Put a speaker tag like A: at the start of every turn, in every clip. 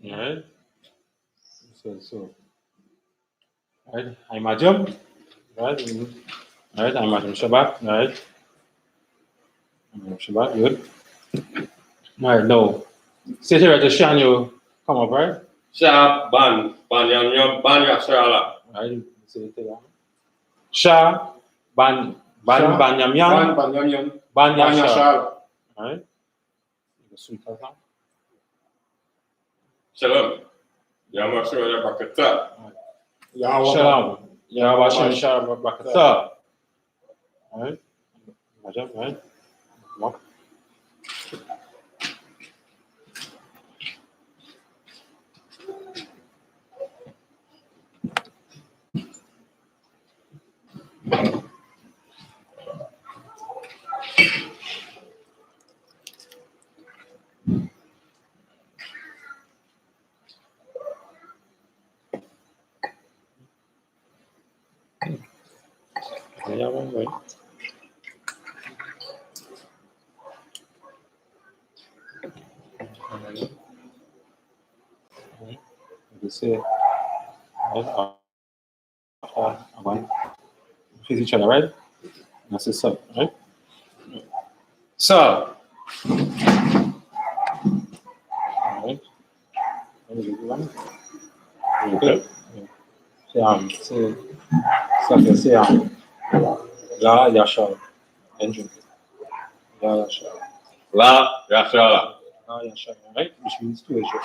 A: Alright. So alright, I imagine. Right? Alright, I imagine Shabbat, right? Shabbat, good. Alright, now. Sit here at the Shan, you come up, right?
B: Sha ban yam yam ban ya shala.
A: Right? Say it there. Sha ban yam yam.
B: Ban yam yam
A: Ban ya
B: ya
A: shala.
B: shala.
A: Alright? Sweet as that.
B: Shalom. Yama shala bakata.
A: Shalom. Yahweh Hashem Shalom Barakatah. Alright? Imagine, right? Come up. Yeah, right. You say, one, face each other, right? That's the sub, right? So, alright. Okay. Say, La Yasha. Engine. La Yasha.
B: La ya shala.
A: La Yasha, right? Which means to Israel.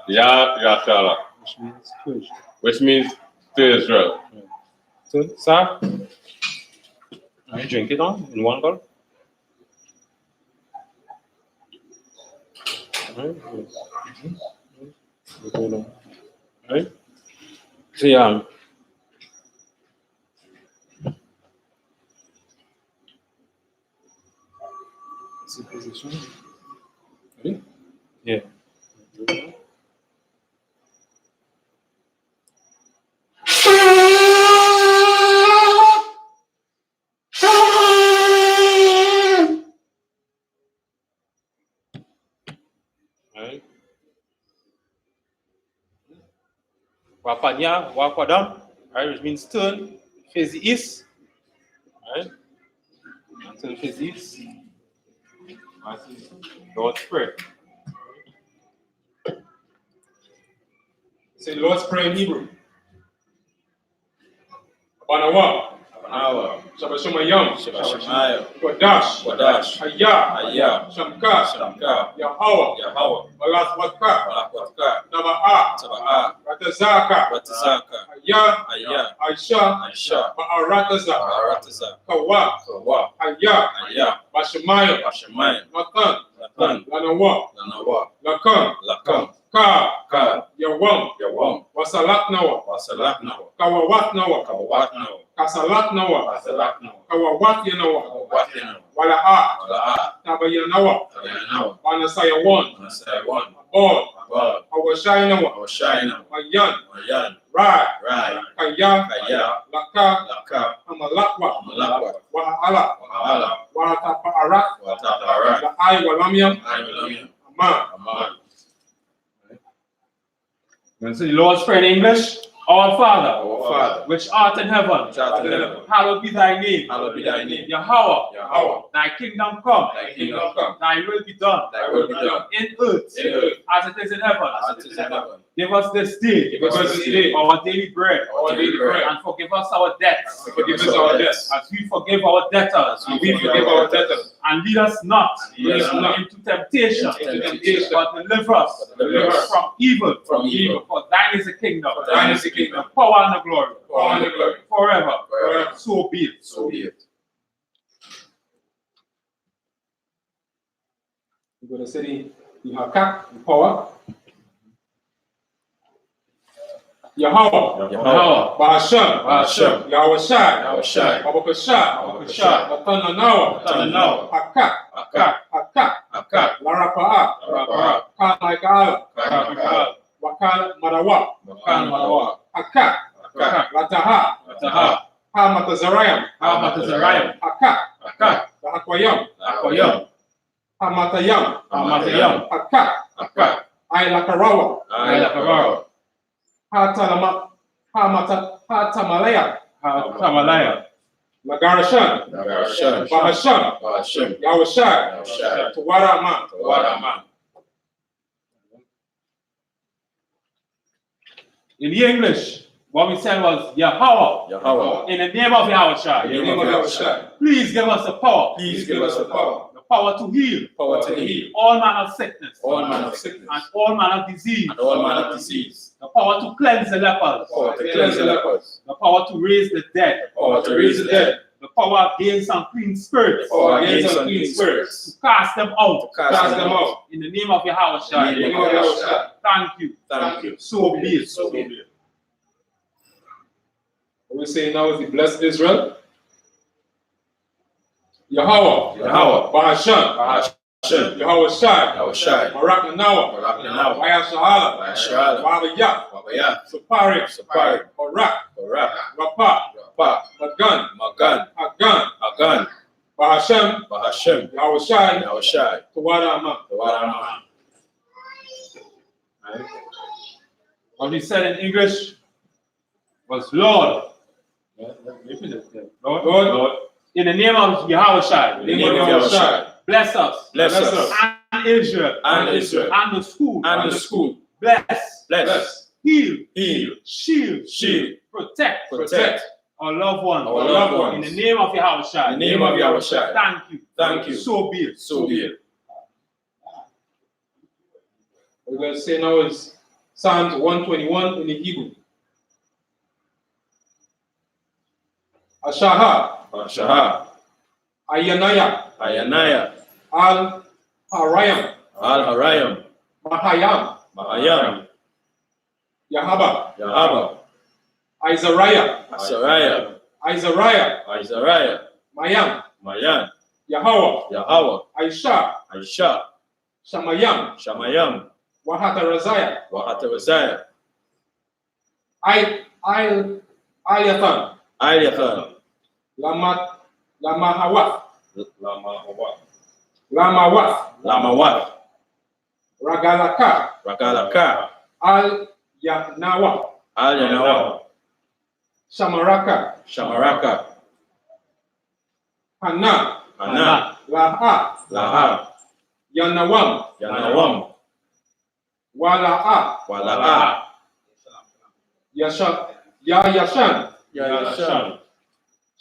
B: Ya shala.
A: Which means to Israel.
B: Which means to Israel.
A: So, sir, I drink it on in one gulp. Right? Right? So, yeah. See position. Ready? Yeah. Right? Wapanya, Wapadam, right? Which means turn, face the east. Right? And turn face the east. Lord's Prayer. Say Lord's Prayer in Hebrew. Abanawa. Shabbat Shemayim. Wadash. Hayya. Shamka. Yahweh. Balas Watka. Naba'a. Ratazaka. Hayya. Aisha. Ba'arataza. Kawa. Hayya. Bashemayim. Latan. Lanawa. Lakam. Ka. Yawam. Wasalaknawa. Kawawatnawa. Kasalatnawa. Kawawatinawa. Wala'a. Tabayanawa. Wanasayawan. Abod. Awashaynawa. Mayan. Rai. Kaya. Laka. Amalakwa. Wa'ala. Watapa'arat. La'ai walamyam. Aman. And so the Lord's Prayer in English. Our Father, which art in heaven, hallowed be thy name. Yahweh, thy kingdom come, thy will be done, in earth, as it is in heaven. Give us this day our daily bread, and forgive us our debts, as we forgive our debtors, and lead us not into temptation, but deliver us from evil. For thine is the kingdom, the power and the glory, forever. So be it. You go to the city, you have cap, power. Yahweh,
B: Yahweh,
A: Bahashem,
B: Bahashem,
A: Yahushai,
B: Yahushai,
A: Abakashai, Matananawa, Hakak,
B: Akak,
A: Larapa'a,
B: Rapara,
A: Kanaikala,
B: Karakal,
A: Wakal Madawa,
B: Makan Madawa,
A: Hakak,
B: Akak,
A: Lataha,
B: Taha,
A: Hamatazarayam,
B: Amatazarayam,
A: Hakak,
B: Akak,
A: Lahakwayam,
B: Akwayam,
A: Hamatayam,
B: Amatayam,
A: Hakak,
B: Akak,
A: Ailakarawa,
B: Ayakaro,
A: Hatamalaya,
B: Tamalaya,
A: Lagarashan,
B: Nagarashan,
A: Bahasham,
B: Bahashim,
A: Yahushai,
B: Yahushai,
A: Tawarama.
B: Waraman.
A: In the English, what we said was Yahweh.
B: Yahweh,
A: In the name of Yahushai.
B: in the name of Yahushai,
A: Please give us the power.
B: please give us the power,
A: The power to heal
B: to heal
A: all manner of sickness.
B: all manner of sickness
A: And all manner of disease.
B: and all manner of disease,
A: The power to cleanse the lepers.
B: power to cleanse the lepers,
A: The power to raise the dead.
B: power to raise the dead,
A: The power against unclean spirits.
B: power against unclean spirits,
A: To cast them out.
B: cast them out.
A: In the name of Yahushai.
B: In the name of Yahushua.
A: Thank you.
B: Thank you.
A: So be it.
B: So be it.
A: What we say now is the blessed Israel. Yahweh.
B: Yahweh,
A: Bahashem.
B: Bahashem,
A: Yahushai.
B: Yahushai,
A: Barakanawa.
B: Barakanawa,
A: Wayashala.
B: Wayashala,
A: Wabaya.
B: Wabaya,
A: Sapari.
B: Sapari,
A: Barak.
B: Barak,
A: Rapa.
B: Rapa,
A: Magan.
B: Magan,
A: Hagan.
B: Agan,
A: Bahashem.
B: Bahashem,
A: Yahushai.
B: Yahushai,
A: Tawarama.
B: Waraman.
A: What we said in English was Lord. Lord. In the name of Yahushai.
B: In the name of Yahushai,
A: Bless us.
B: bless us,
A: And Israel.
B: and Israel,
A: And the school.
B: and the school,
A: Bless.
B: bless,
A: Heal.
B: heal,
A: Shield.
B: shield,
A: Protect.
B: protect
A: Our loved ones.
B: our loved ones.
A: In the name of Yahushai.
B: In the name of Yahushai.
A: Thank you.
B: Thank you.
A: So be it.
B: So be it.
A: What we're going to say now is Psalms 121 in the Hebrew. Ashaha.
B: Shahar,
A: Ayanaya.
B: Ayanaya,
A: Al-Harayam.
B: Al-Harayam,
A: Mahayam.
B: Mahayam,
A: Yahaba.
B: Yahaba,
A: Izariah.
B: Asariah,
A: Izariah.
B: Izariah,
A: Mayam.
B: Mayan,
A: Yahweh.
B: Yahweh,
A: Aisha.
B: Aisha,
A: Shamayam.
B: Shamayam,
A: Wahatarazaya.
B: Wahatawazaya,
A: Ayatan.
B: Ayathan,
A: Lamahawat.
B: Lamawat,
A: Lamawat. Ragalaka.
B: Ragalaka,
A: Al-Yahnawa.
B: Al-Yanawa,
A: Shamaraka.
B: Shamaraka,
A: Hana.
B: Hana,
A: Laha.
B: Laha,
A: Yanawam.
B: Yanawam,
A: Wala'a.
B: Wala'a,
A: Yashan.
B: Yashan,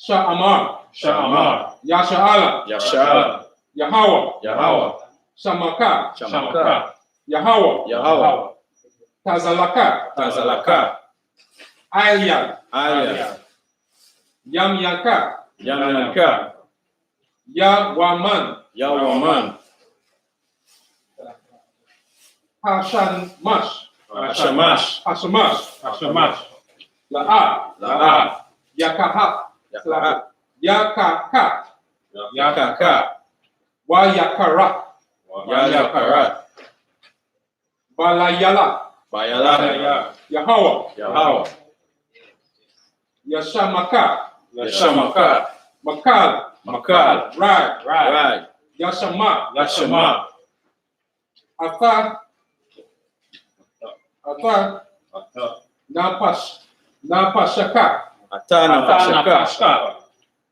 A: Sha'amar.
B: Shamar,
A: Yasha'ala.
B: Yashara,
A: Yahweh.
B: Yahweh,
A: Shamaka.
B: Shamaka,
A: Yahweh.
B: Yahweh,
A: Tazalaka.
B: Tazalaka,
A: Ayya.
B: Aya,
A: Yamyaka.
B: Yamyaka,
A: Yawaman.
B: Yawaman,
A: Hashanmash.
B: Ashamash,
A: Hashamash. La'a.
B: La'a,
A: Yakaha.
B: Yakaha,
A: Yakaka.
B: Yakaka,
A: Wayakara.
B: Yayakara,
A: Balayala.
B: Bayala,
A: Yahweh.
B: Yahweh,
A: Yashamaka.
B: Yashamaka,
A: Makal.
B: Makal,
A: Rag.
B: Rag,
A: Yashama.
B: Yashama,
A: Atha. Napashaka.
B: Atana Pashaka,
A: Pashka.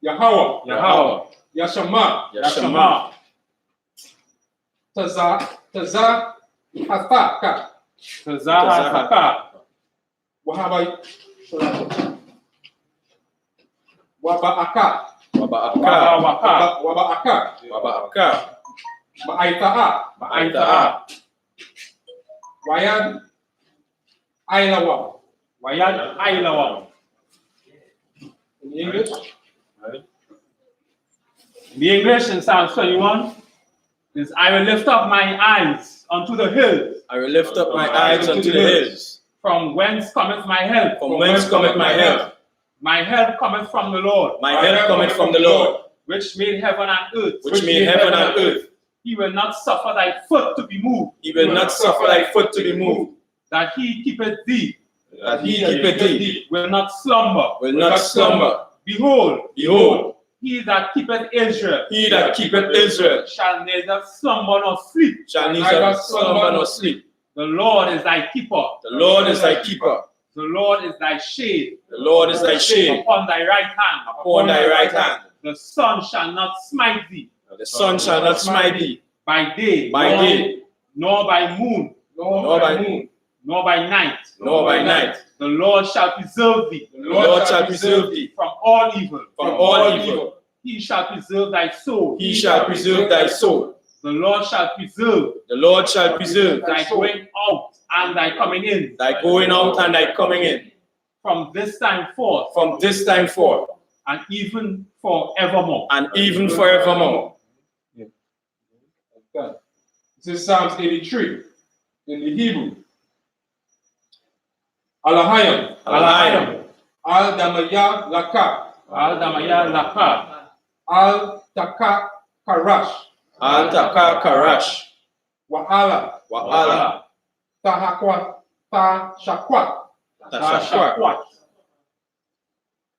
A: Yahweh.
B: Yahweh,
A: Yashama.
B: Yashama,
A: Taza. Hathaka.
B: Tazahaka,
A: Wahaba. Wabaaka.
B: Wabaaka,
A: Wabaaka.
B: Wabaaka,
A: Ma'aita'a.
B: Ma'aita'a,
A: Wayan. Ailawa. In English? The English in Psalm 21 is, I will lift up my eyes unto the hills.
B: I will lift up my eyes unto the hills.
A: From whence cometh my help?
C: From whence cometh my help?
A: My help cometh from the Lord,
C: My help cometh from the Lord,
A: which made heaven and earth.
C: which made heaven and earth.
A: He will not suffer thy foot to be moved,
C: He will not suffer thy foot to be moved.
A: that he keepeth thee,
C: That he keepeth thee,
A: will not slumber.
C: will not slumber.
A: Behold,
C: Behold,
A: he that keepeth Israel
C: he that keepeth Israel
A: shall neither slumber nor sleep.
C: shall neither slumber nor sleep.
A: The Lord is thy keeper.
C: The Lord is thy keeper.
A: The Lord is thy shade
C: The Lord is thy shade
A: upon thy right hand.
C: upon thy right hand.
A: The sun shall not smite thee
C: The sun shall not smite thee
A: by day,
C: by day,
A: nor by moon,
C: nor by moon,
A: nor by night.
C: nor by night.
A: The Lord shall preserve thee
C: The Lord shall preserve thee
A: from all evil.
C: from all evil.
A: He shall preserve thy soul.
C: He shall preserve thy soul.
A: The Lord shall preserve
C: The Lord shall preserve
A: thy going out and thy coming in
C: thy going out and thy coming in
A: from this time forth
C: from this time forth
A: and even forevermore.
C: and even forevermore.
D: Okay. This is Psalms 83 in the Hebrew. Alahayam,
C: Alahayam,
D: Al Damaya Laka,
A: Al damaya laka,
D: Al Taka Karash,
C: Al Taka Karash,
D: Wa'ala,
C: Wa'ala,
D: Tahakwa, Ta Shakwat,
C: Tashakwat,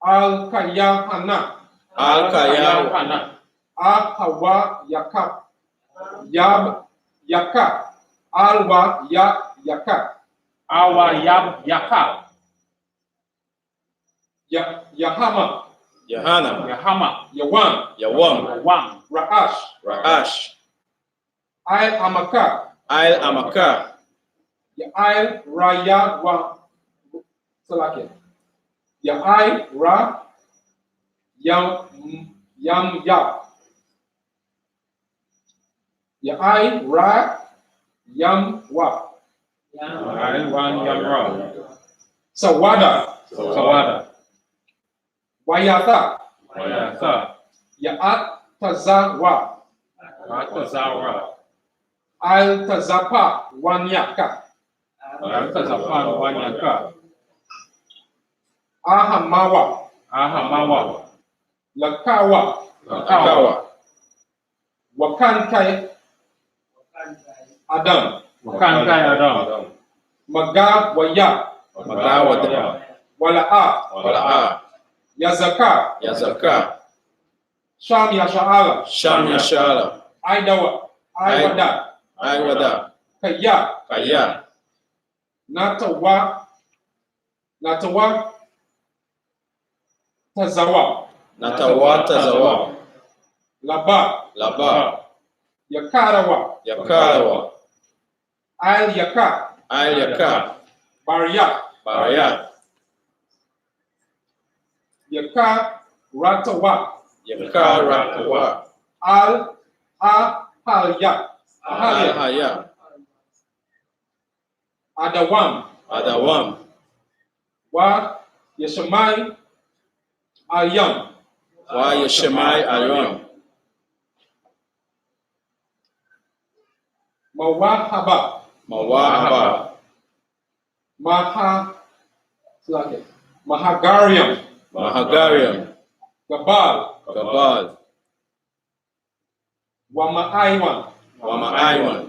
D: Al Kayahana,
C: Al Kayahana,
D: Al Hawa Yakab, Yab Yakab, Al Wa Ya Yakab,
A: awa yab yaka,
D: Yahama,
C: Yahanna,
A: yahama,
D: Yawan,
C: Yawam,
A: wam,
D: Ra'ash,
C: Ra'ash,
D: Al Amaka,
C: Al Amaka,
D: Ya'al Raya Wa Salakia. Ya'ai Ra Yam Ya. Ya'ai Ra Yam Wa.
A: wan yamra,
D: Sawada.
A: sawada,
D: Wayata.
A: wayasa,
D: Ya'at Tazawa.
A: watazara,
D: Al Tazapa Wanyaka.
A: watazapan wanyaka,
D: Ahamawa.
A: ahamawa,
D: Lakawa.
C: Kawa,
D: Wakankai Adam.
A: kankai adam,
D: Maga Waya.
C: Magawada,
D: Wala'a.
C: Wala'a,
D: Yazaka.
C: Yazaka,
D: Sham Yasha'ala.
C: Sham Yashala,
D: Aidawa. Aiwada.
C: Aiwada,
D: Kaya.
C: Kaya,
D: Natawa. Tazawa.
C: Natawa Tazawa,
D: Laba.
C: Laba,
D: Yakarawa.
C: Yakarawa,
D: Al Yaka.
C: Al Yaka,
D: Barya.
C: Barayat,
D: Yaka Ratawa.
C: Yakarakawa,
D: Al Ahalya. Ahalya.
C: Ahaya,
D: Adawam.
C: Adawam,
D: Wa Yeshamai Alyam.
C: Wa Yeshemai Aram,
D: Mawahaba.
C: Mawahaba,
D: Mahagariam.
C: Mahagariam,
D: Gabal.
C: Gabal,
D: Wama'aiwan.
C: Wama'aiman,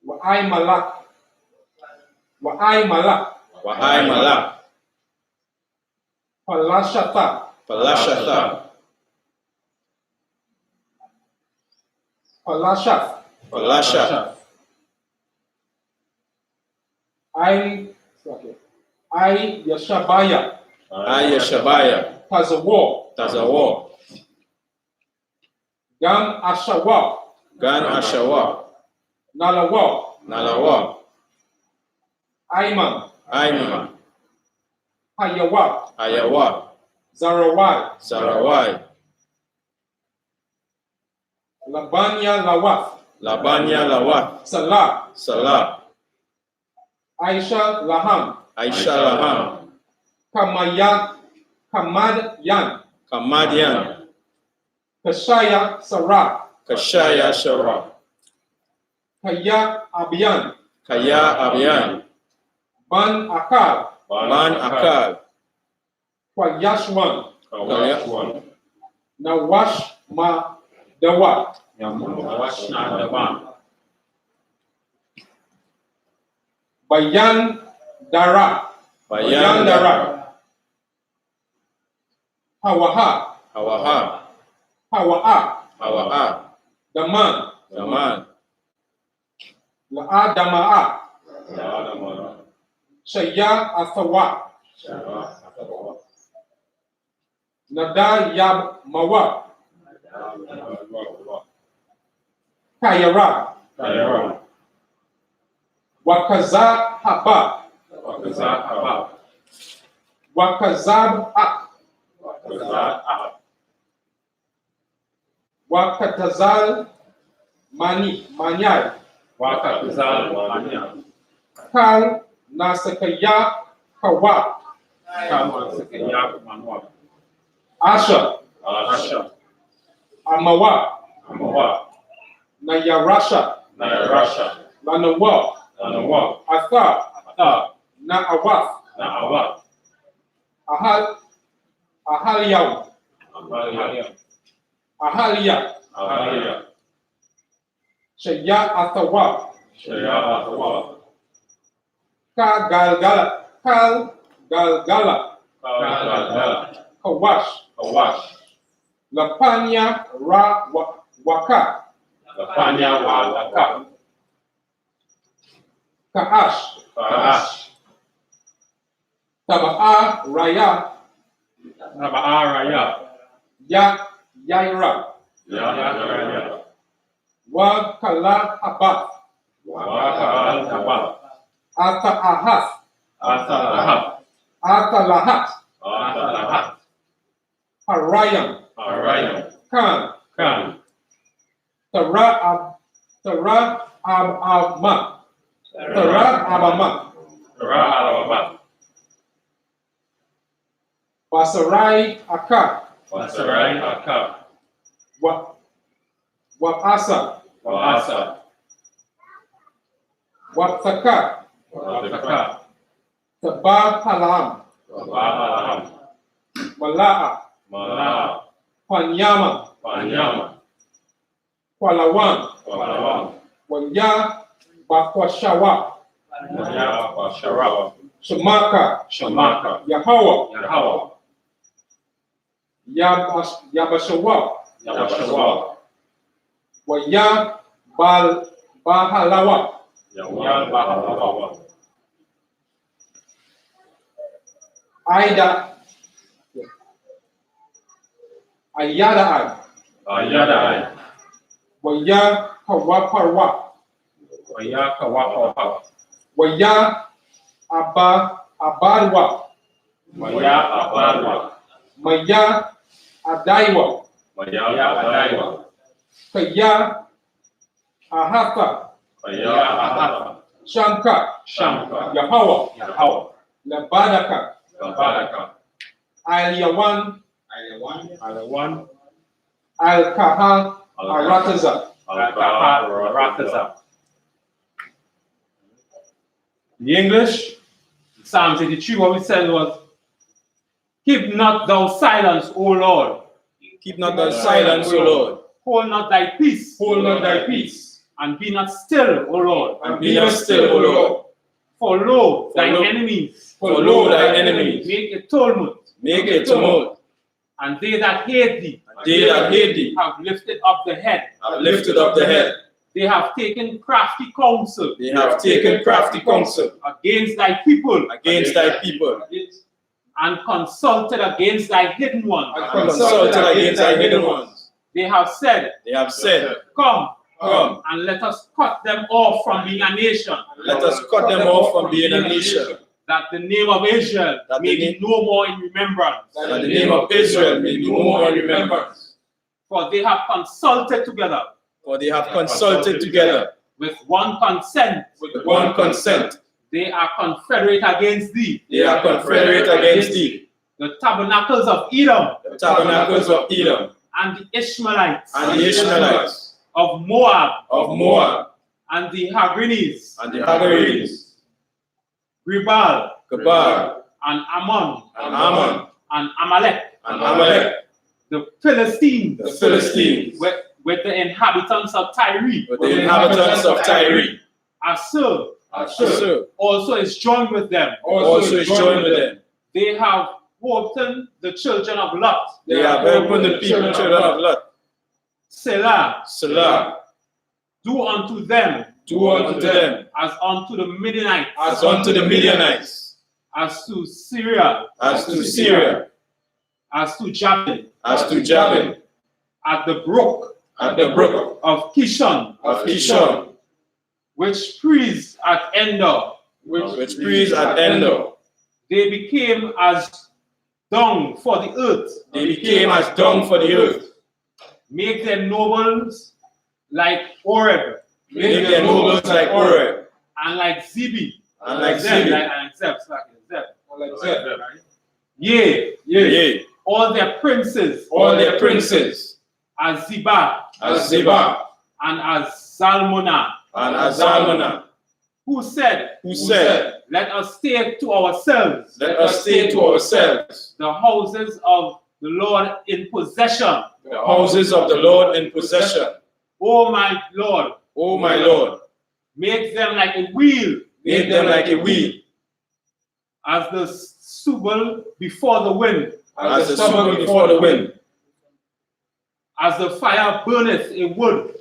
D: Wa'aimalak. Wa'aimalak.
C: Wa'aimalak,
D: Palashata.
C: Palashata,
D: Palashat.
C: Palasha,
D: I Yashabaya.
C: Ayeshabaya,
D: Tazawo.
C: Tazawo,
D: Gam Ashawa.
C: Gan Ashawa,
D: Nalawa.
C: Nalawa,
D: Aiman.
C: Aiman,
D: Hayawa.
C: Ayawa,
D: Zarawai.
C: Sarawai,
D: Labanya Lawat.
C: Labanya Lawat,
D: Salah.
C: Salah,
D: Aisha Laham.
C: Aisha Laham,
D: Kamadyan.
C: Kamadian,
D: Kashaya Sarah.
C: Kashaya Shara,
D: Kaya Abiyan.
C: Kaya Abian,
D: Ban Akal,
C: Ban Akal,
D: Kwayashwan,
B: Kawashwan,
D: Nawash Ma Dawa, Bayan Dara,
C: Bayan
D: Dara, Hawaha,
C: Hawaha,
D: Hawa'a,
C: Hawa'a,
D: Daman,
C: Zaman,
D: La'a Dama'a,
B: Yalamana,
D: Shaya Asawa,
B: Shara,
D: Nada Yab Mawa, Kayara,
B: Kayara,
D: Wakaza Haba,
B: Wakazaka,
D: Wakazab Ak,
B: Wakazaka,
D: Wakatazal Manyai,
B: Wakazal, Mania,
D: Kal Nasakaya Kawa,
B: Kamansak, Manwa,
D: Asha,
B: Asha,
D: Amawa,
B: Amawa,
D: Nayarasha,
B: Nairasha,
D: Lanawa,
B: Nanawa,
D: Atha,
B: Ata,
D: Na'awaf,
B: Naawa,
D: Ahaliyaw,
B: Amalia,
D: Ahaliya,
B: Amalia,
D: Shaya Athawa,
B: Shaya, Atawa,
D: Kal Galgala,
B: Kagala,
D: Kawash,
B: Kawash,
D: Lapanya Waka,
B: Lapanya, Waka,
D: Kaash,
B: Kaash,
D: Taba'a Raya,
B: Nabaaraya,
D: Yaira,
B: Yaraya,
D: Wa Kala Habath,
B: Wakal, Kaba,
D: Ata Ahath,
B: Atalahat,
D: Ata Lahat,
B: Atalahat,
D: Harayam,
B: Arayam,
D: Khan,
B: Kan,
D: Tara Abama,
B: Rahalaba,
D: Basarai Akak,
B: Wasarai, Akab,
D: Wapasa,
B: Waasa,
D: Wapsaka,
B: Wataka,
D: Tabah Halam,
B: Wabahalam,
D: Mala'a,
B: Mala,
D: Panyama,
B: Panyama,
D: Kwalawan,
B: Walawan,
D: Wanya Bakwashawa,
B: Waya, Washara,
D: Shamaka,
B: Shamaka,
D: Yahawa,
B: Yahawa,
D: Yabashawa,
B: Yabashawa,
D: Waya Bahalawa,
B: Yawal, Bahalawa,
D: Aida, Ayada,
B: Ayadai,
D: Waya Kawaparwa,
B: Waya, Kawapa,
D: Waya Abadwa,
B: Waya, Abarwa,
D: Maya Adaiwa,
B: Waya, Adaiwa,
D: Kaya Ahata,
B: Waya, Ahata,
D: Shamka,
B: Shamka,
D: Yahawa,
B: Yahawa,
D: Labadaka,
B: Baraka,
D: Aliyawan,
B: Alawan,
D: Al-Kaha, Arataza.
B: Alkaha, Rakaza.
A: The English, Psalms 83, what we said was, keep not thou silence, O Lord.
C: keep not thy silence, O Lord,
A: Hold not thy peace.
D: Hold not thy peace,
A: And be not still, O Lord.
D: and
C: be not still, O Lord.
A: For lo, thine
C: lo-
A: enemies
C: For lo, thy enemies
A: make a tumult,
C: make a tumult,
A: and they that hate thee
C: and they that hate thee
A: have lifted up the head.
C: have lifted up the head.
A: They have taken crafty counsel
C: They have taken crafty counsel
A: against thy people,
C: against thy people,
A: and consulted against thy hidden ones.
C: and consulted against thy hidden ones.
A: They have said,
C: They have said,
A: Come,
C: Come,
A: and let us cut them off from being a nation,
C: let us cut them off from being a nation,
A: that the name of Israel
C: That
A: may
C: the
A: be no more in remembrance.
C: that the name of Israel may be no more in remembrance.
A: For they have consulted together
C: For they have consulted together
A: with one consent.
C: with one consent.
A: They are confederate against thee.
C: They are confederate against thee,
A: The tabernacles of Edom
C: the tabernacles of Edom,
A: and the Ishmaelites
C: and the Ishmaelites,
A: of Moab
C: of Moab,
A: and the Hagrinis
C: and the Hagarenes,
A: Gebal,
C: Gebal,
A: and Ammon,
C: and Ammon,
A: and Amalek,
C: and Amalek,
A: the Philistines,
C: the Philistines,
A: with the inhabitants of Tyre,
C: with the inhabitants of Tyre.
A: I.S.U.P.K also is joined with them.
C: Also is joined with them.
A: They have woven the children of Lot.
C: They have helped the people, children of Lot.
A: Selah,
C: Salah,
A: do unto them
C: do unto them
A: as unto the Midianites,
C: as unto the Midianites,
A: as to Syria,
C: as to Syria,
A: as to Jabin,
C: as to Jabin,
A: at the brook
C: at the brook
A: of Kishon, which freeze at Endor.
C: which breathes at Endor.
A: They became as dung for the earth.
C: They became as dung for the earth.
A: Make them nobles like Oreb,
C: Make their nobles like Oreb,
A: and like Zibi,
C: and like Zibi,
A: and Zeb,
D: Like Zeb.
A: right? Yea, all their princes, as Ziba, and as Zalmunna, who said, let us stay to ourselves, the houses of the Lord in possession. O my Lord, make them like a wheel, as the stubble before the wind, as the fire burneth a wood,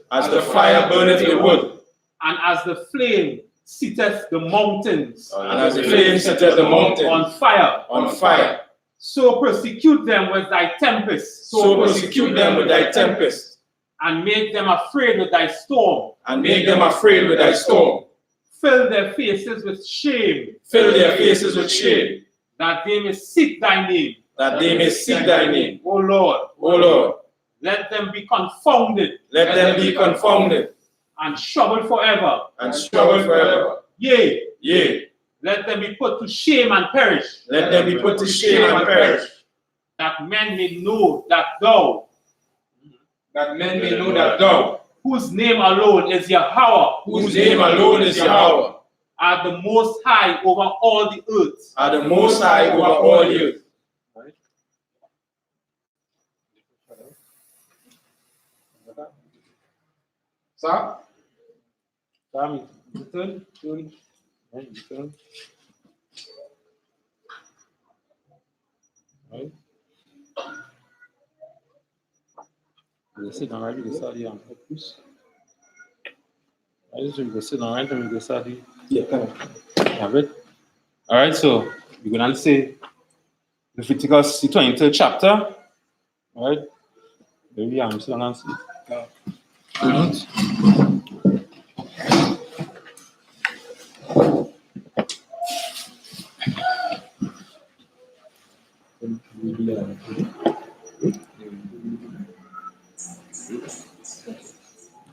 A: and as the flame setteth the mountains on fire. So persecute them with thy tempests, and make them afraid with thy storm. Fill their faces with shame, that they may seek thy name. O Lord, let them be confounded, and troubled forever. Yea, let them be put to shame and perish, that men may know that thou, whose name alone is Yahweh, art the most high over all the earth.
D: Sir?
A: You sit down, right? You can start here on purpose. I just you can sit down, right? And you can start here. Have it. All right, so we're going to say Leviticus 23rd chapter. All right. There we are. I'm still going to see.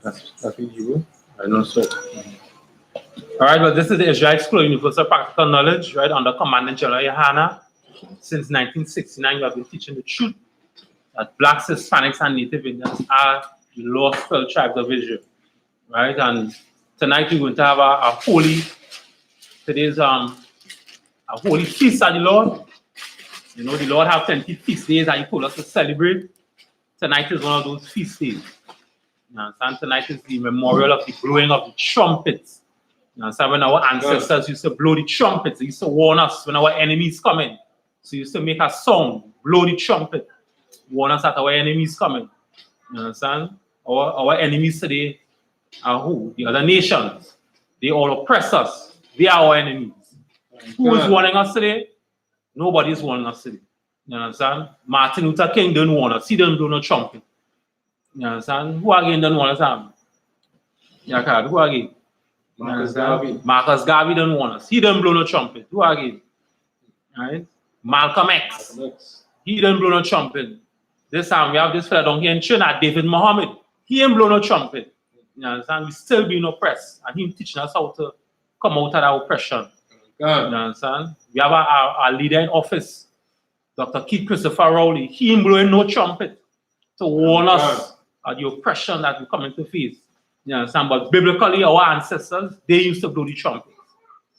A: That's you. I know so. All right, but this is the Israelite School of Universal Practical Knowledge, right, under Commandant GEN.YAHANNA. Since 1969, we have been teaching the truth that Blacks, Hispanics, and Native Indians are the lost 12 tribes of Israel, right? And tonight we're going to have a holy feast of the Lord. You know, the Lord has 20 feast days that He told us to celebrate. Tonight is one of those feast days. You understand? Tonight is the memorial of the blowing of the trumpets. You understand? When our ancestors used to blow the trumpets, they used to warn us when our enemies coming. So they used to make a song, blow the trumpet, warn us that our enemies coming. You understand? Our enemies today are who? The other nations. They all oppress us. They are our enemies. Who is warning us today? Nobody is warning us today. You understand? Martin Luther King didn't warn us. He didn't blow no trumpet. You understand? Who again didn't warn us? Yeah, who again? Marcus Garvey didn't warn us. He didn't blow no trumpet. Who again? Right? Malcolm X. He didn't blow no trumpet. This time we have this fella down here in Trinidad, David Muhammad. He didn't blow no trumpet. You understand? We still being oppressed. And he teaching us how to come out of that oppression. You understand? We have our leader in office, Dr. Keith Christopher Rowley. He ain't blowing no trumpet to warn us of the oppression that we come into face. You understand? But biblically, our ancestors, they used to blow the trumpet.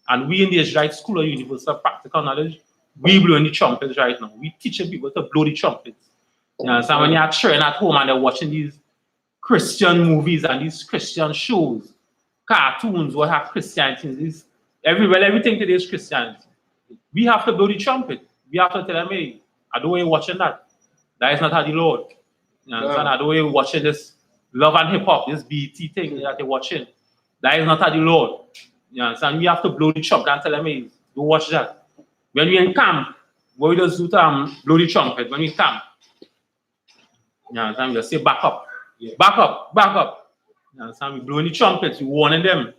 A: And we in the Israelite School or University of Practical Knowledge, we blowing the trumpets right now. We teaching people to blow the trumpets. You understand? When you're children at home and they're watching these Christian movies and these Christian shows, cartoons, what have Christianity, everything today is Christianity. We have to blow the trumpet. We have to tell them, hey, I don't want you watching that. That is not how the Lord. You understand? I don't want you watching this love and hip hop, this BET thing that they're watching. That is not how the Lord. You understand? We have to blow the trumpet and tell them, hey, don't watch that. When we in camp, what we just do to blow the trumpet when we camp. You understand? We just say back up.
D: Yeah.
A: Back up, back up. You understand? We blowing the trumpets, we warning them.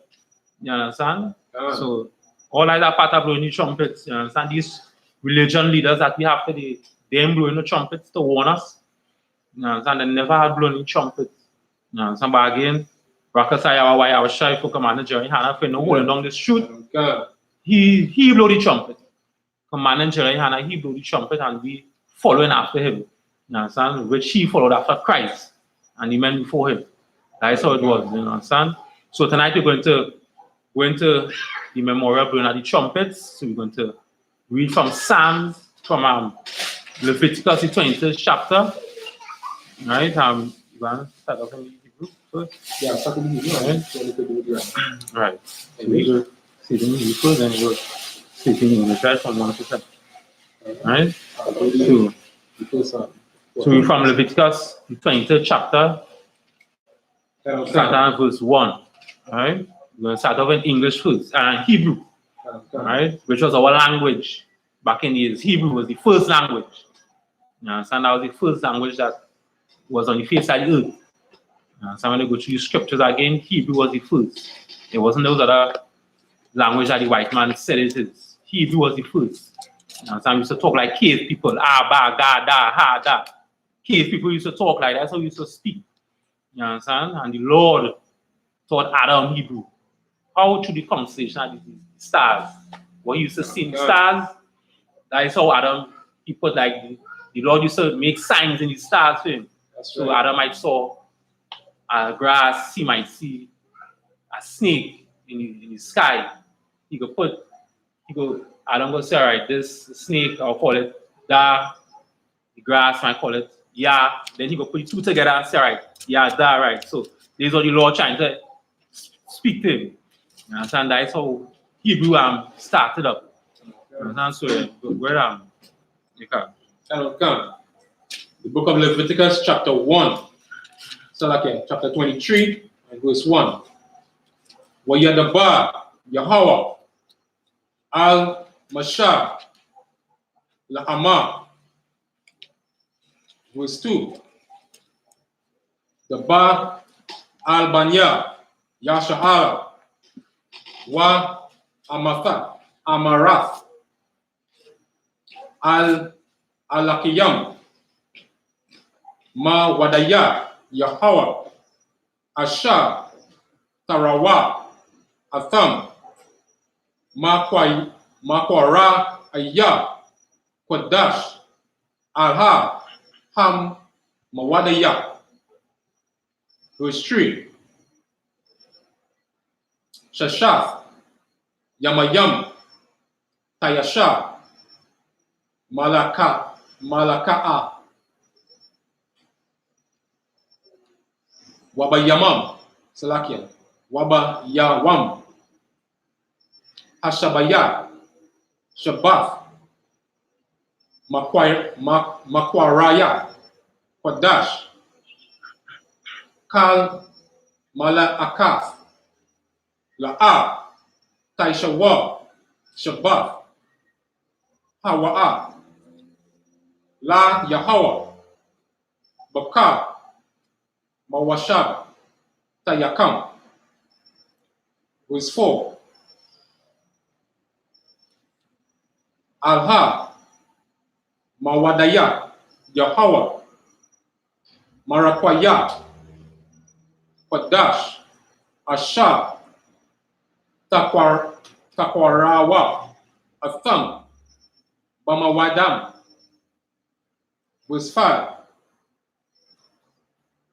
A: You understand? So all like that part of blowing the trumpets, you understand? These religion leaders that we have today, they ain't blowing the trumpets to warn us. You understand? They never had blown the trumpets. You understand? But again, Rakasaya, why I was shy for Commander GEN.YAHANNA for no holding down this truth. He blew the trumpet. Commander GEN.YAHANNA, he blew the trumpet and we following after him. You understand? Which he followed after Christ and the men before him. That's how it was, you understand? So tonight we're going to go into the memorial blowing of the trumpets. So we're going to read from Psalms, from Leviticus, the 23rd chapter. Right? You want to start off in the Hebrew first?
D: Yeah, start in the Hebrew.
A: Right.
D: So we could do it.
A: Right. So we go see it in the Hebrew, then we go see it in English, right? From 1%. Right? So we're from Leviticus, the 23rd chapter, start at verse 1. All right? We're going to start off in English first, and Hebrew, all right? Which was our language back in the years. Hebrew was the first language. You understand? That was the first language that was on the face of the earth. You understand? When you go through the scriptures again, Hebrew was the first. It wasn't those other language that the white man said it is. Hebrew was the first. You understand? We used to talk like cave people. Ah, ba, ga, da, ha, da. Cave people used to talk like that. That's how we used to speak. You understand? And the Lord taught Adam Hebrew. How through the conversation of the stars. What he used to see in the stars, that is how Adam, he put like, the Lord used to make signs in the stars for him. So Adam might saw a grass, he might see a snake in the sky. Adam go say, all right, this snake, I'll call it da, the grass, I call it ya. Then he go put the two together and say, all right, yeah, da, right. So this is what the Lord trying to speak to him. You understand? That's how Hebrew started up. You understand? So where you can.
D: The book of Leviticus, chapter 1. So like chapter 23 and verse 1. Wayadaba Yahweh al Mashah La'ama. Verse 2. The Ba al Banya Yasha'ala wa Amarath al Alakiyam Ma Wadaya Yahweh Asha Tarawa Atham Makwara Aya Kodash Alha Ham Mawadaya. Verse 3. Shashath Yamayam Tayasha Malaka'a Wabayamam Salakia Wabayawam Hashabaya Shabath Makwaraya Kodash Kal Malakath La'a Taishawa Shabath Hawa'a La Yahweh Baka Mawashab Tayakam. Verse 4. Alha Mawadaya Yahweh Marakwaya Kodash Asha Takwarawa Atham Bamawadam. Verse 5.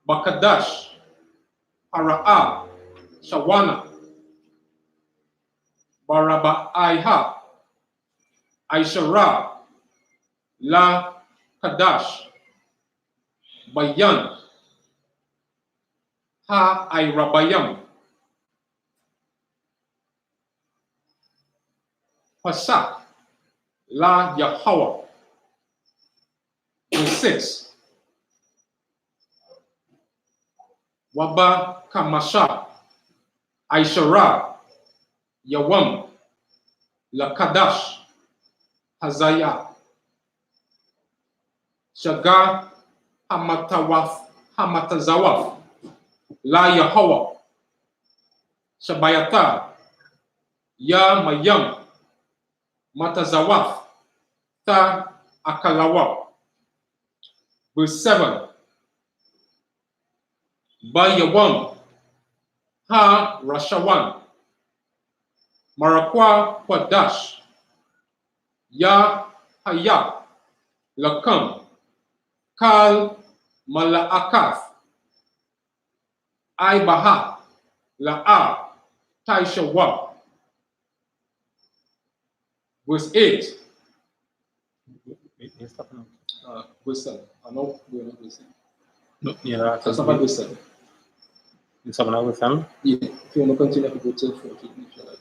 D: Bakadash Hara'a Shawana Barabaiha, Aishara, La Kadash, Bayan, Ha Irabayam, Pasak, La Yahweh. Verse 6. Waba Kamasha, Aishara, Yawam, La Kadash, Hazaya, Shagar, Hamatazawaf, La Yahweh, Shabayata, Ya Mayam, Matazawaf, Ta Akalawa. Verse 7. Bayawam, Ha Rashawan, Marakwa Kwadash, Ya Haya, Lakam, Kal Malaakaf, Ibaha, La'a, Taishawa. Verse 8. Verse 7. I know we're not verse 7.
B: No, yeah,
D: That's not verse 7.
B: It's about with them.
D: Yeah, if you want to continue, go to 14. If you like.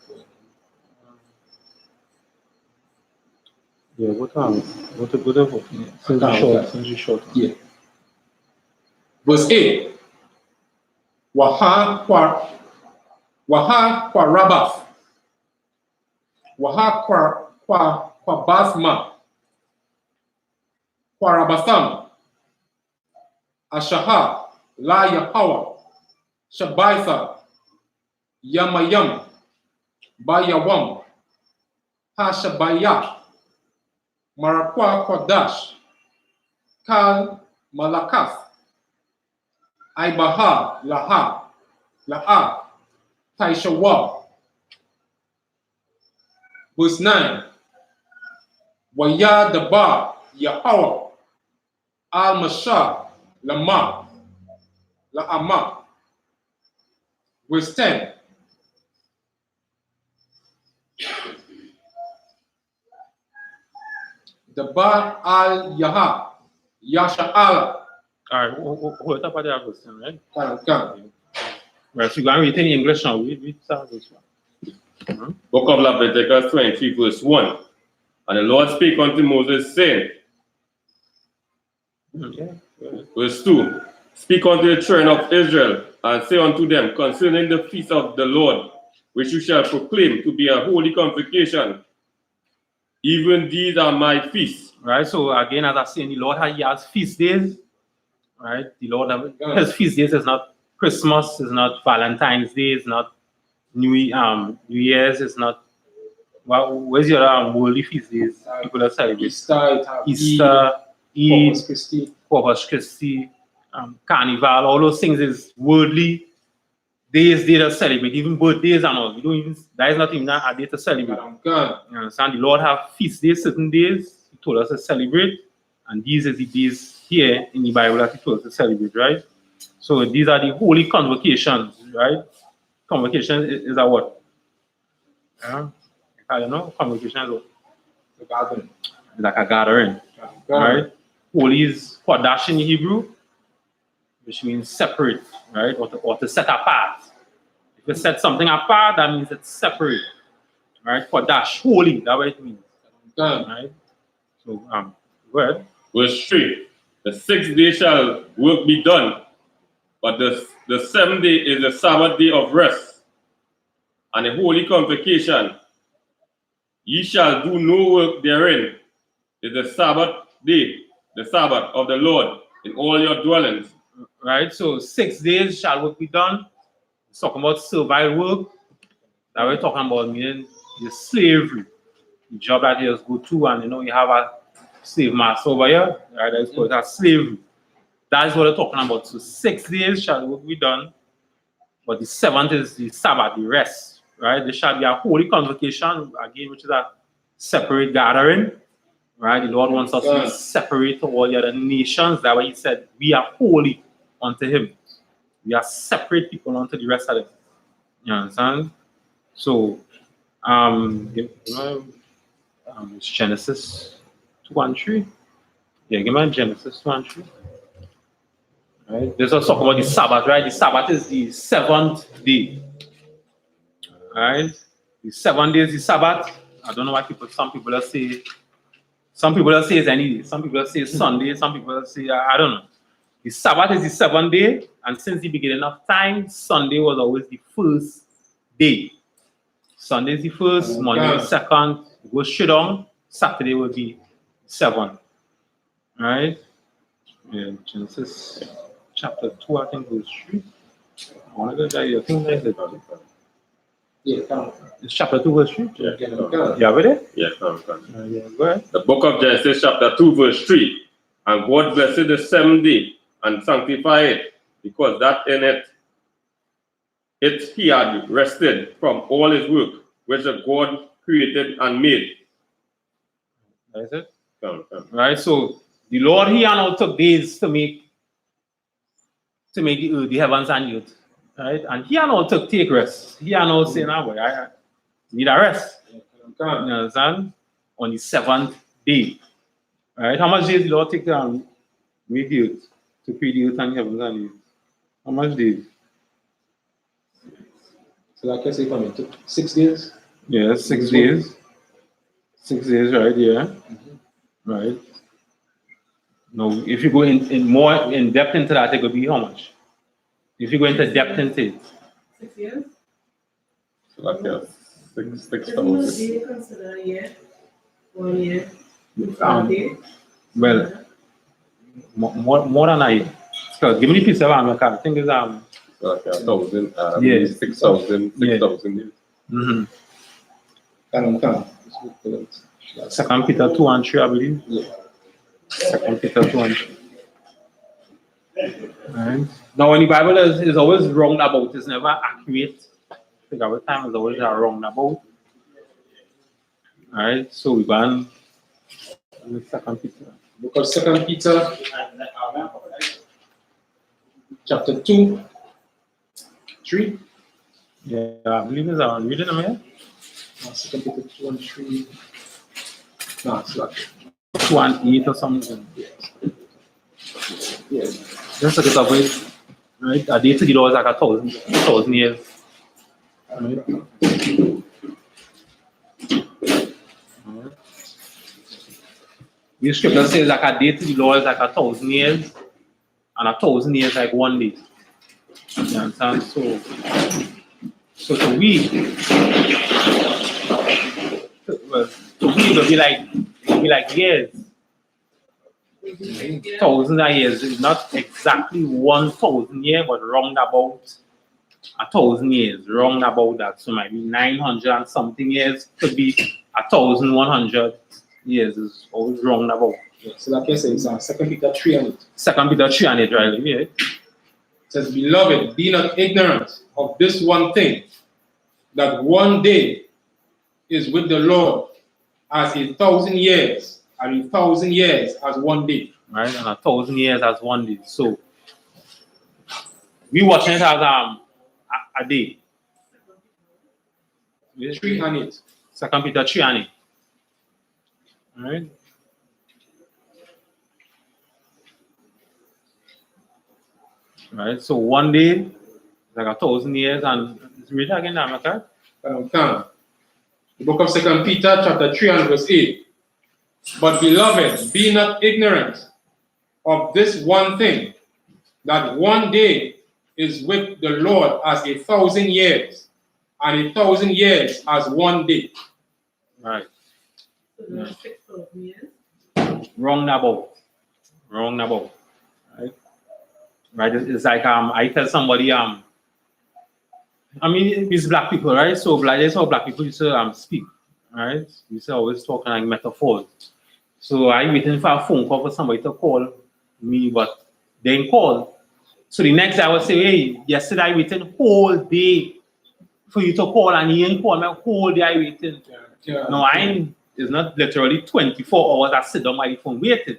B: Yeah, what time? What the since you short.
D: Yeah. Verse 8. Waha kwa Rabath. Waha kwa Bathma. Kwa Rabatham. Ashaha. La Yahawa. Shabaitha. Yamayam. Bayawam. Hashabaya. Marakwa Kodash. Kal Malakath. Ibaha. La'a. Taishawa. Verse 9. Waya Daba Yahweh Al Mashah Lama La'ama. Verse 10. Daba Al Yaha Yasha'ala.
B: Alright, hold up at the question, right?
D: Can.
B: Right, so you're going to read in English now. We start this one.
C: Book of Leviticus 23, verse 1. And the Lord spake unto Moses, saying,
B: Yeah.
C: verse 2, Speak unto the children of Israel, and say unto them concerning the feast of the Lord, which you shall proclaim to be a holy convocation. Even these are my feasts.
B: Right, so again, as I say, the Lord has feast days. Right, the Lord his feast days is not Christmas, is not Valentine's Day, is not New Year's, is not. Well, where's your worldly feast days? People are celebrating Easter, Eid, Corpus Christi, Carnival, all those things is worldly days they just celebrate, even birthdays and all. You don't even, that is not even a day to celebrate. You understand? The Lord have feast days, certain days He told us to celebrate, and these are the days here in the Bible that He told us to celebrate, right? So these are the holy convocations, right? Convocation is a what? I don't know. Convocation is what?
D: The gathering.
B: Like a gathering. Right? Holy is Kodash in Hebrew, which means separate, right? Or to set apart. If you set something apart, that means it's separate. Right? Kodash, holy, that's what it means. Right? So go ahead.
C: Verse 3, the 6th day shall work be done, but the 7th day is the Sabbath day of rest, and a holy convocation. Ye shall do no work therein. Is the Sabbath day, the Sabbath of the Lord in all your dwellings.
B: Right? So 6 days shall work be done. It's talking about servile work. That we're talking about meaning the slavery. The job that you just go to and you have a slave master over here. Right? That's called that slavery. That is what we're talking about. So 6 days shall work be done. But the 7th is the Sabbath, the rest. Right? There shall be a holy convocation, again, which is a separate gathering. Right? The Lord wants us to separate to all the other nations. That's why He said, we are holy unto Him. We are separate people unto the rest of them. You understand? So It's Genesis 2:3. Yeah, give me Genesis 2:3. Right? This was talking about the Sabbath, right? The Sabbath is the seventh day. Right? The 7 days, the Sabbath. I don't know why some people say it's any day. Some people say Sunday. Some people say, I don't know. The Sabbath is the 7th day, and since the beginning of time, Sunday was always the first day. Sunday is the first, Monday is second, go straight on, Saturday will be 7th. Right? Yeah, Genesis chapter 2, I think verse 3. I want to go there, I think that's it.
D: Yeah, come.
B: It's chapter 2, verse 3?
C: Yeah,
B: Yeah, with it?
C: yeah, come.
B: Yeah, go ahead.
C: The book of Genesis, chapter 2, verse 3. And God blessed the 7th day and sanctified it, because that in it he had rested from all his work, which the God created and made.
B: That's it?
C: Come.
B: Right, so the Lord he now took days to make the earth, the heavens and the earth. Right? And he now take rest. He now saying, I need a rest. You understand? On the 7th day. Right? How much days the Lord take to make the earth? To create the earth and the heavens and the earth? How much days?
D: So like I say, it took 6 days.
B: Yeah, 6 days. 6 days, right? Yeah. Right. Now, if you go in more in depth into that, it will be how much? If you go into depth into it.
E: 6 years?
C: So like 6,000.
E: Do you consider a year? 1 year? 5 days?
B: Well, more than a year. Because give me the piece of America. I think it's
C: So like 1,000,
B: yeah.
C: 6,000
B: Yeah.
C: years.
B: Mm-hmm.
D: Come.
B: 2 Peter 2:3, I believe.
D: Yeah.
B: 2 Peter 2:3. Right. Now, when the Bible is always wrong about, it's never accurate. I think our time is always wrong about. Alright, so we ban with 2 Peter.
D: Book of 2 Peter, chapter 2, 3.
B: Yeah, I believe it's on reading them here.
D: 2 Peter 2 and 3. No, it's not.
B: 2:8 or something.
D: Yeah.
B: Just look it up with, right? A day to the Lord is like 1,000 years. Right? The scripture says like a day to the Lord is like 1,000 years, and 1,000 years like 1 day. You understand? So to we, it will be like years. Thousands of years. It's not exactly 1,000 years, but round about 1,000 years. Round about that. So maybe 900 and something years could be 1,100 years. Is always round about.
D: Yeah. So like I say, it's 2 Peter 3 and 8.
B: 2 Peter 3 and 8, right? Yeah.
D: It says, Beloved, be not ignorant of this one thing, that 1 day is with the Lord as 1,000 years, and 1,000 years as 1 day.
B: Right, and 1,000 years as 1 day. So we watching it as a day.
D: 3 and 8.
B: 2 Peter 3 and 8. Right? Right, so 1 day is like 1,000 years, and read it again, okay?
D: The book of 2 Peter, chapter 3 and verse 8. But beloved, be not ignorant of this one thing, that 1 day is with the Lord as 1,000 years, and 1,000 years as 1 day.
B: Right.
E: So there's 6,000 years.
B: Wrong about. Right. It's like I tell somebody I mean it's black people, right? So that's how black people used to speak. Right? We used to always talk like metaphors. So I waiting for a phone call for somebody to call me, but they didn't call. So the next day I would say, hey, yesterday I waited whole day for you to call, and you didn't call me. Whole day I waited.
D: Yeah.
B: No, it's not literally 24 hours I sit on my phone waiting.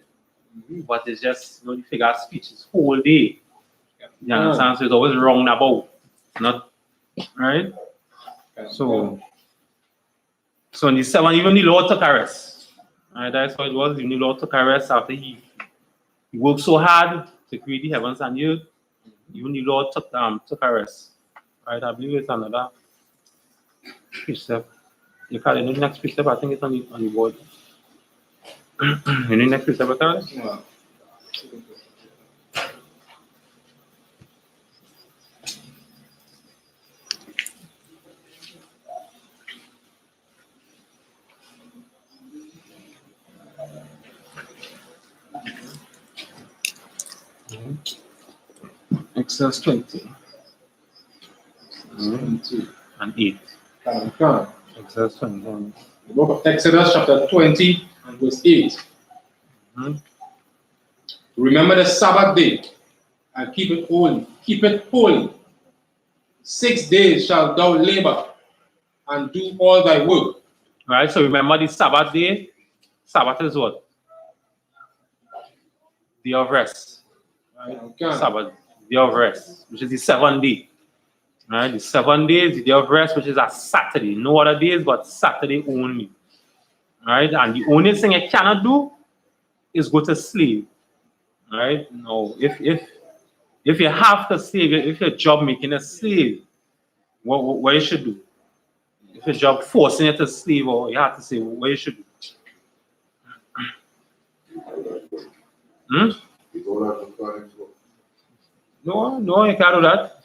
B: But it's just the figure of speech. It's whole day. You understand? So it's always wrong about. Not right. So So in the 7, even the Lord took a rest. Right, that's what it was. Even the Lord took a rest after he worked so hard to create the heavens and the earth. Even the Lord took a rest. Right, I believe it's another precept. You call it the next precept, I think it's on the board. The next precept, I call it?
D: Yeah.
B: Exodus 20 and 8.
D: Okay.
B: Exodus 20.
D: The book of Exodus, chapter 20 and verse 8.
B: Mhm.
D: Remember the Sabbath day and keep it holy. Keep it holy. 6 days shalt thou labor and do all thy work.
B: Right, so remember the Sabbath day. Sabbath is what? Day of rest. Right?
D: Okay.
B: Sabbath, day of rest, which is the 7th day. Right, the 7 days, the day of rest, which is a Saturday. No other days but Saturday only. Right, and the only thing I cannot do is go to sleep. Right, no, if you have to slave, if your job making a slave, what you should do? If your job forcing you to slave, or you have to say what you should do. Hmm? No, you can't do that.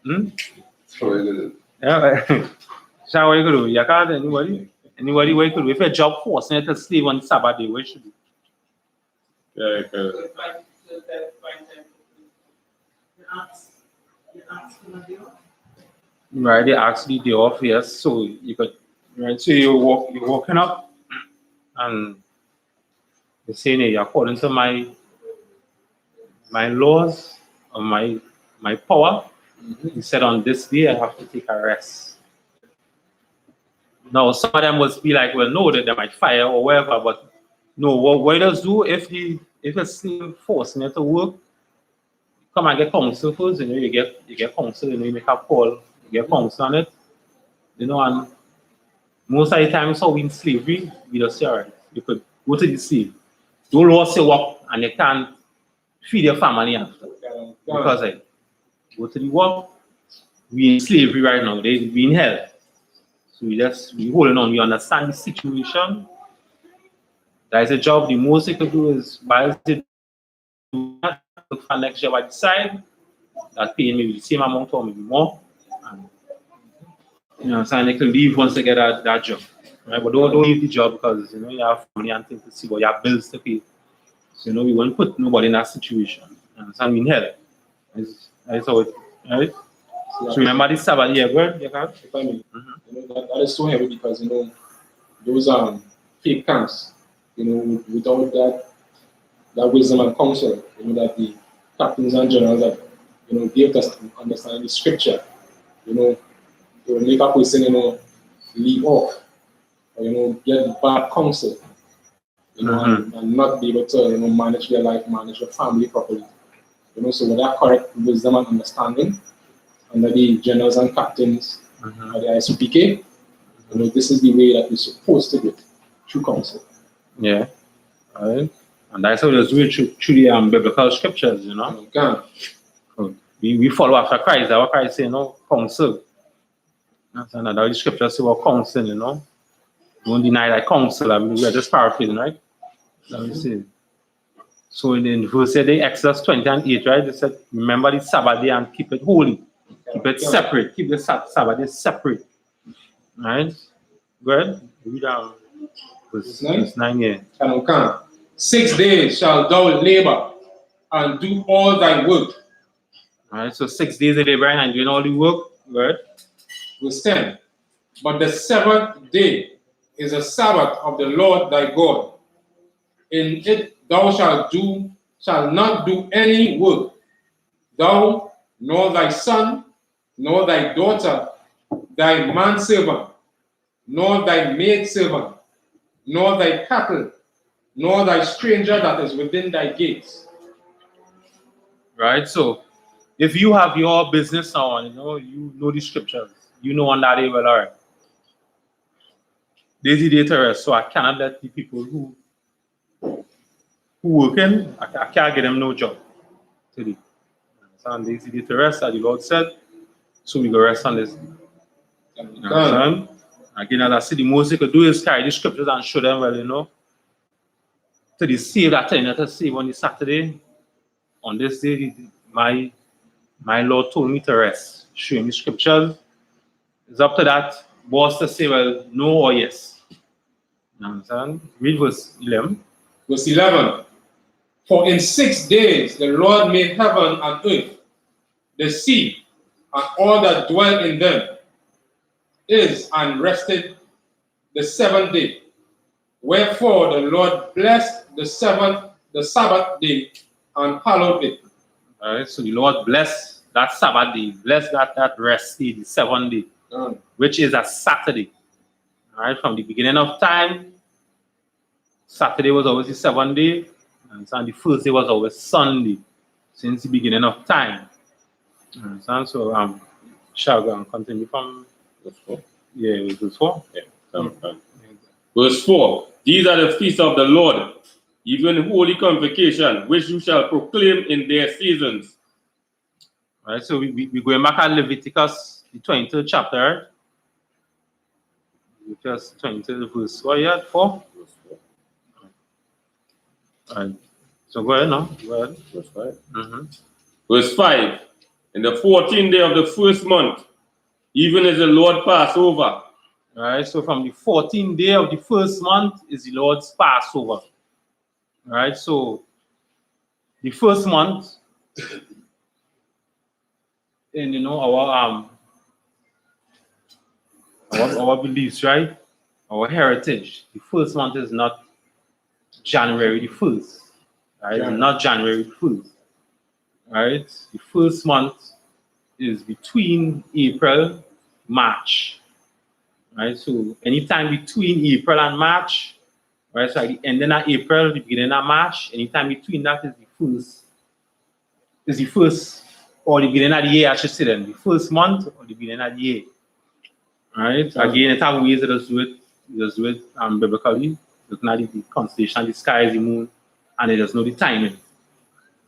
B: Hmm? Yeah. So what you could do? You can't anybody what you could do. If your job forcing you to slave on Sabbath day, what you should do?
C: Yeah,
E: You ask for my deal?
B: Right, they ask the day off, yes. So you could, right, so you're walking up and you're saying, hey, according to my laws or my power, he said on this day I have to take a rest. Now some of them must be like, well, no, that they might fire or whatever, but no, what does do if a slave forcing you to work, come and get counsel first, you get counsel, you make a call, you get counsel on it, and most of the time, so in slavery, we just say, all right, you could go to the slave, do lots of work, and you can't feed your family after. Because go to the work, we in slavery right now, we in hell. So we holding on, we understand the situation. That is a job, the most you could do is buy it, do that, look for next job I decide, that paying maybe the same amount or maybe more. And, so they can leave once they get that job. Right? But don't leave the job because you have family and things to see, but you have bills to pay. So we won't put nobody in that situation. And so in hell. That's how it, right? So remember this Sabbath, yeah, good? You can?
D: If I may, that is so heavy because those fake camps, without that wisdom and counsel, that the captains and generals that gave us to understand the scripture, they will make a person leave off or get bad counsel, and not be able to manage their life, manage their family properly. So with that correct wisdom and understanding under the generals and captains of the I.S.U.P.K, this is the way that we're supposed to do it, through counsel.
B: Yeah. All right. And that's how we do it through the biblical scriptures,
D: Okay.
B: So we follow after Christ. Our Christ say, counsel. And the scriptures say about counsel, Don't deny that counsel. I mean, we are just paraphrasing, right? Let me see. So in verse the Exodus 20 and 8, right? They said, remember the Sabbath day and keep it holy. Keep it separate. Keep the Sabbath day separate. Right? Good? Read down. Verse 9, yeah.
D: Okay. 6 days shalt thou labor and do all thy work.
B: Alright, so 6 days of labor and doing all the work. Good?
D: Verse 10. But the 7th day is a Sabbath of the Lord thy God. In it thou shalt not do any work, thou, nor thy son, nor thy daughter, thy manservant, nor thy maidservant, nor thy cattle, nor thy stranger that is within thy gates.
B: Right? So if you have your business on, you know the scriptures, you know on that day, well, all right. days the day to rest. So I cannot let the people who working, I can't get them no job today. And days the day to rest, as the Lord said. So we go rest on this. You understand? Again, as I see, the most you could do is carry the scriptures and show them, well, you know, to the save that time, to save on the Saturday. On this day, my Lord told me to rest, showing me scriptures. It's up to that boss to say, well, no or yes. You understand? Read verse 11.
D: Verse 11. For in 6 days the Lord made heaven and earth, the sea, and all that dwell in them, and rested the 7th day. Wherefore the Lord blessed the Sabbath day, and hallowed it.
B: All right, so the Lord blessed that Sabbath day, blessed that rest day, the 7th day, which is a Saturday. All right, from the beginning of time, Saturday was always the 7th day, and the first day was always Sunday, since the beginning of time. Understand? So shall go and continue from
C: Verse 4.
B: yeah, verse 4.
C: Yeah. Verse 4. These are the feasts of the Lord, even holy convocation, which you shall proclaim in their seasons.
B: All right, so we're going back at Leviticus, the 23rd chapter. Leviticus 23, verse 4. All right. So go ahead now. Go ahead.
C: Verse 5.
B: Mm-hmm.
C: Verse 5. In the 14th day of the first month, even as the Lord Passover.
B: All right, so from the 14th day of the first month is the Lord's Passover. All right, so the first month, in our beliefs, right? Our heritage. The first month is not January the 1st. Right?
D: Yeah.
B: Not January the 1st. Right? The first month is between April, March. Right? So anytime between April and March, right? So at the ending of April, the beginning of March, anytime between that is the first or the beginning of the year, I should say then. The first month or the beginning of the year. Right? Again, it has ways that does do it biblically. Looking at the constellation, the sky, the moon, and it does know the timing.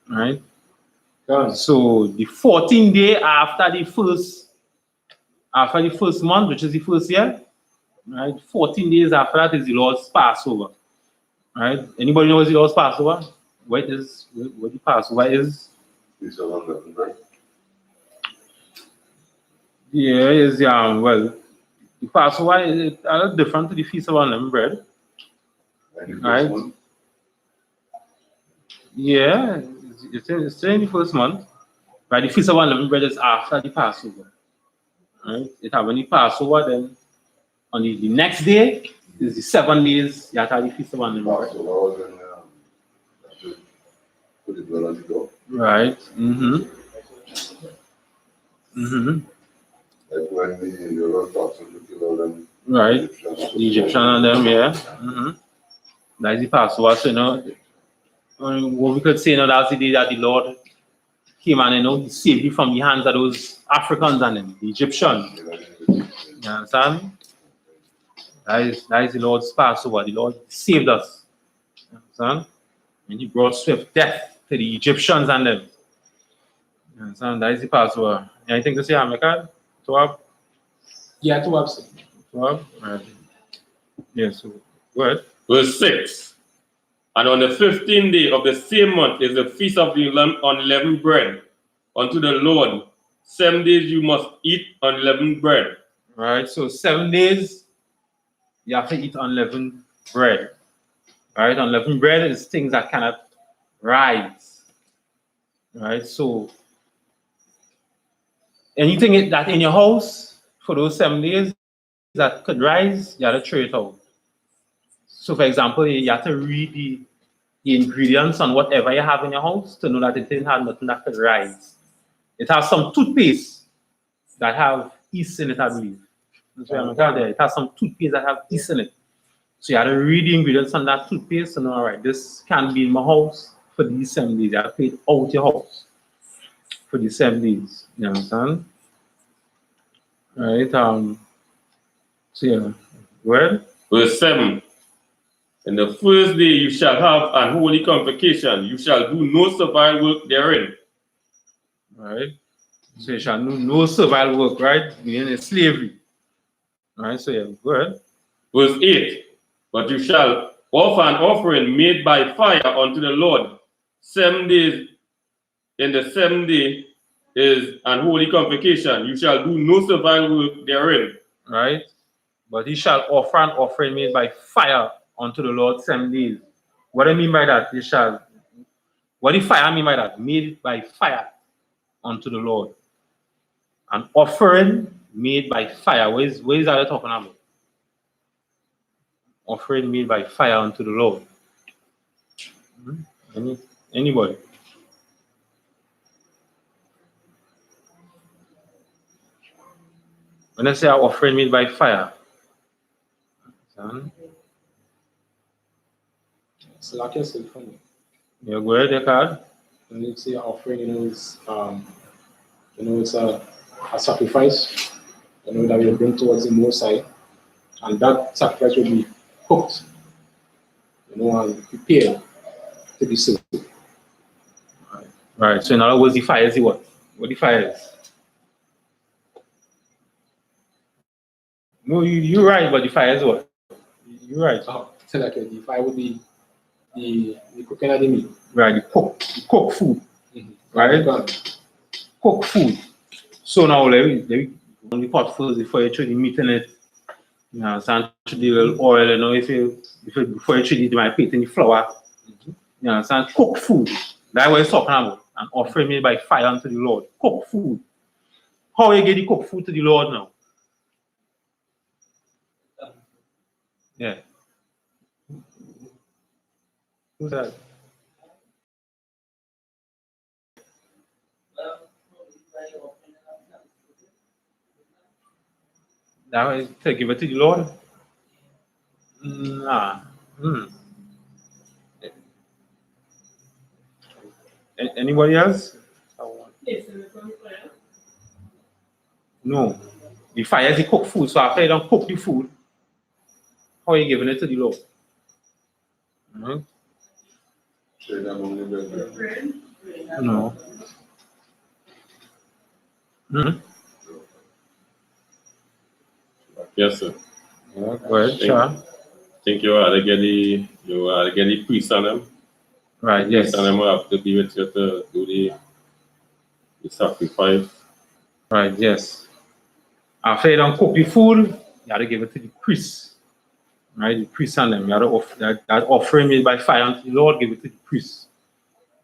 B: Right? So the 14th day after the first month, which is the first year, right? 14 days after that is the Lord's Passover. Right? Anybody knows the Lord's Passover? What the Passover is? Yeah, is well, the Passover is a little different to the Feast of Unleavened Bread. Right? Yeah, it's still in the first month. Right? The Feast of Unleavened Bread is after the Passover. Right? It have any Passover, then on the next day is the 7 days you have the Feast of Unleavened Bread. Right. Mm-hmm. Mm-hmm.
F: Like when the Lord talks to them.
B: Right. The Egyptian and them, yeah. Mm-hmm. That's the Passover. So, what we could say, that's the day that the Lord came and, he saved you from the hands of those Africans and them, the Egyptians. You understand? That is the Lord's Passover. The Lord saved us. You understand? And he brought swift death to the Egyptians and them. You understand? That is the Passover. Anything to say, Hamika? Toab?
D: Yeah, Toab.
B: Toab? Right. Yes, so go ahead.
C: Verse 6. And on the 15th day of the same month is the feast of the unleavened bread unto the Lord. 7 days you must eat unleavened bread.
B: Right, so 7 days you have to eat unleavened bread. Right, unleavened bread is things that cannot rise. Right, so anything that in your house for those 7 days that could rise, you have to throw it out. So, for example, you have to read the ingredients on whatever you have in your house to know that it didn't have nothing that could rise. It has some toothpaste that have yeast in it, I believe. That's why I'm there. It has some toothpaste that have yeast in it. So you have to read the ingredients on that toothpaste and know, all right, this can be in my house for these 7 days. You have to pay it out your house for these 7 days. You understand? All right. So yeah. Well.
C: Verse 7. In the first day you shall have an holy convocation. You shall do no servile work therein.
B: Right? So you shall do no servile work, right? Meaning it's slavery. Right? So yeah, go ahead.
C: Verse 8. But you shall offer an offering made by fire unto the Lord. 7 days. In the 7th day is an holy convocation. You shall do no servile work therein.
B: Right? But he shall offer an offering made by fire unto the Lord 7 days. What do I mean by that? He shall. What do fire mean by that? Made by fire unto the Lord. An offering made by fire. Where is that talking about? Offering made by fire unto the Lord. Anybody? When I say an offering made by fire,
D: So like I said, funny.
B: you go ahead, Eckhard.
D: When you say offering, it's a sacrifice, that we bring towards the Most High, and that sacrifice will be cooked, and prepared to be served.
B: Right. So in other words, the fire is what? What the fire is? No, you're right, but the fire is what? You're right.
D: So like the fire would be the cooking of the meat.
B: Right, the cook food. Right? Cook food. So now let me only pot first before you throw the meat in it. You know, understand? Throw the little oil, before you throw it, you might put it in the flour. You understand? Cook food. That's what it's talking about. An offering made by fire unto the Lord. Cook food. How you get the cook food to the Lord now? Yeah. Who's that? That way to give it to the Lord? Nah. Anybody else? No. The fire is the cook food, so after you don't cook the food, how are you giving it to the Lord? No.
C: Yes, sir.
B: Yeah, go ahead, sure.
C: I think you are to get the priest on them.
B: Right, yes.
C: And them will have to be with you to do the sacrifice.
B: Right, yes. After you don't cook the food, you have to give it to the priest. Right, the priest and them. You have to offer that offering made by fire unto the Lord, give it to the priest.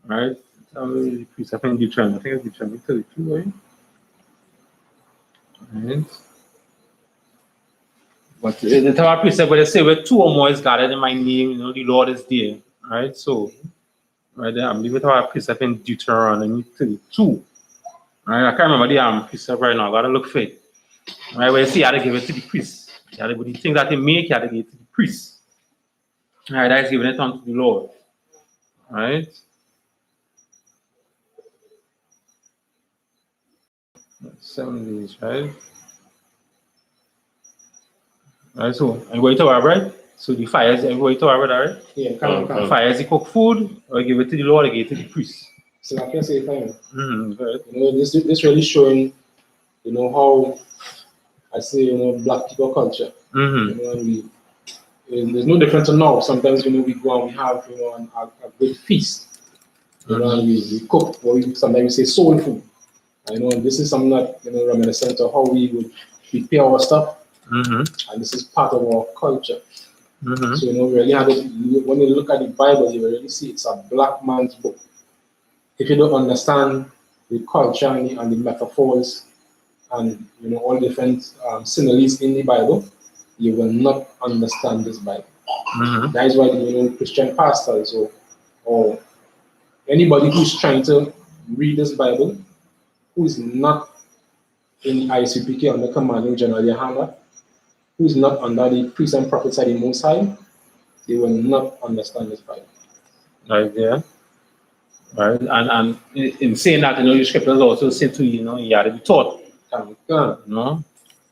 B: Right? The priest, I think it's Deuteronomy 32, right? Right. But the Torah precept, where they say where two or more is gathered in my name, the Lord is there. Right? So, right there, I'm leaving Torah precept in Deuteronomy 32. Right? I can't remember the precept right now. I gotta look for it. Right? Where you see, you gotta give it to the priest. You gotta, the things that they make, you gotta give it to the priest. Right? That's giving it unto the Lord. Right? 7 days, right? Right, so everybody talk about, right? So the fire is everybody talk about, right?
D: Yeah,
B: The fire is the cook food, or give it to the Lord, or give it to the priest.
D: So like I say, fine.
B: Right.
D: This really showing, how I say, black people culture. And there's no difference now. Sometimes, we go and we have, a great feast. And we cook, or sometimes we say soul food. And this is something that, reminiscent of how we would prepare our stuff. And this is part of our culture. So, we really have it, when you look at the Bible, you really see it's a black man's book. If you don't understand the culture and the metaphors and, all different similes in the Bible, you will not understand this Bible. That is why, Christian pastors or anybody who's trying to read this Bible, who is not in the I.S.U.P.K under commanding GEN.YAHANNA, who is not under the priests and prophets of the Most High, they will not understand this Bible.
B: Right there. Right. And in saying that, the scriptures also say to you, you have to be taught.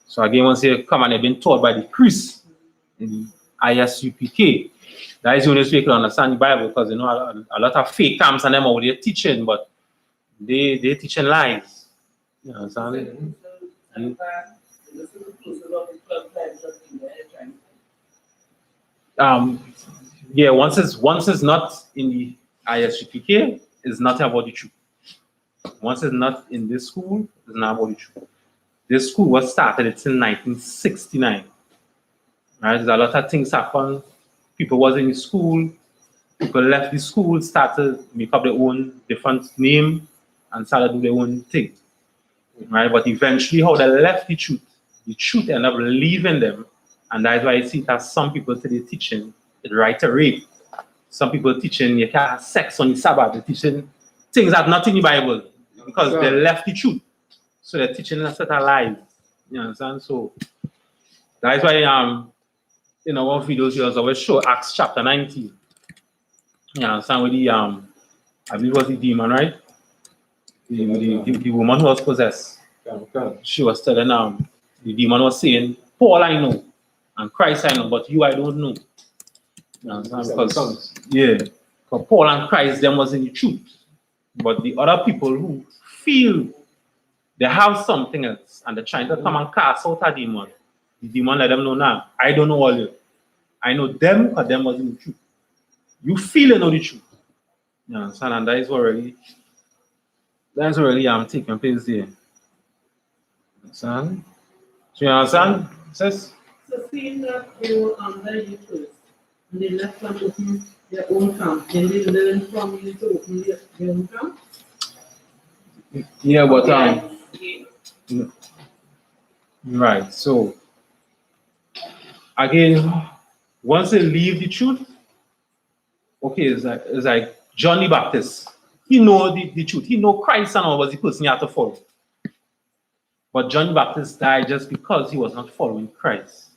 B: So again, once you come and they've been taught by the priests, I.S.U.P.K. That is the only way you can understand the Bible, because you know a lot of fake camps and them out there teaching, but they teaching lies. You understand? Yeah, once it's not in the I.S.U.P.K, it's not about the truth. Once it's not in this school, it's not about the truth. This school was started in 1969. Right? There's a lot of things happened. People was in the school. People left the school, started make up their own different name, and started do their own thing. Right? But eventually, how they left the truth ended up leaving them, and that's why I see that some people today teaching the right to rape. Some people teaching you can't have sex on the Sabbath. They're teaching things that not in the Bible because they left the truth. So they're teaching a set of lies. You understand? So that's why in our videos we always show Acts chapter 19. You understand with the I believe it was the demon, right? The woman who was possessed. She was telling the demon was saying, Paul I know, and Christ I know, but you I don't know. You understand? Because Paul and Christ them was in the truth. But the other people who feel they have something else and they're trying to come and cast out a demon, the demon let them know now, I don't know all you. I know them, but them was in the truth. You feel you know the truth. You understand? And that is what really taking place there. Understand? So you understand? Sis?
E: So seeing that they were under you first, and they left and opened their own camp, then they learned from you to open their own camp?
B: Yeah, but right. So again, once they leave the truth, okay, it's like John the Baptist. He know the truth. He know Christ and all was the person he had to follow. But John the Baptist died just because he was not following Christ.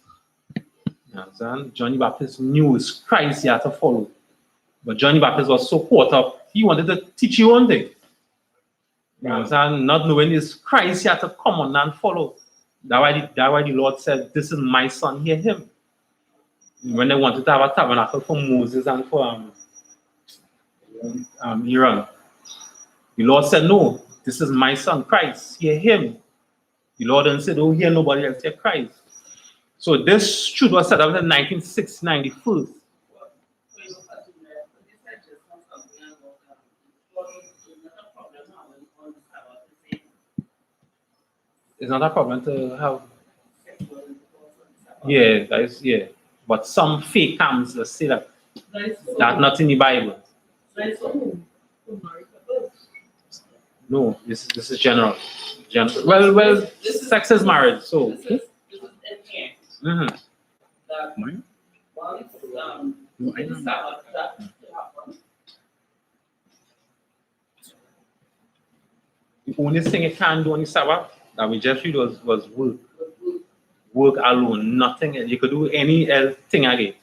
B: You understand? John the Baptist knew it's Christ he had to follow. But John the Baptist was so caught up, he wanted to teach you one thing. You understand? Not knowing it's Christ he had to come on and follow. That's why the Lord said, this is my son, hear him. When they wanted to have a tabernacle for Moses and for Aaron, the Lord said, no, this is my son, Christ, hear him. The Lord didn't say, don't hear nobody else, hear Christ. So this truth was set up in 1969, the first. It's not a problem to have. Yeah, that is, yeah. But some fake camps that say that that's not in the Bible. No, this is general. Well, sex is marriage, so. Mm-hmm. The only thing you can do on the Sabbath that we just read was work. Work alone, nothing else. You could do any else thing again.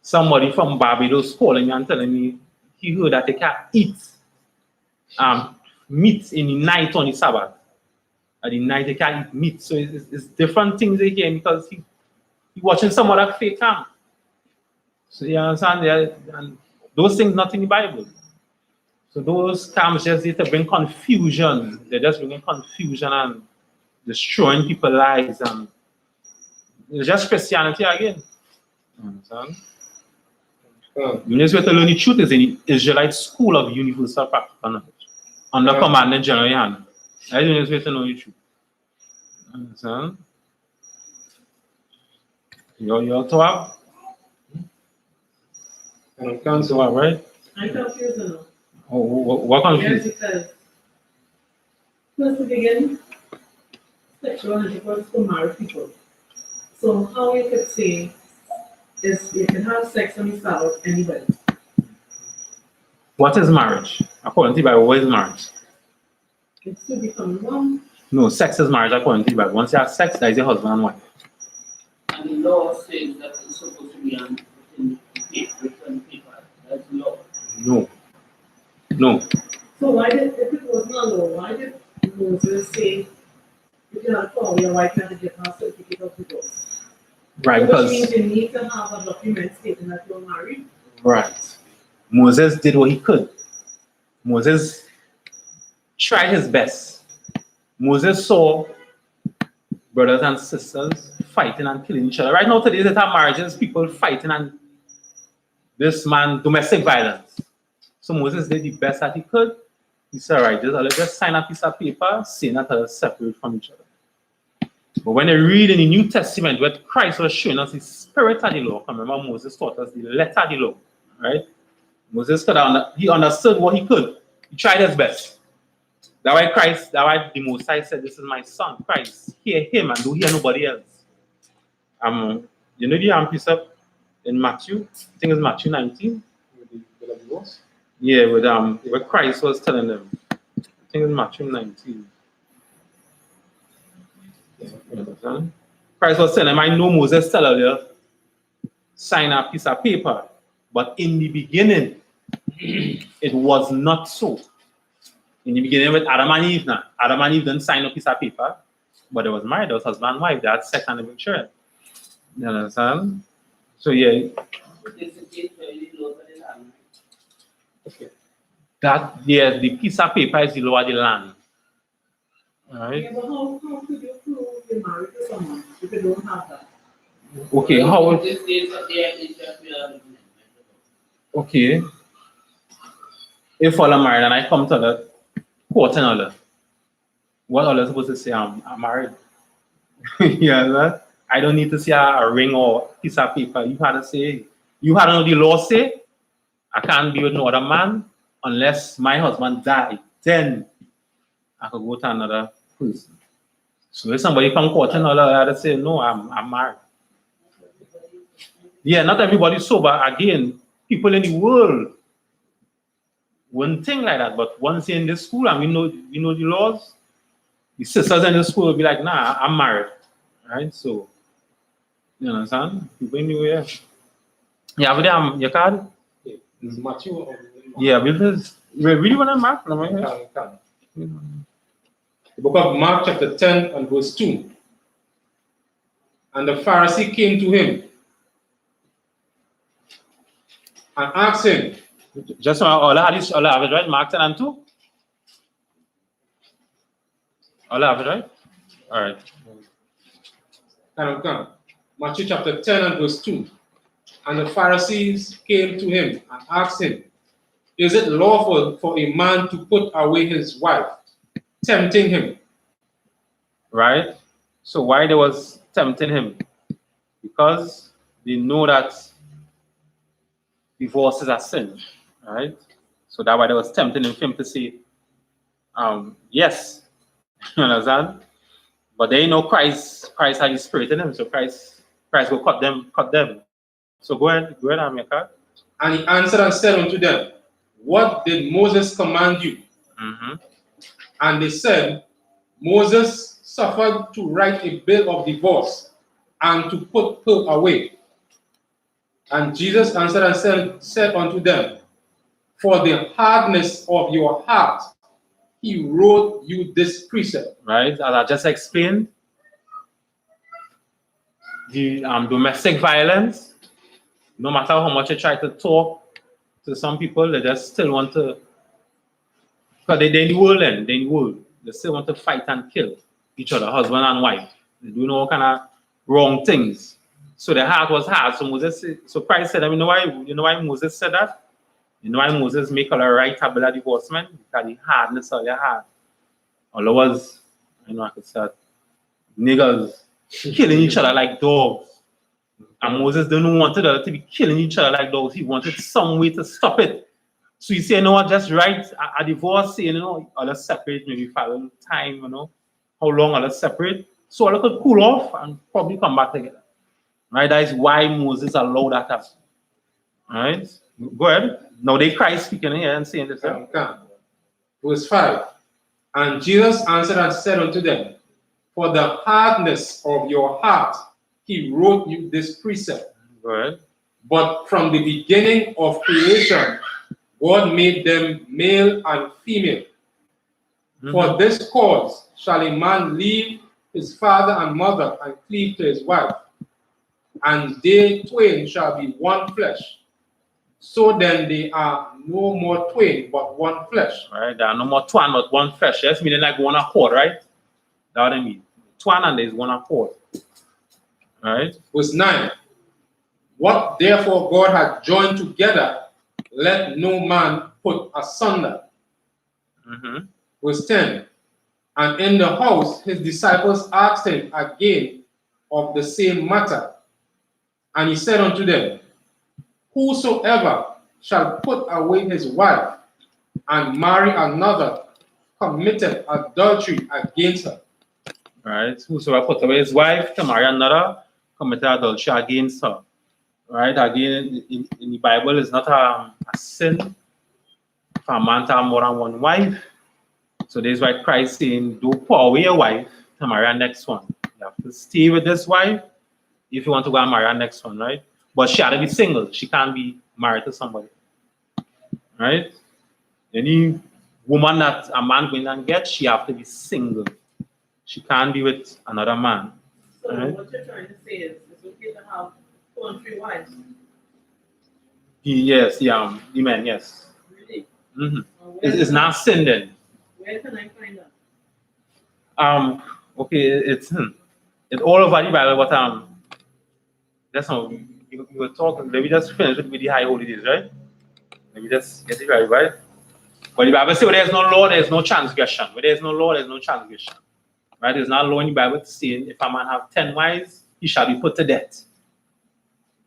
B: Somebody from Barbados calling me and telling me he heard that they can't eat meat in the night on the Sabbath. At the night they can't eat meat. So it's different things again because he watching some other fake camp. So you understand? And those things not in the Bible. So those camps just need to bring confusion. They're just bringing confusion and destroying people's lives, and it's just Christianity again. You understand? The next way to learn the truth is in the Israelite school of universal practical knowledge under commandment GEN.YAHANNA. That's the next way to know the truth. You understand? You're to have? Right?
E: I'm confused now.
B: Oh, what confused?
E: Yes, because first to begin, sexual intercourse for married people. So how you could say is you can have sex on the Sabbath anybody?
B: What is marriage? According to the Bible, what is marriage?
E: It's to become one.
B: No, sex is marriage according to the Bible. Once you have sex, that is your husband and wife.
G: And the law says that it's supposed to be in different people. That's the law.
B: No.
E: So why did, if it was not law, why did Moses say you cannot call your wife and give her certificate of divorce?
B: Right,
E: Which
B: because
E: means you need to have a document stating that you're married.
B: right. Moses did what he could. Moses tried his best. Moses saw brothers and sisters fighting and killing each other. Right now, today, that our marriages, people fighting and this man, domestic violence. So Moses did the best that he could. He said, all right, just sign a piece of paper saying that they're separate from each other. But when you read in the New Testament where Christ was showing us the spirit of the law, remember Moses taught us the letter of the law, right? Moses he understood what he could. He tried his best. That's why the Most High said, this is my son, Christ. Hear him and don't hear nobody else. You know the piece up in Matthew? I think it's Matthew 19. Yeah, with where Christ was telling them. I think it's Matthew 19. Christ was telling them, I know Moses tell you, sign a piece of paper. But in the beginning, it was not so. In the beginning with Adam and Eve now. Adam and Eve didn't sign a piece of paper, but they was married, they was husband and wife, they had sex and they were children. You understand? So yeah. Okay. The piece of paper is the law of the land. Alright.
E: Yeah, but how could you prove you're married to someone if you don't have that?
B: Okay, how okay. If all are married and I come to the court and all, what are they supposed to say? I'm married. Yeah, I don't need to see a ring or piece of paper. You had to say, you had to know the law say, I can't be with no other man unless my husband died. Then I could go to another person. So if somebody come court and all, I had to say, no, I'm married. Yeah, not everybody's sober. Again, people in the world wouldn't think like that. But once you're in this school and we know the laws, the sisters in the school will be like, nah, I'm married. Right? So, you understand? People anywhere. Yeah, but your card?
D: Is Matthew?
B: Yeah, because we really want to mark them, right?
D: The book of Mark, chapter 10 and verse 2. And the Pharisee came to him and asked him.
B: Just all I have it right? Mark 10 and 2? All I have it right? All right.
D: Come. Matthew chapter 10 and verse 2. And the Pharisees came to him and asked him, is it lawful for a man to put away his wife, tempting him?
B: Right? So why they was tempting him? Because they know that divorce is a sin, right? So that's why they was tempting him to say, yes, you understand? But they know Christ had his spirit in him, so Christ will cut them. So go ahead, Amika.
D: And he answered and said unto them, what did Moses command you?
B: Mm-hmm.
D: And they said, Moses suffered to write a bill of divorce and to put her away. And Jesus answered and said unto them, for the hardness of your heart, he wrote you this precept.
B: Right, as I just explained, the domestic violence, no matter how much you try to talk to some people, they just still want to, because they're in the world, they still want to fight and kill each other, husband and wife. They do all kind of wrong things. So the heart was hard. So Christ said, you know why Moses said that? You know why Moses make all a right tabula divorcement? Because the hardness of your heart. All it was, I could say, niggas killing each other like dogs. And Moses didn't want to be killing each other like dogs. He wanted some way to stop it. So you say, you know what, just write a divorce, say, all separate, maybe for a little time, how long all separate. So all could cool off and probably come back together. Right? That is why Moses allowed that happen. All right? Go ahead. Now they Christ speaking here and saying this.
D: Verse 5. And Jesus answered and said unto them, for the hardness of your heart, he wrote you this precept.
B: Go ahead.
D: But from the beginning of creation, God made them male and female. Mm-hmm. For this cause shall a man leave his father and mother and cleave to his wife, and they twain shall be one flesh. So then they are no more twain, but one flesh.
B: Right? There are no more twan, but one flesh. Yes, meaning like one accord, right? That's what I mean. Twan and there is one accord. Right?
D: Verse 9. What therefore God hath joined together, let no man put asunder.
B: Mm-hmm.
D: Verse 10. And in the house his disciples asked him again of the same matter. And he said unto them, whosoever shall put away his wife and marry another committed adultery against her.
B: Right? Whosoever put away his wife to marry another committed adultery against her. Right? Again, in the Bible, it's not a sin for a man to have more than one wife. So this is why Christ saying, don't put away your wife to marry a next one. You have to stay with this wife if you want to go and marry a next one, right? But she had to be single. She can't be married to somebody. Right? Any woman that a man going and get, she have to be single. She can't be with another man.
E: So
B: Right?
E: what you're trying to say is it's okay to have 2 and 3 wives.
B: Yes, the men, yes.
E: Really?
B: Mm-hmm.
E: Where
B: It's not sin then.
E: Where can I find that?
B: Okay, it's all over the Bible, but that's how you were talking. Let me just finish with the high holy days, right? Let me just get it right. But the Bible says where there's no law, there's no transgression. Where there's no law, there's no transgression. Right? There's not law in the Bible saying if a man have 10 wives, he shall be put to death.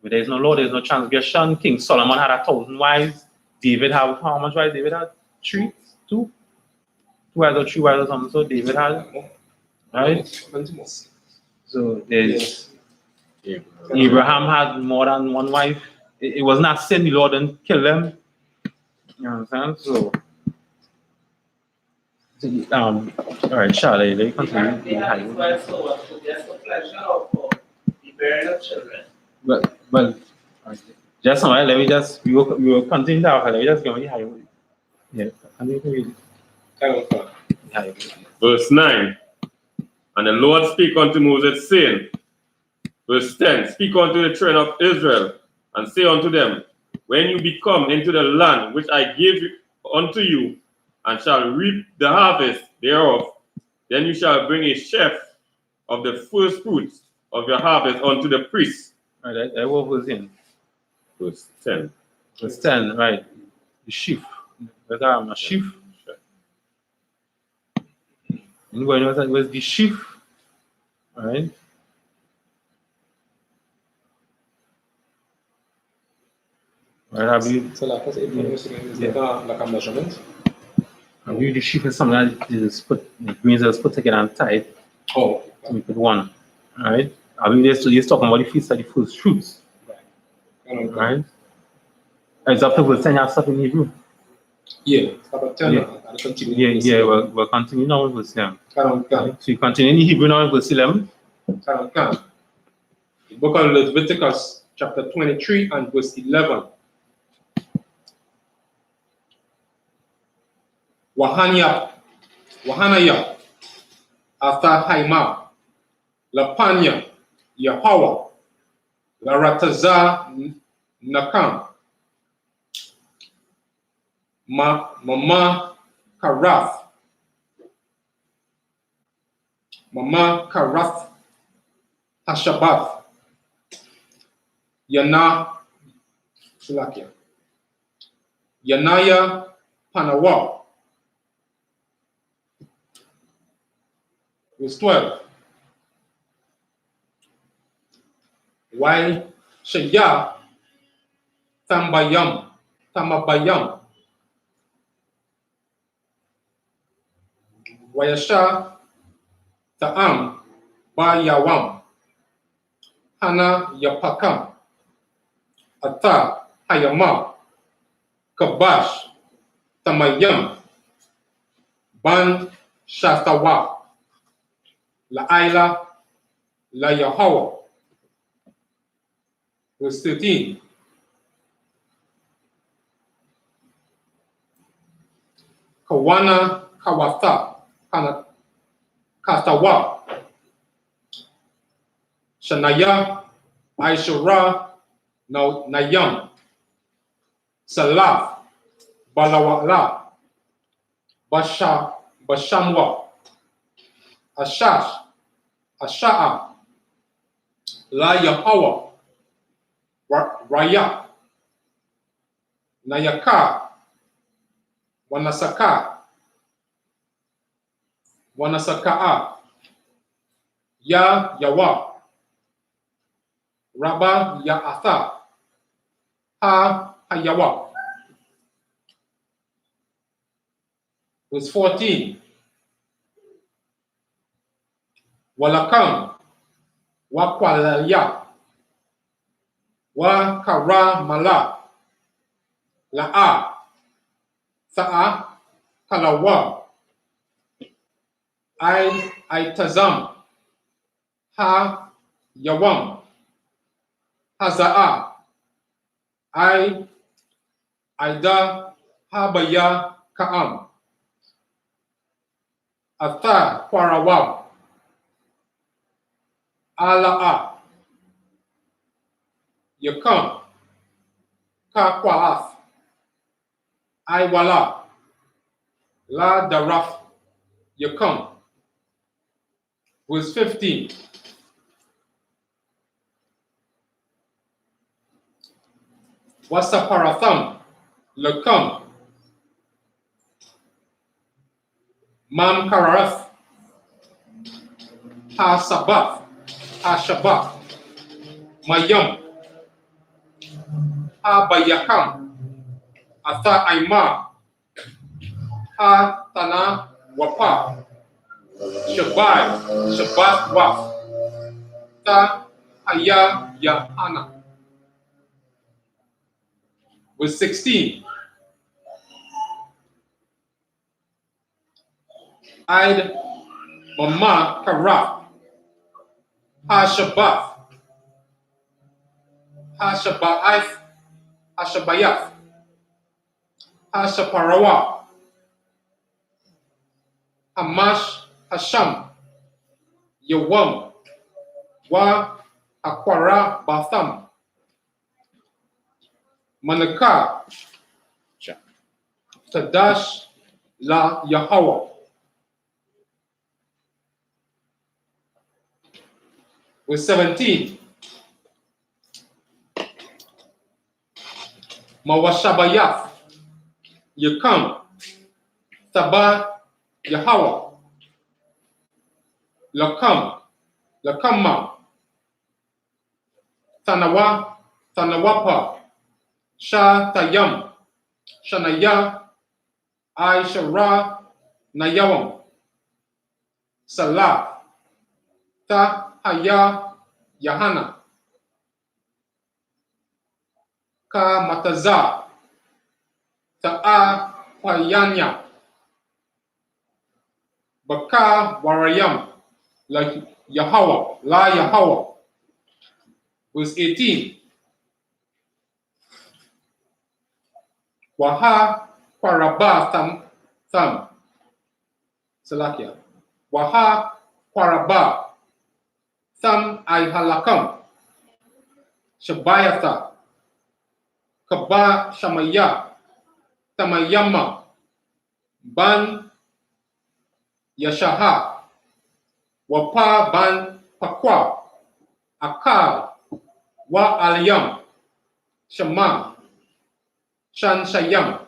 B: Where there's no law, there's no transgression. King Solomon had 1,000 wives. David had how much wives? David had 3, 2 wives or 3 wives or something. So David had, right? So there's Abraham had more than one wife. It was not sin. The Lord didn't kill them. You know what I'm saying? So, all right, Charlie, let me continue.
G: They have his wife so what? So just for pleasure or for the bearing of children?
B: Well, just a while, let me just, we will continue that. Let me just go with the high. Yeah, continue.
C: Verse 9. And the Lord spake unto Moses, saying, verse 10, speak unto the children of Israel, and say unto them, when you be come into the land which I give unto you, and shall reap the harvest thereof, then you shall bring a sheaf of the first fruits of your harvest unto the priest.
B: All right, I what was in?
C: Verse 10.
B: Verse 10, right. The sheaf. Whether I'm a sheaf. Anybody knows that was the sheaf? All right. Right, I believe.
D: So like like a measurement.
B: I believe the sheaf is something that is put, the greens is put together and tied
D: Oh.
B: to make it one. All right. I believe he's talking about the feast of the first fruits. Right. It's up to verse 10, you have stuff in Hebrew.
D: Yeah, it's about 10.
B: Yeah, we'll continue now with verse 10.
D: Can.
B: So you continue in Hebrew now with verse 11.
D: The book of Leviticus, chapter 23 and verse 11. Wahanaya, Athahaima, Lapanya, Yahweh, Larataza Nakam, Mama Karath, Hashabath, Yanaya Panawa. Verse 12. While Shaya Tamabayam, Wayasha Ta'am Bayawam, Hana Yapakam, Ata Hayama, Kabash Tamayam, Ban Shatawa, La'ila La Yahweh. Verse 13. Kawana Kawatha Kana Katawa Shanaya I.S.U.K Nayam, Salaf, Balawala, Bashamwa, Ashash, Asha'a, La Yahweh, Raya, Nayaka, Wanasaka, Wanasaka'a, Yawa, Rabba Ya'atha, Hayawa. Verse 14. Walakam, Wakwalaya, Wakaramala, La'a, Sa'a, Kalawa, Itazam, Ha Yawam, Haza'a, Ida, Habaya Ka'am, Atha Kwarawab, Ala'a, Yakam, Ka Iwala, La Daraf, Yakam. Verse 15. Wasaparatham, Lakam, Mam Karath, Ha Sabath, Ha Shabbat, Mayam, Ha Bayakam, Atha Aima, Ha Tana Wapa, Shabai, Shabbat Waf, Ta Yahanna. Verse 16. Id Mama Karaf, Ha Shabbat, Ha Shabbath, Ha Shabbayath, Ha Shaparawa, Hamash Hasham, Yawam, Wa Akwara Batham, Manaka, Tadash La Yahweh. Verse 17. Mawashabayath, Yakam, Taba Yahweh, Lakama, Tanawapa, Tayam, Shanaya, I.S.U.K Nayawam, Salah, Yahanna, Ka Mataza, Ta'a Payanya, Baka Warayam, La Yahweh. Verse 18. Waha Kwaraba Tham, Salakia. Waha Kwaraba Tham Halakam, Shabayatha, Kaba Shamaya, Tamayama, Ban Yashaha, Wapa Ban Pakwa, Akal, Wa Aliyam, Shama, Shan Shayam,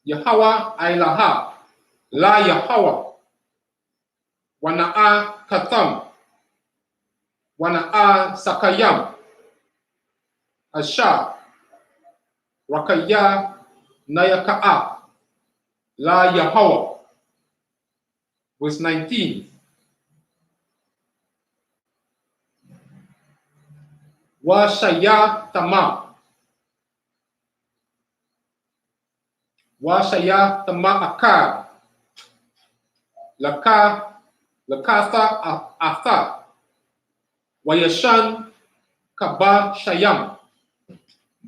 D: Yahweh Ilaha, La Yahweh, Wana'a Katham, Wana'a Sakayam, Asha, Rakaya Nayaka'a, La Yahweh. Verse 19. Washaya Tama, Washaya Tama Akar, Lakatha Atha, Wayashan Kaba Shayam,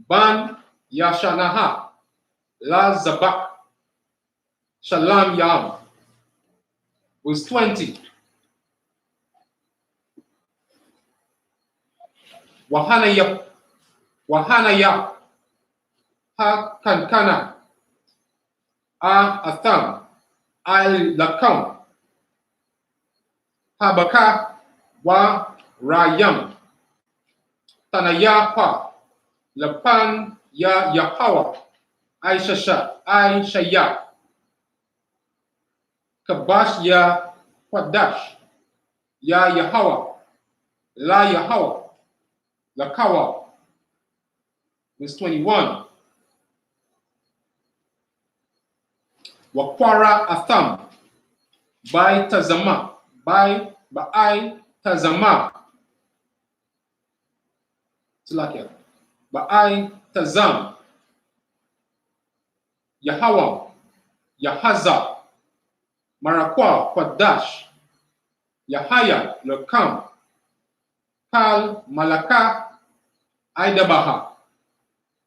D: Ban Yashanaha, La Zabak, Shalam Yam. Verse 20. Wahanaya, Ha Kankana, Atham, Lakam, Habaka, Wa Rayam, Tanayapa, Lapan Ya Yahawa, Shaya, Kabash Ya Kwadash, Ya Yahawa, La Yahawa, Lakawa. Verse 21. Wakwara Atham, by Tazama, by Baai Tazama. Salakia. Baai Tazam. Yahawa, Yahaza, Marakwa, Kwadash, Yahaya, Lokam, Kal, Malaka, Aidabaha,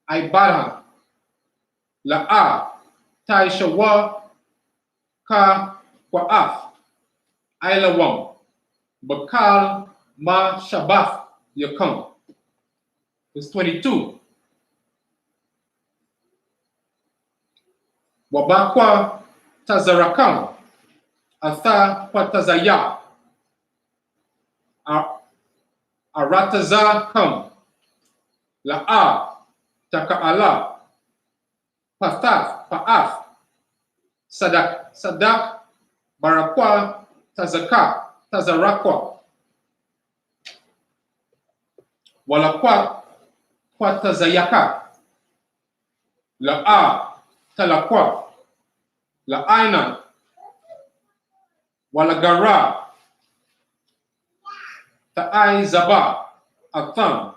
D: Aibaha, La'a, Taishawa, Ka, Kwa'af, Ailawam, Bakal, Ma, Shabath, Yakam. Verse 22. Wabakwa Tazarakam, Atha Kwatazaya, Aratazakam, La'a, Taka'ala, Pa'af, Sadak, Barakwa, Tazarakwa, Walakwa, Kwatazayaka, La'a, Talakwa, La'ainan, Walagara, Ta'ai Zaba, Atham,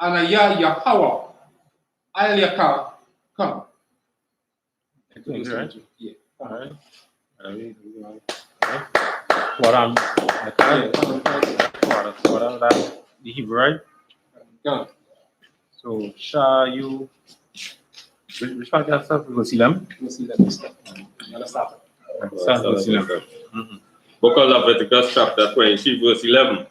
D: Anaya Yahawa, Ayaka, come.
B: Right?
D: Yeah.
B: All right. What I'm what the Hebrew, right?
D: Come.
B: So shall you which part of stuff? Verse 11?
C: Book of Leviticus chapter 20, verse 11.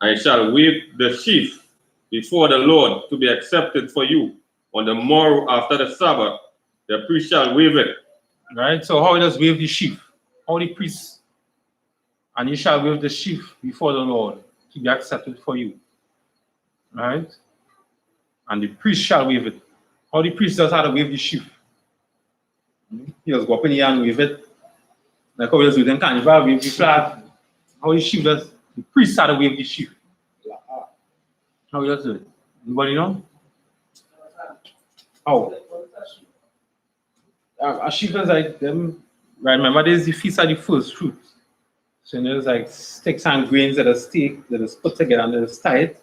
C: I shall wave the sheaf before the Lord to be accepted for you. On the morrow after the Sabbath, the priest shall wave it.
B: Right? So how does wave the sheaf? How the priest, and you shall wave the sheaf before the Lord to be accepted for you. Right? And the priest shall wave it. How the priest does how to wave the sheaf? He just go up in the air and wave it. Like how he does with them carnival, wave the flag. How the sheaf does, the priest how to wave the sheaf. How he does it? Anybody know? How? A sheaf is like them. Right, remember there's the feast of the first fruit. So there's like sticks and grains that are stake that is put together and it's tied.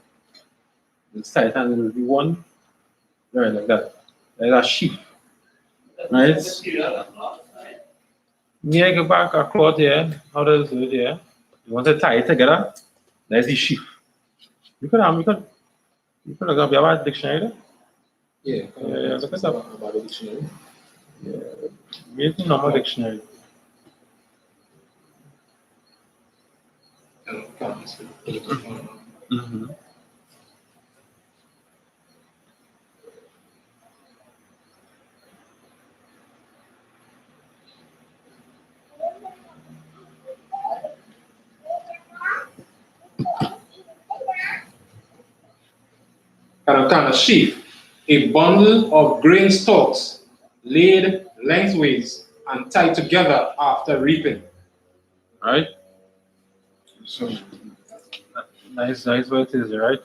B: It's tied and there's the one. Right, like that. Like a sheaf. Right? Yeah, go back a cloth here. How does it do it here? You want to tie it together? There's the sheaf. You could look up your dictionary.
D: Yeah.
B: Look at that.
D: About the dictionary.
B: Yeah. Read the normal dictionary. Mm-hmm.
D: Karakana sheaf, a bundle of grain stalks laid lengthways and tied together after reaping.
B: Right? So nice what it is, right?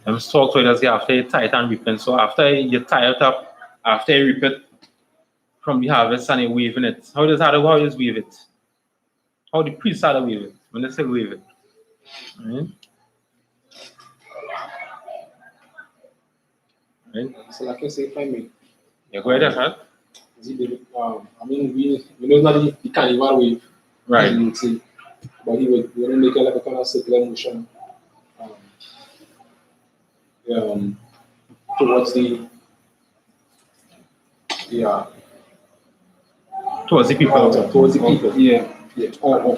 B: Them stalks where you after you tie it and reap it. So after you tie it up, after you reap it from the harvest and you waving it. How does wave it? How the priest how to wave it? When they say wave it. Right? Right?
D: So like I say, if I may.
B: Yeah, go ahead, huh?
D: I mean, we know not the carnival wave.
B: Right.
D: You would say, but he would make it like a kind of circular motion towards the
B: Towards the people.
D: Towards the people.
B: Yeah.
D: Yeah.
B: Or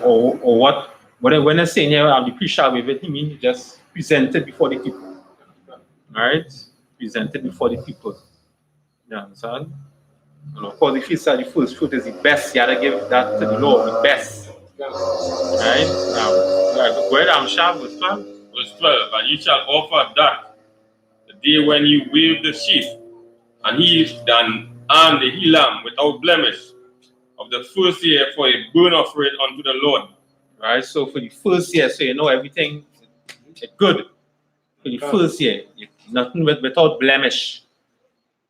B: what But when they're saying here, the priest shall wave it, he means just presented before the people. Alright? Presented before the people. You understand? And of course, the feast of the first fruit is the best. You gotta give that to the Lord, the best. Right? Go ahead, Shah, verse 12.
C: Verse 12, and ye shall offer that the day when you wave the sheaf, and the he lamb without blemish of the first year for a burnt offering unto the Lord.
B: Right? So for the first year, so you know everything is good. For the first year, nothing without blemish.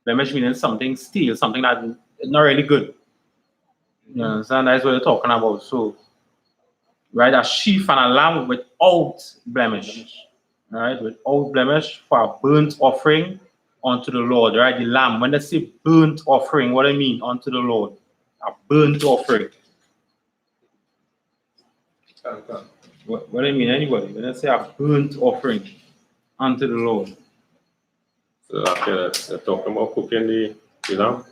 B: Blemish meaning something stale, something that is not really good. You understand? That's what you're talking about. So, right, a sheaf and a lamb without blemish. Right, without blemish for a burnt offering unto the Lord. Right, the lamb. When they say burnt offering, what do I mean unto the Lord? A burnt offering. What do I mean, anybody? When they say a burnt offering unto the Lord.
C: So after they're talking about cooking the lamb.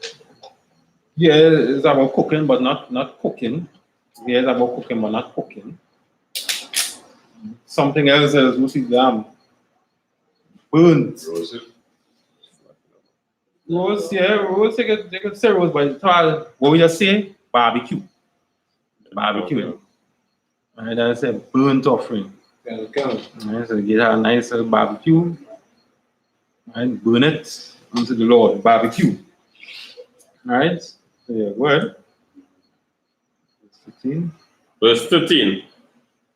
B: Yeah, it's about cooking, but not cooking. Yeah, it's about cooking, but not cooking. Something else is we see lamb. Burnt. Rose, yeah, rose, they could say rose, but what we just say? Barbecue. Barbecue. And that's a burnt offering. Right, so you get a nice barbecue and burn it unto the Lord. Barbecue. Alright? So yeah, go ahead.
C: Verse 13.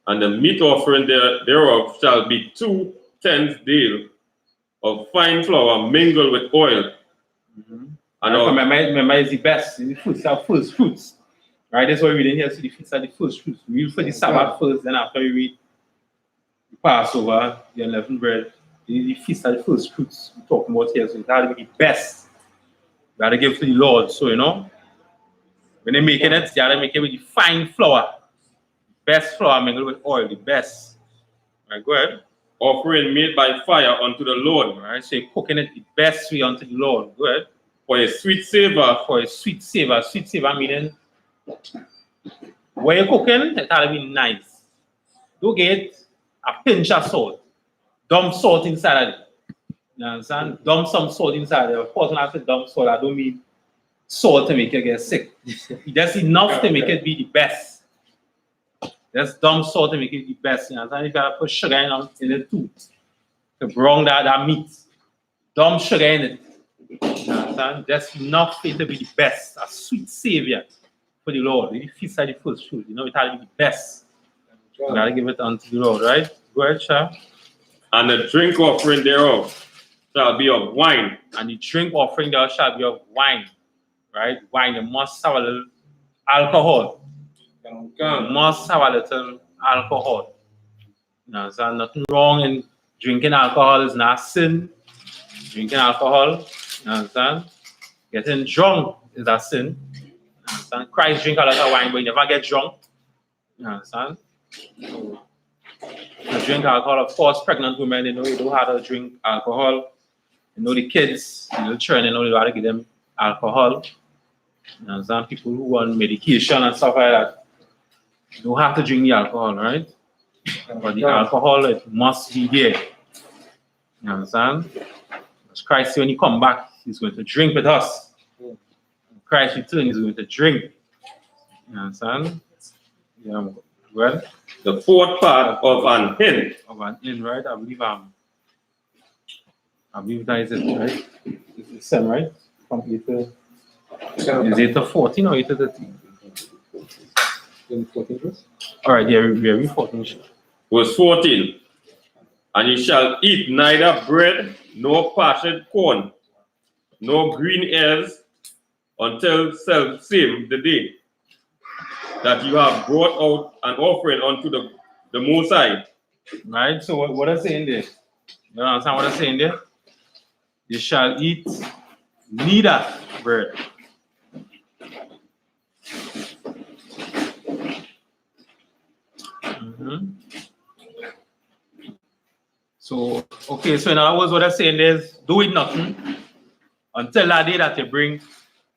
C: And the meat offering thereof shall be 2 tenths deal of fine flour mingled with oil. And
B: remember, it's the best. It's the fruits, our first fruits. Right? That's why we read here. So the fruits are the first fruits. We read for the Sabbath first, then after we read the Passover, the unleavened bread. The feast are the first fruits we're talking about here. So it has to be the best. We got to give to the Lord. So, you know, when they're making it, they got to make it with the fine flour. Best flour mingled with oil, the best. All right, go ahead.
C: Offering made by fire unto the Lord.
B: All right, so you're cooking it the best way unto the Lord. Go ahead.
C: For a sweet savor.
B: For a sweet savor. Sweet savor meaning when you're cooking, it has to be nice. Don't get a pinch of salt. Dump salt inside of it. You understand? Dump some salt inside of it. Of course, when I say dump salt, I don't mean salt to make you get sick. Just enough to make it be the best. Just dump salt to make it the best. You understand? You gotta put sugar in it too. To brown that meat. Dump sugar in it. You understand? Just enough for it to be the best. A sweet savior for the Lord. The feast of the first fruit. You know, it has to be the best. You gotta give it unto the Lord, right? Go ahead, Shah.
C: And the drink offering thereof shall be of wine.
B: And the drink offering thereof shall be of wine. Right? Wine, you must have a little alcohol. You must have a little alcohol. You know, so nothing wrong in drinking alcohol is not sin. Drinking alcohol, you understand? Getting drunk is a sin. You understand? Christ drink a lot of wine, but he never get drunk. You understand? So, you drink alcohol, of course, pregnant women, they know you don't have to drink alcohol. You know the kids, the little children, they know you have to give them alcohol. You understand? People who on medication and stuff like that, you don't have to drink the alcohol, right? But the alcohol, it must be there. You understand? Because Christ, when he come back, he's going to drink with us. When Christ return, he's going to drink. You understand? Yeah, well,
C: the fourth part of an hin.
B: Of an hin, right? I believe that is it, right? It's the same, right? From 8 to... Is it to 14 or 8 to 13? 14. All right, yeah, we're 14.
C: Verse 14. And ye shall eat neither bread nor parched corn, nor green ears, until self-same the day that you have brought out an offering unto the Most High.
B: Right, so what I say in there? You understand what I say in there? You shall eat neither bread. So, okay, so in other words, what I'm saying is, do it nothing until that day that you bring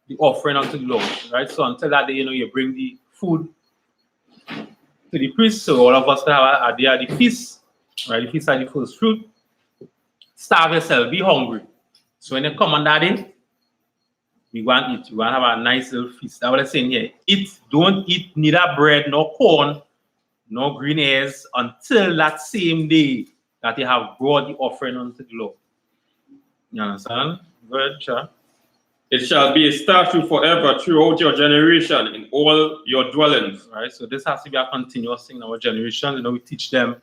B: the offering unto the Lord, right? So until that day, you know, you bring the food to to the priest. So all of us have a day at the feast, right? The feast are the first fruit. Starve yourself, be hungry. So when you come on that day, we want to eat. We want to have a nice little feast. That's what I'm saying here. Don't eat neither bread nor corn, nor green hairs until that same day that you have brought the offering unto the Lord. You understand? Go ahead, Sha.
C: It shall be a statute forever throughout your generation in all your dwellings.
B: Right? So this has to be a continuous thing in our generation. You know, we teach them,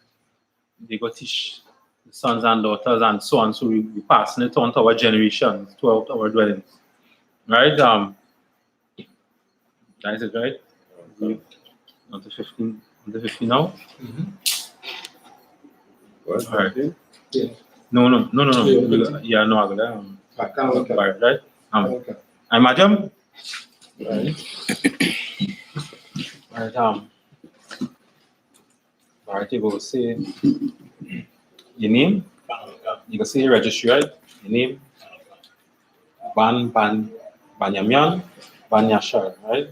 B: they go teach the sons and daughters and so on. So we passing it on to our generations, throughout our dwellings. Right? That is it, right? On to 15 now?
F: What?
B: All right.
D: Yeah.
B: No.
D: Yeah,
B: Yeah, no, I got that.
D: I can't look at it.
B: Right?
D: Okay.
B: I'm Adam. Right. Right. Alright, you go say your name. You can say your registry, right? Your name. Banyamyan, Banyashar, right?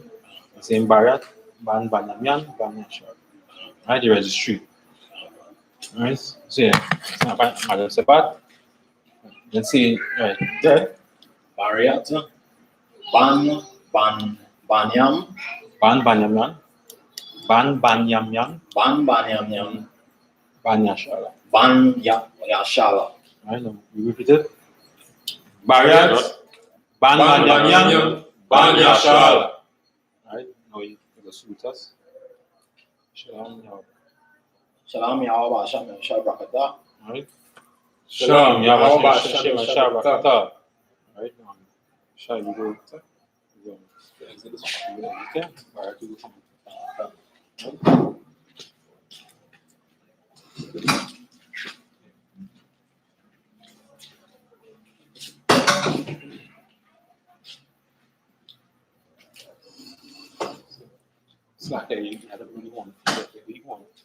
B: The same Barat, Banyamyan, Banyashar. Right, the registry. Right? So yeah, Madam Sepat. Then see, right, there.
H: Bariat, Banyam,
B: Banyamyan, Banyashar.
H: Yashala.
B: Right, now you repeat it. Barat, Banyamyan, Banyashar. Right, now you go suit us. Shalom,
H: Shalam Yahweh Hashem Yahshua Brakata.
B: right?
D: Shalom, Yahweh
B: Hashem,
D: Hashem,
B: Barakatah. Right? Shall you go? Exodus, okay? Alright, you go. It's like you don't really want to feel it, you want it.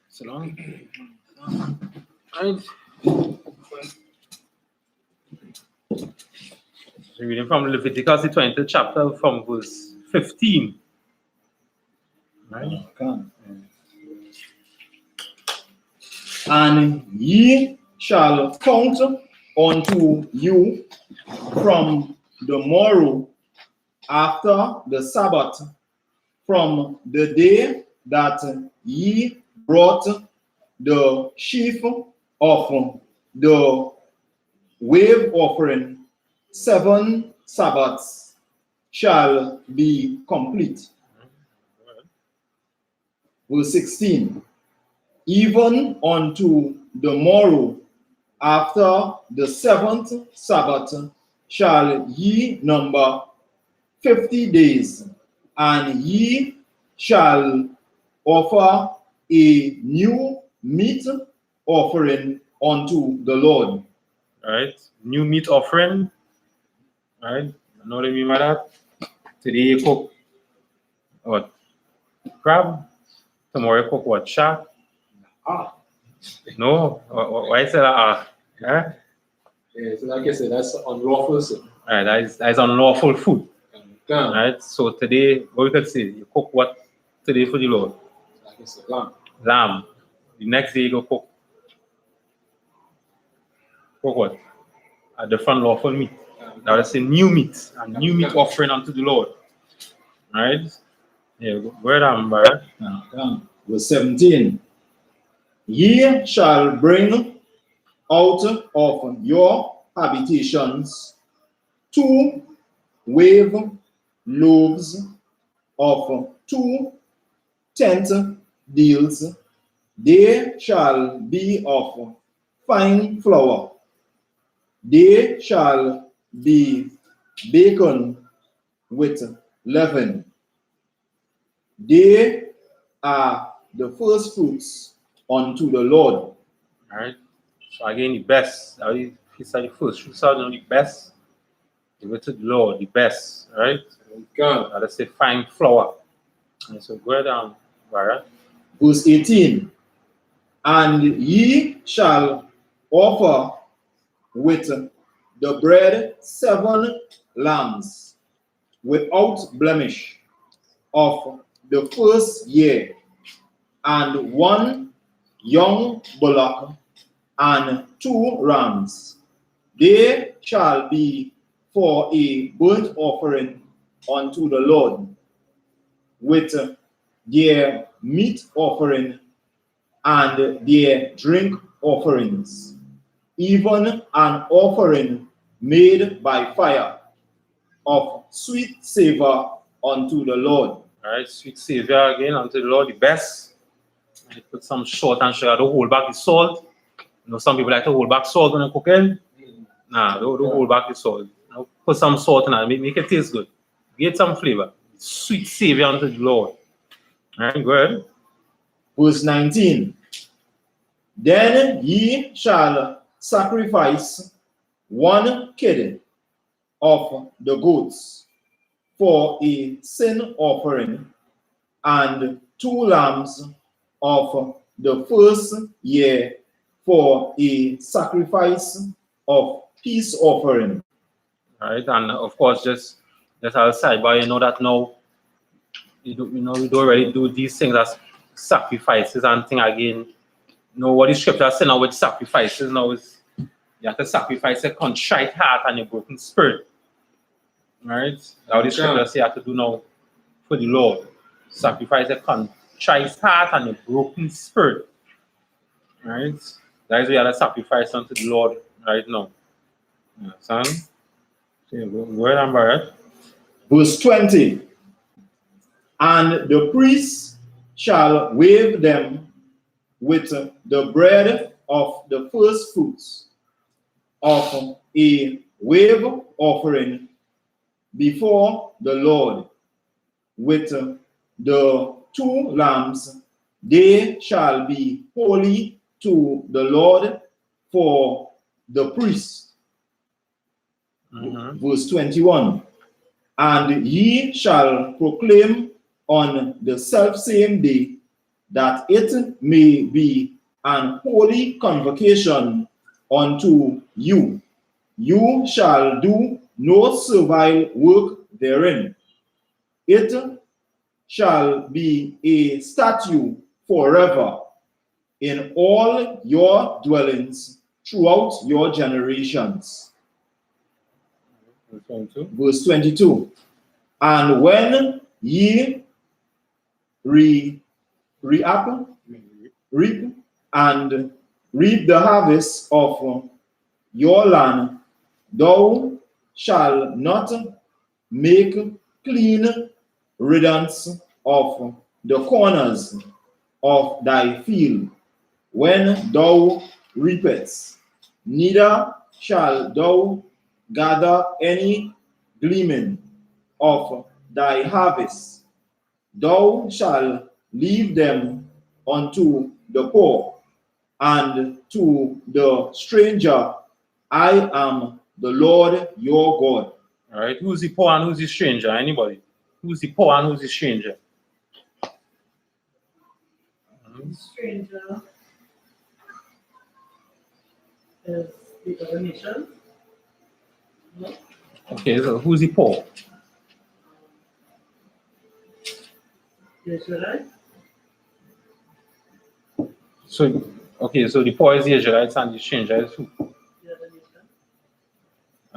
B: So long. Right. Reading from Leviticus, the 20th chapter, from verse 15. Right.
H: And ye shall count unto you from the morrow after the Sabbath, from the day that ye brought the sheaf of the wave offering, 7 Sabbaths shall be complete. Verse 16. Even unto the morrow after the 7th Sabbath shall ye number 50 days, and ye shall offer a new meat offering unto the Lord.
B: Right? New meat offering. Right? You know what I mean by that? Today you cook what? Crab. Tomorrow you cook what? Shark. No? Why is that? Yeah?
D: Yeah, so like I said, that's unlawful. So.
B: Right, that is unlawful food.
D: Lamb.
B: Right? So today, what we could say, you cook what today for the Lord?
D: Like I said, lamb.
B: Lamb. The next day you go cook what? A different lawful meat. That is a new meat. A new meat offering unto the Lord. Right? Yeah, go ahead, brother.
H: Verse 17. Ye shall bring out of your habitations 2 wave loaves of 2 tenth deals. They shall be of fine flour. They shall be baked with leaven. They are the first fruits unto the Lord.
B: Right? So again, the best. He said the first. He said the best. Give it to the Lord, the best, right?
D: God.
B: Let's say fine flour. And so go down, Barra.
H: Verse 18. And ye shall offer with the bread 7 lambs without blemish of the first year, and 1 young bullock, and 2 rams. They shall be for a burnt offering unto the Lord, with their meat offering and their drink offerings, even an offering made by fire of sweet savor unto the Lord.
B: All right, sweet savior again unto the Lord, the best. And put some salt and sugar to hold back the salt. You know, some people like to hold back salt when they're cooking. Nah, don't hold back the salt. You know, put some salt in it, make it taste good. Get some flavor. Sweet savior unto the Lord. All right, go ahead.
H: Verse 19. Then ye shall sacrifice 1 kid of the goats for a sin offering, and 2 lambs of the first year for a sacrifice of peace offering.
B: All right, and of course, just our sidebar, you know that now, we don't already do these things as sacrifices and thing again. You know what the scripture says now with sacrifices now is you have to sacrifice a contrite heart and a broken spirit. All right, now the scripture says you have to do now for the Lord. Sacrifice a contrite heart and a broken spirit. All right, that is what you have to sacrifice unto the Lord right now. You understand? Okay, go ahead, Amber.
H: Verse 20. And the priest shall wave them with the bread of the first fruits of a wave offering before the Lord, with the 2 lambs. They shall be holy to the Lord for the priest. Verse 21. And ye shall proclaim on the selfsame day, that it may be an holy convocation unto you. You shall do no servile work therein. It shall be a statute forever in all your dwellings throughout your generations. Verse 22. And when ye reap and reap the harvest of your land, thou shalt not make clean riddance of the corners of thy field when thou reapest, neither shalt thou gather any gleaning of thy harvest. Thou shalt leave them unto the poor and to the stranger. I am the Lord your God.
B: All right, who's the poor and who's the stranger? Anybody? Who's the poor and who's the stranger?
E: Stranger is the other nation. No?
B: Okay, so who's the poor?
E: Israelite.
B: So, okay, so the poor is the Israelites and the stranger is who?
E: The other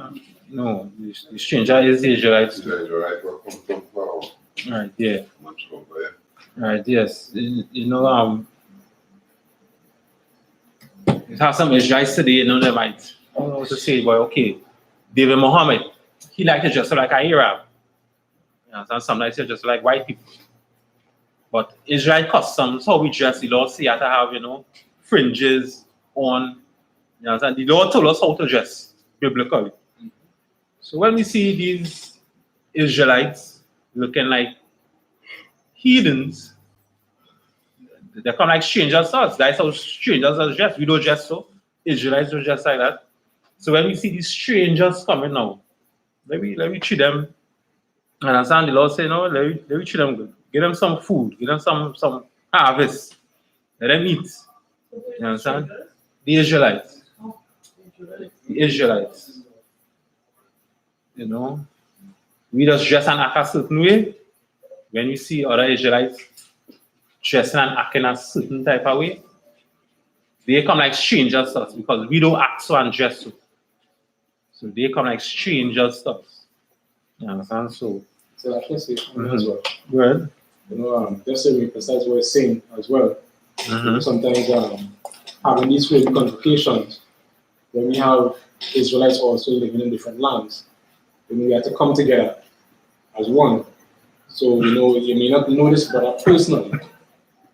E: nation.
B: No, the stranger is the Israelites.
F: Israelite will come from power.
B: Right, yeah.
F: Much over there.
B: Right, yes. You know, it has some Israelites today, you know, they might, I don't know what to say, but okay, David Muhammad, he liked to dress like an Arab. You know, some like to just like white people. But Israel customs, how we dress, the Lord say you have to have, you know, fringes on. You know, the Lord told us how to dress biblically. So when we see these Israelites looking like heathens, they come like strangers to us. That's how strangers are dressed. We don't dress so. Israelites were just like that. So when we see these strangers coming now, let me treat them. And understand the Lord say, no, let me treat them good. Give them some food, give them some harvest. Let them eat. You understand? The Israelites. The Israelites. You know, we just dress and act a certain way. When we see other Israelites dressing and acting a certain type of way, they come like strangers to us because we don't act so and dress so. So they come like strangers to us. You understand? So
D: I can say as well.
B: good.
D: You know, just to emphasize what you're saying as well. You know, sometimes having these really convocations, when we have Israelites also living in different lands, you know, we have to come together as one. So, you know, you may not know this brother personally,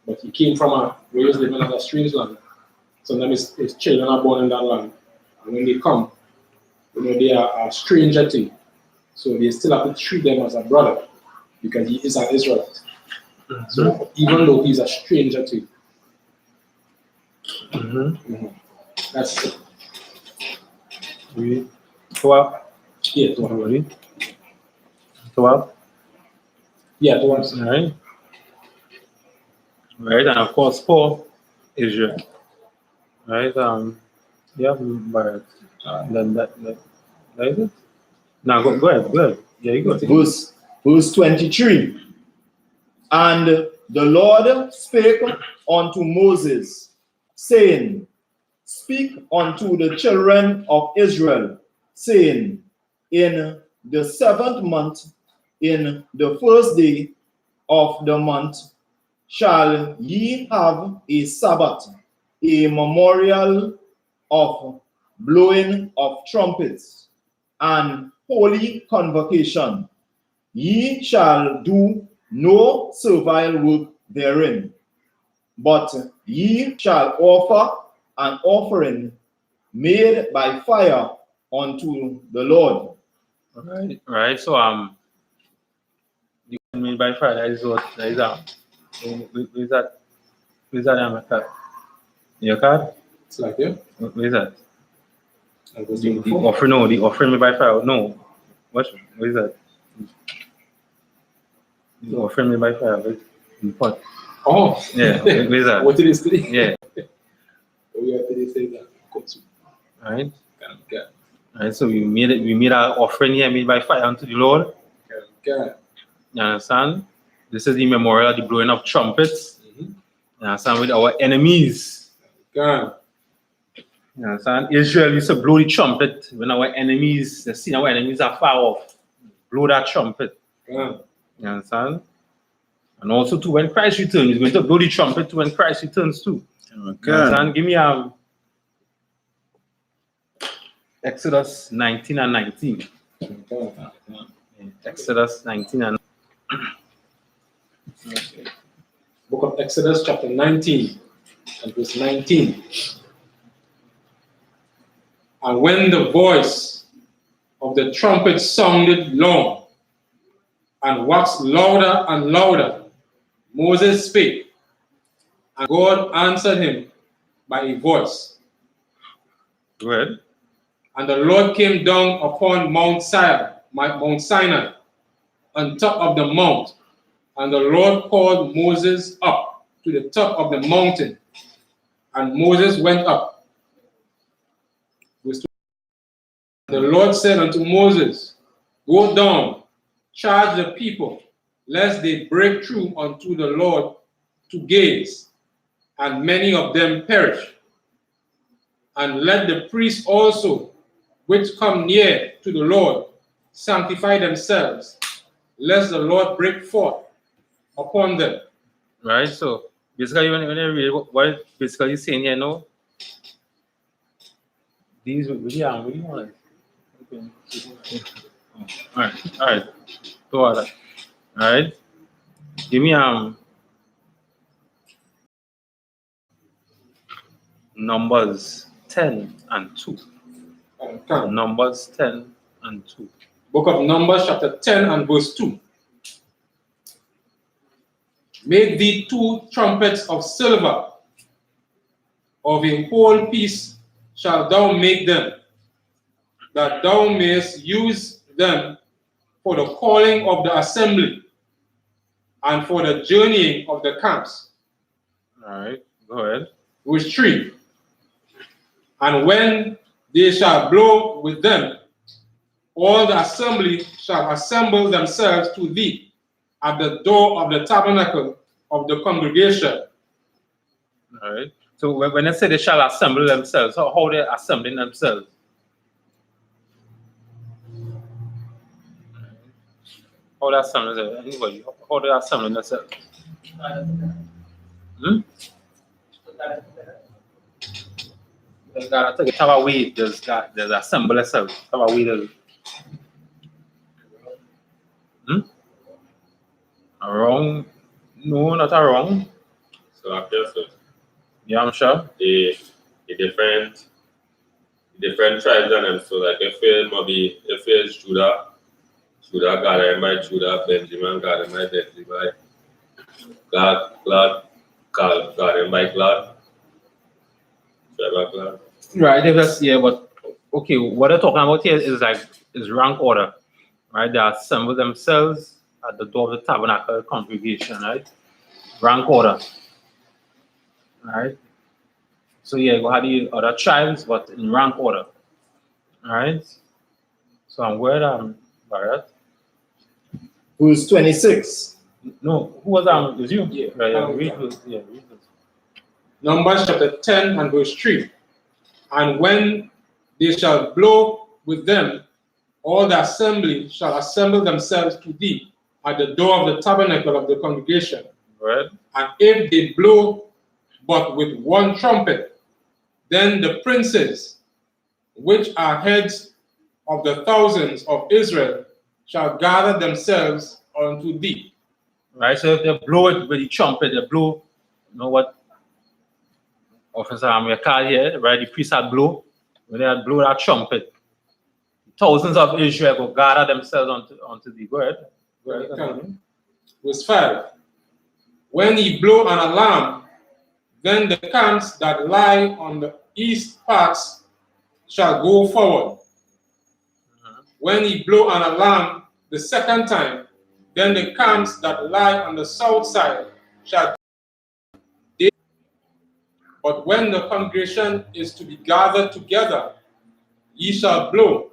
D: but he came from where he was living in a strange land. Sometimes his children are born in that land. And when they come, you know, they are a stranger to you. So they still have to treat them as a brother because he is an Israelite. So even though he's a stranger to you. That's it.
B: We 12.
D: Yeah, 12.
B: 12.
D: Yeah, 12.
B: Right. Right, and of course 4 Israel. Right. Yeah, but then that is it. Now go ahead. Yeah, you go.
H: Verse 23. And the Lord spake unto Moses, saying, Speak unto the children of Israel, saying, In the 7th month, in the 1st day of the month, shall ye have a Sabbath, a memorial of blowing of trumpets, and holy convocation. Ye shall do no servile work therein, but ye shall offer an offering made by fire unto the Lord.
B: Right. So the made by fire, that is what that is where's that? Where's that your card?
D: It's like yeah.
B: Where's that? The
D: offering.
B: the offering made by fire. No. Where is that? The offering made by fire. The pot.
D: Oh.
B: Yeah. Where's that?
D: What it is today?
B: Yeah.
D: We have to say that.
B: Right.
D: Okay.
B: Right. So we made our offering here made by fire unto the Lord.
D: Okay.
B: You understand? This is the memorial of the blowing of trumpets. You understand? With our enemies.
D: Okay.
B: You understand? Israel used to blow the trumpet when our enemies, they see our enemies are far off. Blow that trumpet.
D: Okay.
B: You understand? And also too, when Christ returns, he's going to blow the trumpet too when Christ returns too. Okay. You understand? Give me Exodus 19 and 19.
D: Okay.
B: Exodus 19 and
D: Book of Exodus chapter 19 and verse 19. And when the voice of the trumpet sounded long and waxed louder and louder, Moses spake, and God answered him by a voice.
B: Good.
D: And the Lord came down upon Mount Sinai, on top of the mount, and the Lord called Moses up to the top of the mountain, and Moses went up. The Lord said unto Moses, Go down, charge the people, lest they break through unto the Lord to gaze, and many of them perish. And let the priests also, which come near to the Lord, sanctify themselves, lest the Lord break forth upon them.
B: Right? So basically when you read what basically saying here now, these really are really hard. Okay. All right. Go on. All right. Give me Numbers 10 and 2.
D: Okay.
B: Numbers 10 and 2.
D: Book of Numbers chapter 10 and verse 2. Make thee 2 trumpets of silver, of a whole piece shalt thou make them, that thou mayest use them for the calling of the assembly and for the journeying of the camps.
B: All right, go ahead.
D: Verse 3. And when they shall blow with them, all the assembly shall assemble themselves to thee at the door of the tabernacle of the congregation.
B: All right. So when they say they shall assemble themselves, how they assembling themselves? How they assembling themselves? Anybody? How they assembling themselves? There's got to have a way. There's assemble themselves. Have a way. Wrong? No, not a wrong.
C: So I guess so.
B: Yeah, I'm sure.
C: The different tribes and them. So like if it's Judah gathered by Judah, Benjamin gathered by Benjamin, Gad gathered by Gad, Trevor Gad.
B: Right, yeah, but okay, what they're talking about here is rank order, right? They assemble themselves at the door of the tabernacle congregation, right? Rank order, right? So yeah, go ahead the other tribes, but in rank order, right? So I'm where Barrett.
H: Verse 26.
B: No, who was was you?
D: Yeah.
B: Right, read this.
D: Numbers chapter 10 and verse 3. And when they shall blow with them, all the assembly shall assemble themselves to thee at the door of the tabernacle of the congregation.
B: Right.
D: And if they blow but with one trumpet, then the princes, which are heads of the thousands of Israel, shall gather themselves unto thee.
B: Right, so if they blow it with the trumpet, they blow, you know what Officer America here, right? The priests had blow, when they had blow that trumpet, thousands of Israel will gather themselves onto the word.
D: Verse 5. When he blow an alarm, then the camps that lie on the east parts shall go forward. When he blow an alarm the second time, then the camps that lie on the south side shall. But when the congregation is to be gathered together, ye shall blow,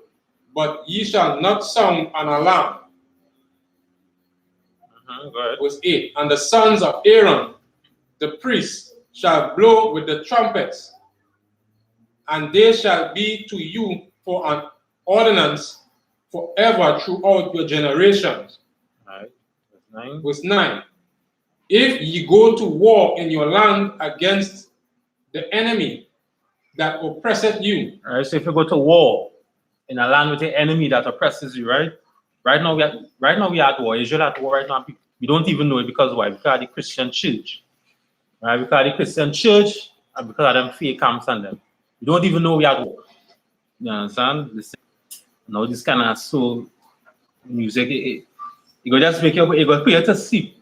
D: but ye shall not sound an alarm. Verse 8. And the sons of Aaron, the priests, shall blow with the trumpets, and they shall be to you for an ordinance forever throughout your generations.
B: Right. Verse 9.
D: Verse 9. If ye go to war in your land against the enemy that oppresseth you.
B: All right, so if you go to war in a land with the enemy that oppresses you, right? Right now we are at war. Israel at war right now. We don't even know it because why? Because of the Christian church. Right? Because of the Christian church and because of them fake camps and them. We don't even know we are at war. You understand? Now this kind of soul music, it will just make you, it will put you to sleep.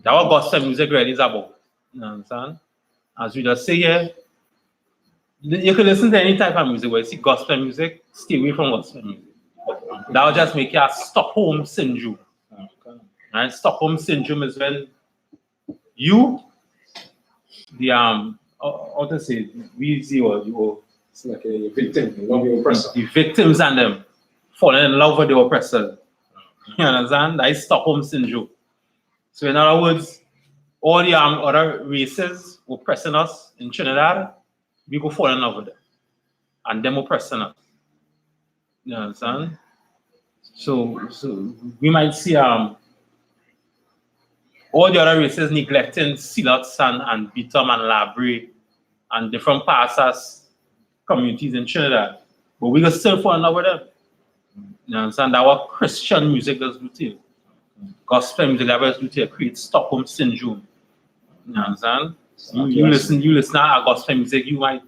B: That's what gospel music really is about. You understand? As we just say here, you can listen to any type of music, where you see gospel music, stay away from gospel music. That will just make you a Stockholm syndrome. And Stockholm syndrome is when you, the how to say, we see what you,
D: it's like a victim, you love your oppressor.
B: The victims and them falling in love with the oppressor. You understand? That is Stockholm syndrome. So in other words, all the other races oppressing us in Trinidad, we go fall in love with them. And them oppressing us. You understand? So we might see all the other races neglecting Silots and Bitom and Labre and different parts as communities in Trinidad. But we can still fall in love with them. You understand? That's what Christian music does do to you. Gospel music does do to you, creates Stockholm syndrome. You understand? You listen to gospel music, you might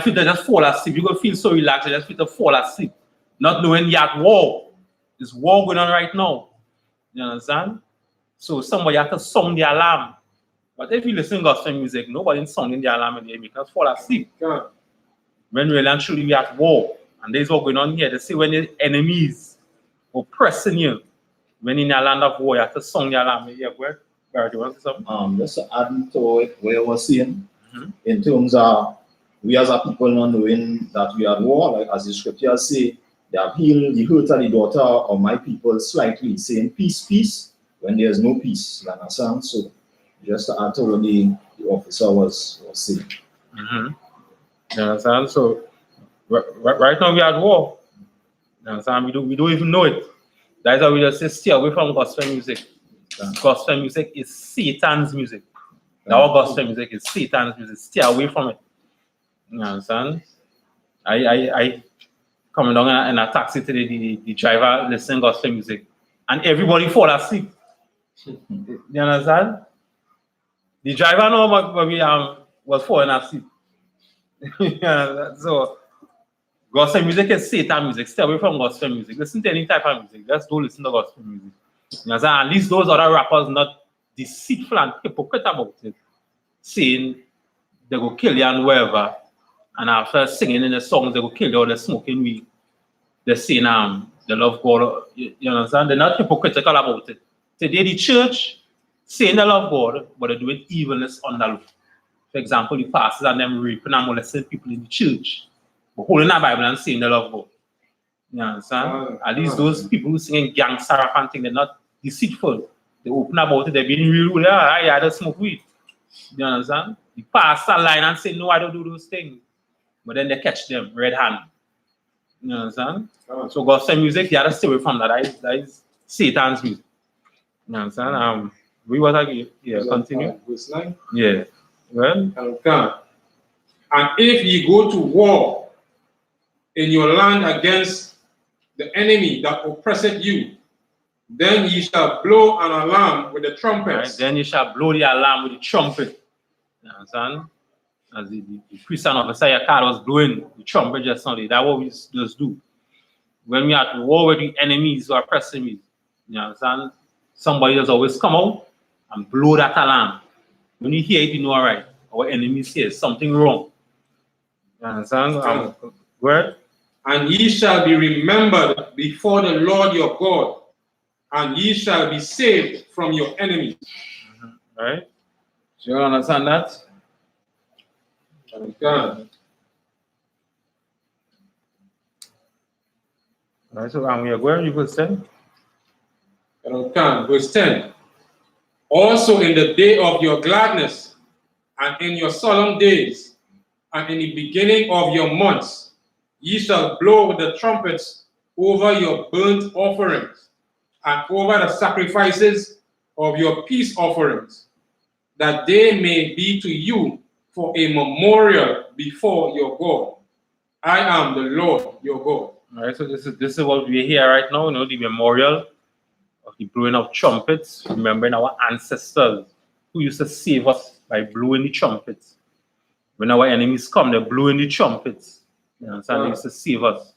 B: feel to just fall asleep. You're gonna feel so relaxed, you just feel to fall asleep. Not knowing you're at war. There's war going on right now. You understand? So somebody has to sound the alarm. But if you listen to gospel music, nobody's sounding the alarm and they make us fall asleep.
D: Yeah.
B: when really and truly we at war. And this is what going on here. They say when the enemies oppressing you, when in a land of war, you have to song your alarm. Yeah, where? Barrett, you want to say something?
H: Just to add to what I was saying, in terms of we as a people not knowing that we are at war, like as the scriptures say, they have healed the hurt of the daughter of my people slightly, saying peace, peace, when there's no peace. You understand? So just to add to what the officer was saying.
B: You understand? So right now we are at war. You understand? We don't even know it. That's why we just say stay away from gospel music. Gospel music is Satan's music. Our gospel music is Satan's music. Stay away from it. You understand? I coming down in a taxi today, the driver listening gospel music, and everybody fall asleep. You understand? The driver know but we was falling asleep. So gospel music is Satan music. Stay away from gospel music. Listen to any type of music. Just don't listen to gospel music. You understand? At least those other rappers not deceitful and hypocrite about it, saying they go kill you and whatever, and after singing in the songs they go kill you or they're smoking weed. They're saying they love God. You understand? They're not hypocritical about it. Today the church saying they love God, but they're doing evilness on the low. For example, the pastors and them raping and molesting people in the church, but holding a Bible and saying they love God. You understand? At least those people who singing gangster rap and thing, they're not deceitful. They open about it, they're being real. I don't smoke weed. You understand? The pastor line and say, no, I don't do those things. But then they catch them red hand. You understand? So gospel music, you have to stay away from that. That is Satan's music. You understand? We was like, yeah, continue.
D: Verse 9.
B: Yeah. Well.
D: And if ye go to war in your land against the enemy that oppresseth you, then ye shall blow an alarm with the trumpets.
B: Right, then you shall blow the alarm with the trumpet. You understand? As the Christian officer your car was blowing the trumpet just now. That's what we just do. When we are at war with the enemies who are pressing me, you understand? Somebody does always come out and blow that alarm. When you hear it, you know, all right, our enemies here, something wrong. You understand? Word?
D: And ye shall be remembered before the Lord your God, and ye shall be saved from your enemies.
B: Right? So you understand that?
D: God.
B: Right, so we are going to verse 10.
D: Verse 10. Also in the day of your gladness, and in your solemn days, and in the beginning of your months, ye shall blow with the trumpets over your burnt offerings, and over the sacrifices of your peace offerings, that they may be to you for a memorial before your God. I am the Lord your God.
B: All right, so this is what we hear right now, you know, the memorial of the blowing of trumpets, remembering our ancestors who used to save us by blowing the trumpets. When our enemies come, they're blowing the trumpets. You understand? They used to save us.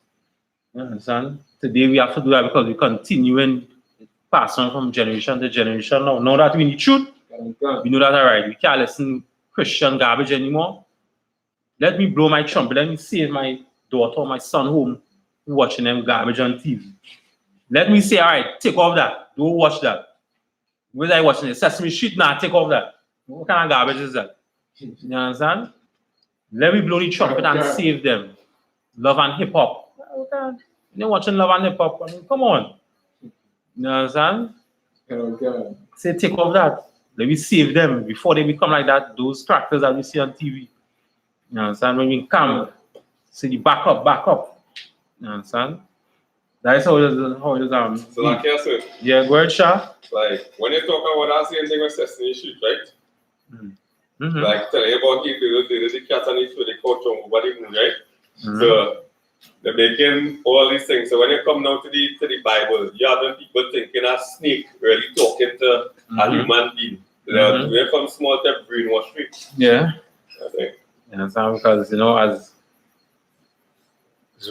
B: You understand? Today we have to do that because we continue and pass on from generation to generation now. Now that we need truth, we know that all right, we can't listen Christian garbage anymore. Let me blow my trumpet. Let me save my daughter or my son home watching them garbage on TV. Let me say, all right, take off that. Don't watch that. Whether I watching the Sesame Street, nah, take off that. What kind of garbage is that? You understand? Let me blow the trumpet and save them. Love and hip hop. You're watching love and hip hop. I mean, come on. You understand? Say, take off that. Let me save them before they become like that. Those characters that we see on TV. You understand? When we come, say the back up. You understand? That is how it is.
C: So like I said,
B: yeah, go ahead, Sha.
C: Like when you talk about that same thing with Sesame Street, right?
B: Mm-hmm.
C: Like telling you about the cat and the couch on over the moon, right? So they're making all these things. So when you come now to the Bible, you have people thinking a snake really talking to a human being. We're from small step brainwash street.
B: Yeah.
C: I think.
B: You understand? Because you know, as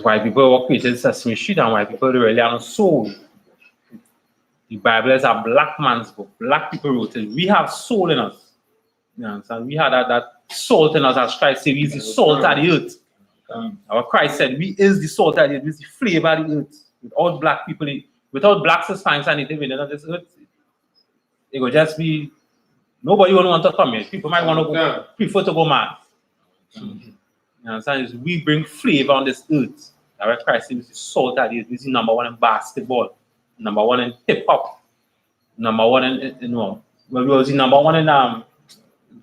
B: white people were created Sesame Street and white people really are not soul. The Bible is a black man's book. Black people wrote it. We have soul in us. You understand? We have that salt in us, as Christ said, we is the salt of the earth. Our Christ said, we is the salt of the earth, we is the flavor of the earth. Without black people, without blacks as fine and native in this earth, it will just be, nobody will want to come here. People might want to go, prefer to go mad. You understand? Is we bring flavor on this earth. Our Christ is the salt of the earth. This is number one in basketball, number one in hip hop, number one in, you know, well, we was the number one in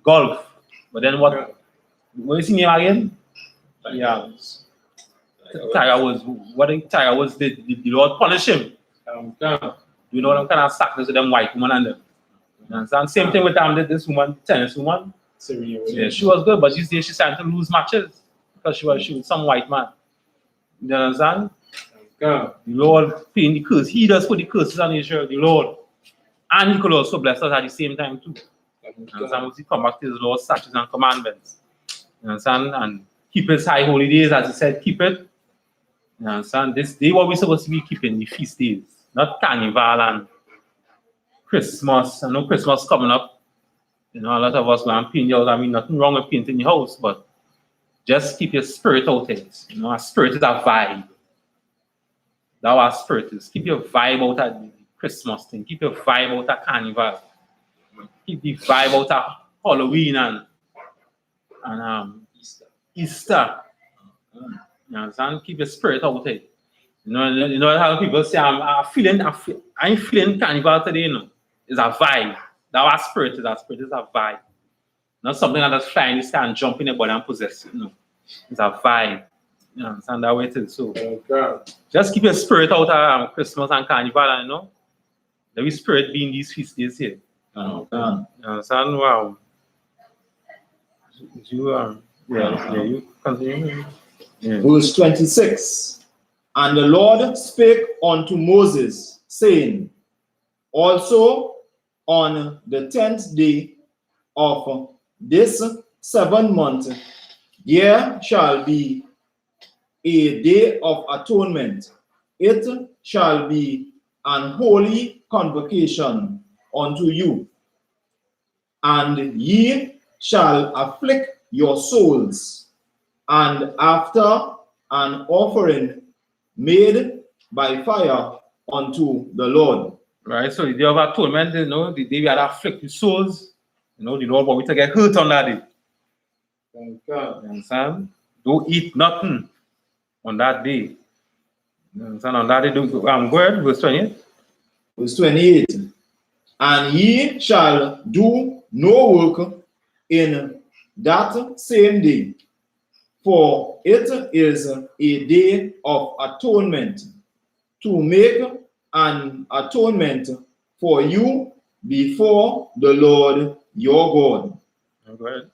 B: golf. But then what is his name again? Yeah. Tiger was, what Tiger was did, the Lord punish him. You know, them kind of sackness with them white woman and them. You understand? Same thing with this woman, tennis woman. Yeah, she was good, but she's starting to lose matches because she was some white man. You understand? The Lord paying the curse. He does put the curses on Israel, the Lord. And he could also bless us at the same time too. You understand? Once he come back to his Lord's statutes and commandments. You understand? And keep his high holy days, as he said, keep it. You understand? This day what we're supposed to be keeping, the feast days. Not carnival and Christmas. I know Christmas coming up. You know, a lot of us going to paint your house. I mean, nothing wrong with painting your house, but just keep your spirit out it. You know, our spirit is a vibe. That's what our spirit is. Keep your vibe out at the Christmas thing. Keep your vibe out at carnival. Keep the vibe out at Halloween and Easter. You understand? Keep your spirit out there. You know how people say, I ain't feeling carnival today, you know. It's a vibe. That's what spirit is. That spirit is a vibe. Not something that just fly in the sky and jump in the body and possess it. No. It's a vibe. You understand that way it is. So just keep your spirit out of Christmas and carnival, and you know. Let your spirit be in these feast days here. You understand? Wow. You continue. Yeah.
H: Verse 26. And the Lord spake unto Moses, saying, also on the 10th day of this 7th month, there shall be a day of atonement. It shall be an holy convocation unto you, and ye shall afflict your souls, and after an offering made by fire unto the Lord.
B: Right, so the day of atonement, you know, the day we had afflict the souls, you know, the Lord want we to get hurt on that day. You understand? Don't eat nothing on that day. You understand? On that day, go ahead, verse 28.
H: Verse 28. And ye shall do no work in that same day, for it is a day of atonement, to make an atonement for you before the Lord your God.
B: Okay.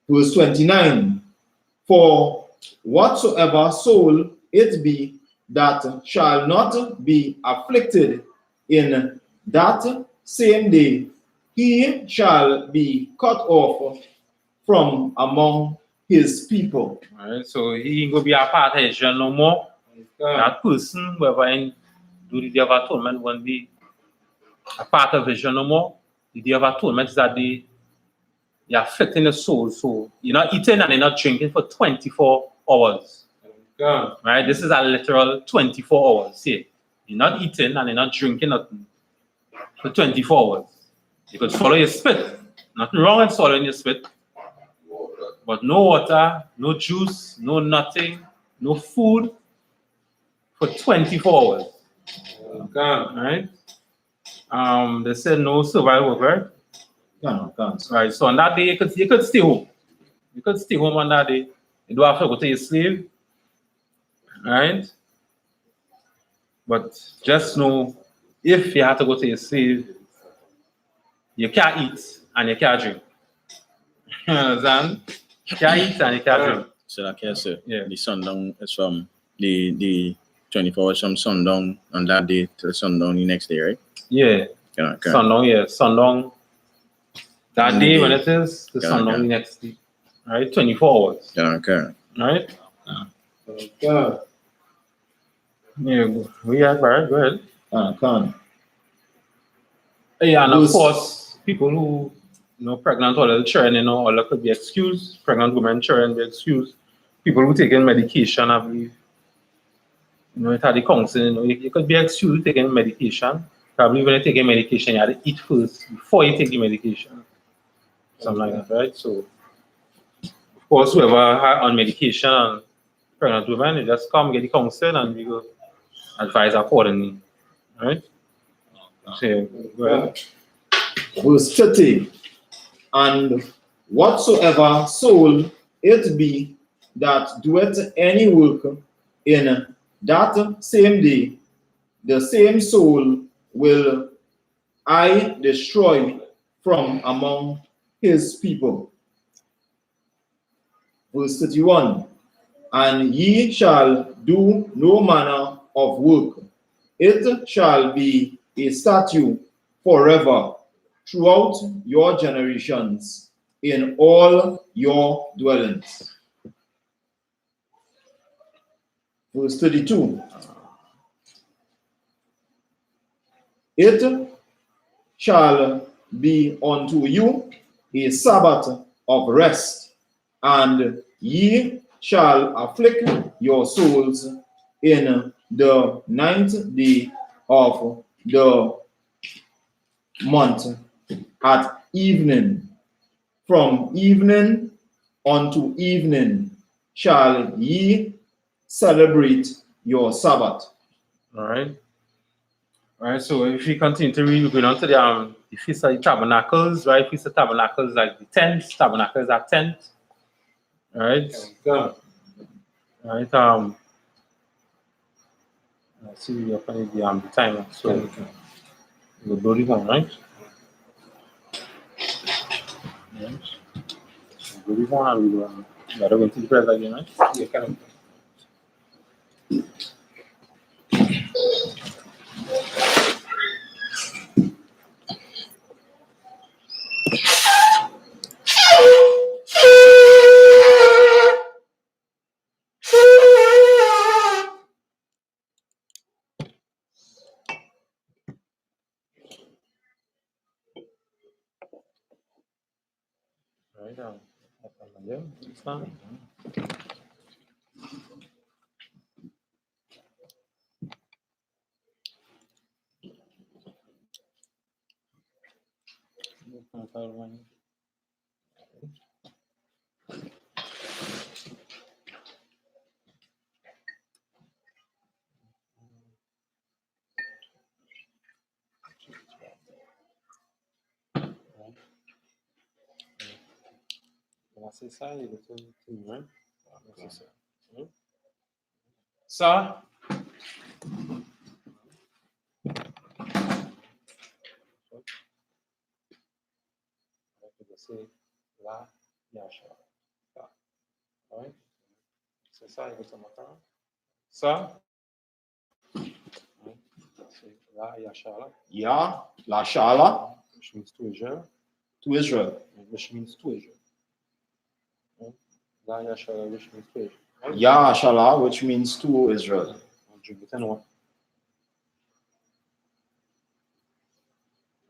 H: Verse 29. For whatsoever soul it be that shall not be afflicted in that same day, he shall be cut off from among his people.
B: All right, so he ain't gonna be a part of Israel no more. That person, whoever in do the day of atonement, won't be a part of Israel no more. The day of atonement is that day you're afflicting the soul. So you're not eating and you're not drinking for 24 hours. Right? This is a literal 24 hours. See, you're not eating and you're not drinking nothing for 24 hours. You could swallow your spit. Nothing wrong with swallowing your spit. But no water, no juice, no nothing, no food for 24 hours. Right? They said no survival, right? Right. So on that day, you could stay home. You could stay home on that day. You don't have to go to your slave. Right? But just know, if you have to go to your slave, you can't eat and you can't drink. You understand? You can't eat and you can't drink.
I: So like I said,
B: Yeah.
I: the sundown is from the 24 hours from sundown on that day to the sundown the next day, right?
B: Yeah.
I: Okay.
B: Sundown, yeah. Sundown. That
I: On
B: day
I: the
B: when
I: day.
B: it is, the
I: Yeah,
B: sundown
I: okay.
B: the next day. Right? 24 hours.
I: Okay.
B: Right? Yeah, we are right. Go ahead. Yeah, and of course, people who, pregnant or little children, all that could be excused. Pregnant women, children be excused. people who taking medication, I believe. You know, it had the counsel, you know, you could be excused taking medication. Probably when you take a medication, you have to eat first before you take the medication. Something like that, right? So, of course, whoever are on medication and pregnant women, you just come get the counsel and we will advise accordingly, right? So, well,
H: Verse 30. And whatsoever soul it be that doeth any work in that same day, the same soul will I destroy from among his people. Verse 31. And ye shall do no manner of work. It shall be a statute forever throughout your generations in all your dwellings. Verse 32. It shall be unto you a Sabbath of rest, and ye shall afflict your souls in the 9th day of the month at evening. From evening unto evening shall ye celebrate your Sabbath.
B: all right. All right, so if we continue to read, we're going on to the Feast of the Tabernacles, right? Feast of Tabernacles like the 10th, Tabernacles are 10th. All right. All right. Let's see, we're going to the timer. So we'll blow this on, right? Yes. We'll blow this on and we'll gotta go into the prayer again, right? Yeah, kind of. Right down. It's fine. Sir? Say La Yasha. All right? So, sir, you go to my car. Sir? Say La Yashala.
H: Ya, La Shala,
B: Which means to Israel.
H: to Israel.
B: Which means to Israel. Right? La Yashala, which means to Israel. Right?
H: Ya Shala, which means to Israel.
B: Jubitan one.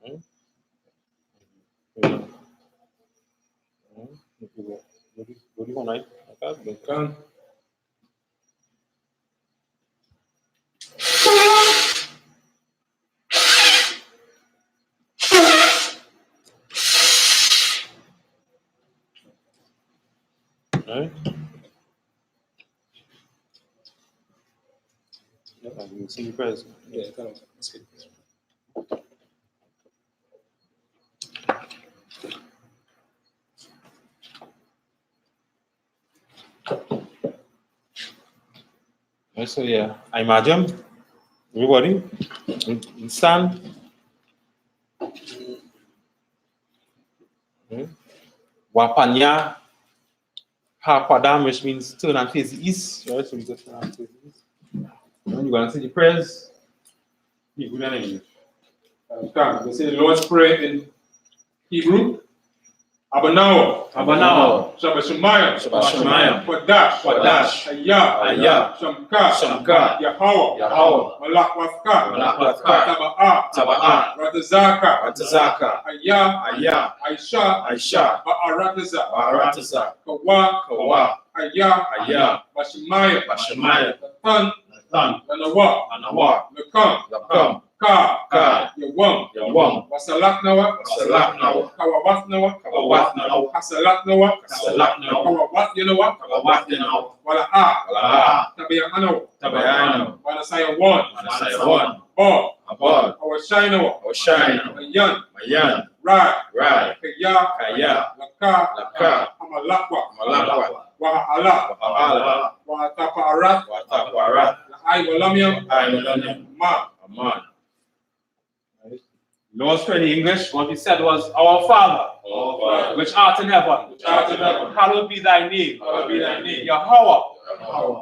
B: Right? Go to one night. Okay. Right? Yeah, you see the prayers. Yeah, that's good. Right, so yeah, I imagine everybody stand. Wapanya Hapadam, which means turn and face the east. Right, so we go turn and face the east. When you're gonna say the prayers, be good and English.
D: Come, we say the Lord's Prayer in Hebrew. Abanawa, Shabbat Shemayim, Kodash, Ayah, Shamka, Yahweh, Malak Wafka, Taba'ah, Ratazaka, Ayah, Aisha, Ba'arataza, Kawa, Ayah, Bashemaiah, the Son, and the Wa, the Come, Ka, Yawam, Wasalak Nawa, Kawawat Nawa, Hasalak Nawa, Kawawat Yanawa, Wala Tabayanawa, Wanasaya One, Bob, our Shinawa, Yan, Right, Kaya, Laka, Amalakwa, Wahala, Watapa I Walamiam, Ma.
A: Lord's Prayer in English, what we said was, Our Father, which art in heaven, hallowed be thy name. Yahweh,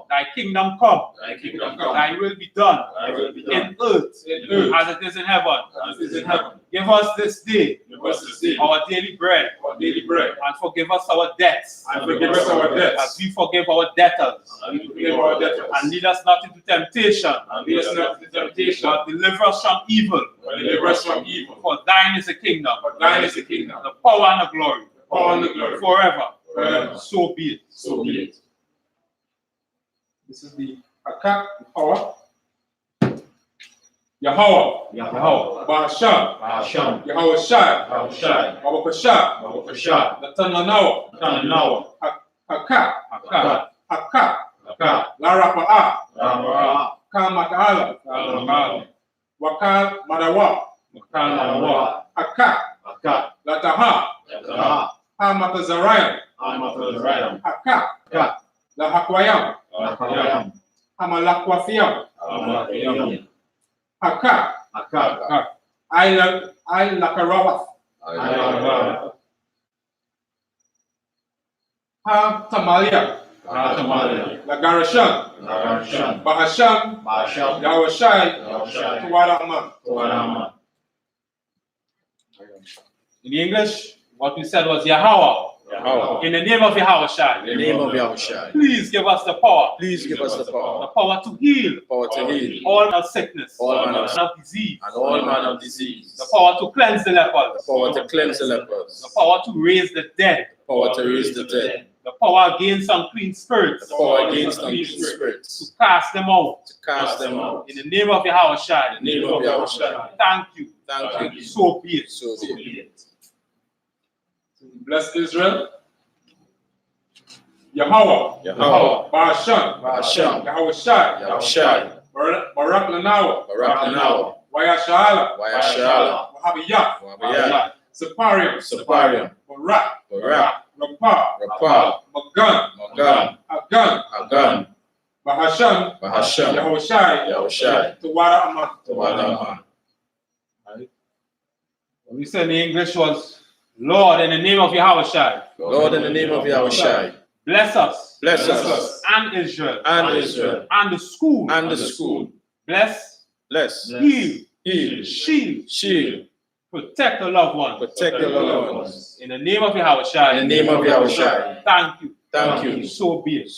A: thy kingdom come, thy will be done in earth as it is in heaven. Give us this day our daily bread, and forgive us our debts, as we forgive our debtors. And lead us not into temptation, but deliver us from evil. For thine is the kingdom, the power and the glory, forever. So be it.
D: This is the Akak power. Yahweh, Bahasham, Yahweh Shai, Babakashah, the Tananawa, Hakak, Larapa'a, Kamakala, Wakal Madawa, Hakak, Lataha, Hamatazarayam, Hakak, Lahakwayam, Hamalakwafiam, Hakak, I Lakarawat, Ha Tamalia, Lagarashan, Bahasham, Yahweh Tuwaraman.
A: In English, what we said was Yahweh. In the name of Yahweh, please give us the power. The power to heal. All manner of sickness. All manner of disease. The power to cleanse the lepers. The power to raise the dead. The power against unclean spirits. To cast them out. In the name of Yahweh. Thank you. So be it.
D: Bless Israel. Yahweh, Bahasham, Yahweh Shai, Barak Lanawa, Wayashala, Wahabiyah, Saparium, Barak, Rapah, Magan, Agan, Bahasham, Yahweh Shai, Tuwara Aman.
A: What we said in English was, Lord, in the name of Yahweh. Bless us. And Israel. And the school. Bless. Heal. Shield. Protect the loved ones. In the name of Yahweh. Thank you. So be it.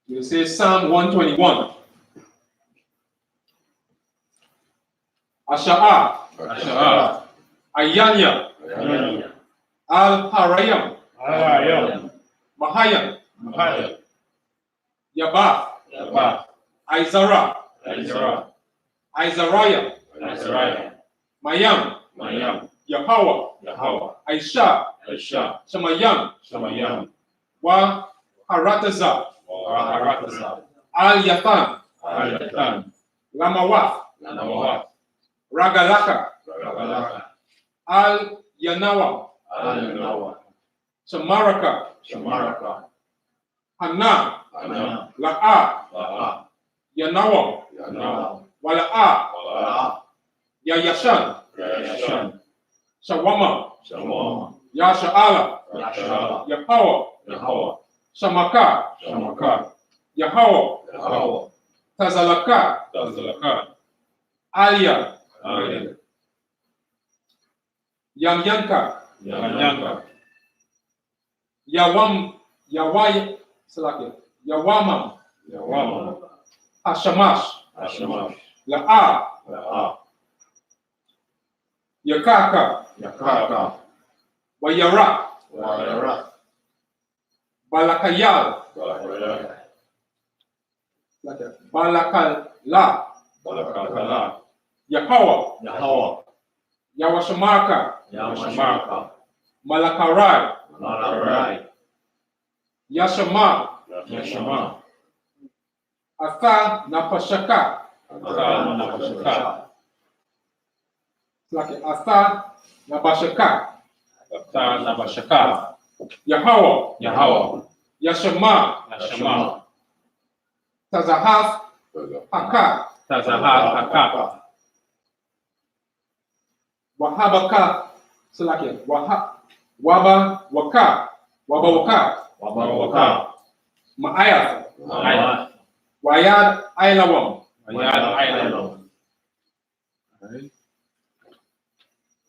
D: You say Psalm 121. Asha'a, Ayanya, Al-Harayam, Mahayam, Yabah, Izarah, Izariah, Mayam, Yahweh, Aisha, Shamayam, Wa Harataza, Al-Yathan, Lamawath, Ragalaka, Al Yanawa, Shamaraka, Hana, La'a, Yanawa, Wala'a, Yayashan, Shawama, Yasha'ala, Yahawa, Shamaka, Yahawa, Tazalaka, Alia, Yamyanka, Yawamam, Hashamash, La'a, Yakaka, Wayara, Balakayal. Balakala. Yahweh. Yawashamaka. Malakarai. Yashama. Atha Napashaka. Atha Nabashaka. Yahweh. Yashama. Tazahas Haka. Wahabaka. Waba Waka. Maayat. Wayad Ailawam.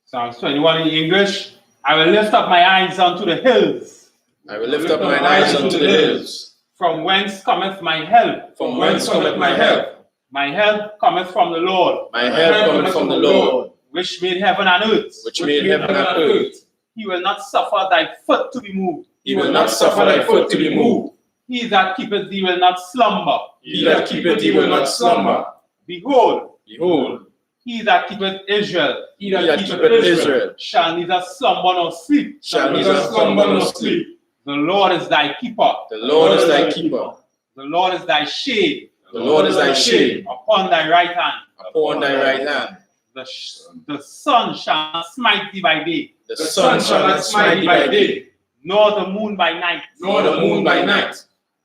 A: Psalms 21 in English. I will lift up my eyes unto the hills.
H: I will lift up mine eyes unto the hills.
A: From whence cometh my help?
H: From whence cometh my help?
A: My help cometh from the Lord.
H: My help cometh from the Lord,
A: which made heaven and earth.
H: which made heaven and earth.
A: He will not suffer thy foot to be moved.
H: He will not suffer thy foot to be moved.
A: He that keepeth thee will not slumber.
H: He that keepeth thee will not slumber.
A: Behold,
H: He
A: that keepeth Israel,
H: that keepeth Israel
A: shall neither slumber nor sleep.
H: shall neither slumber nor sleep.
A: The Lord is thy keeper.
H: The Lord is thy keeper.
A: The Lord is thy shade.
H: The Lord is thy shade
A: Upon thy right hand.
H: upon thy right hand.
A: The sun shall not smite thee by day,
H: The sun shall not smite thee by day,
A: nor the moon by night.
H: nor the moon by night.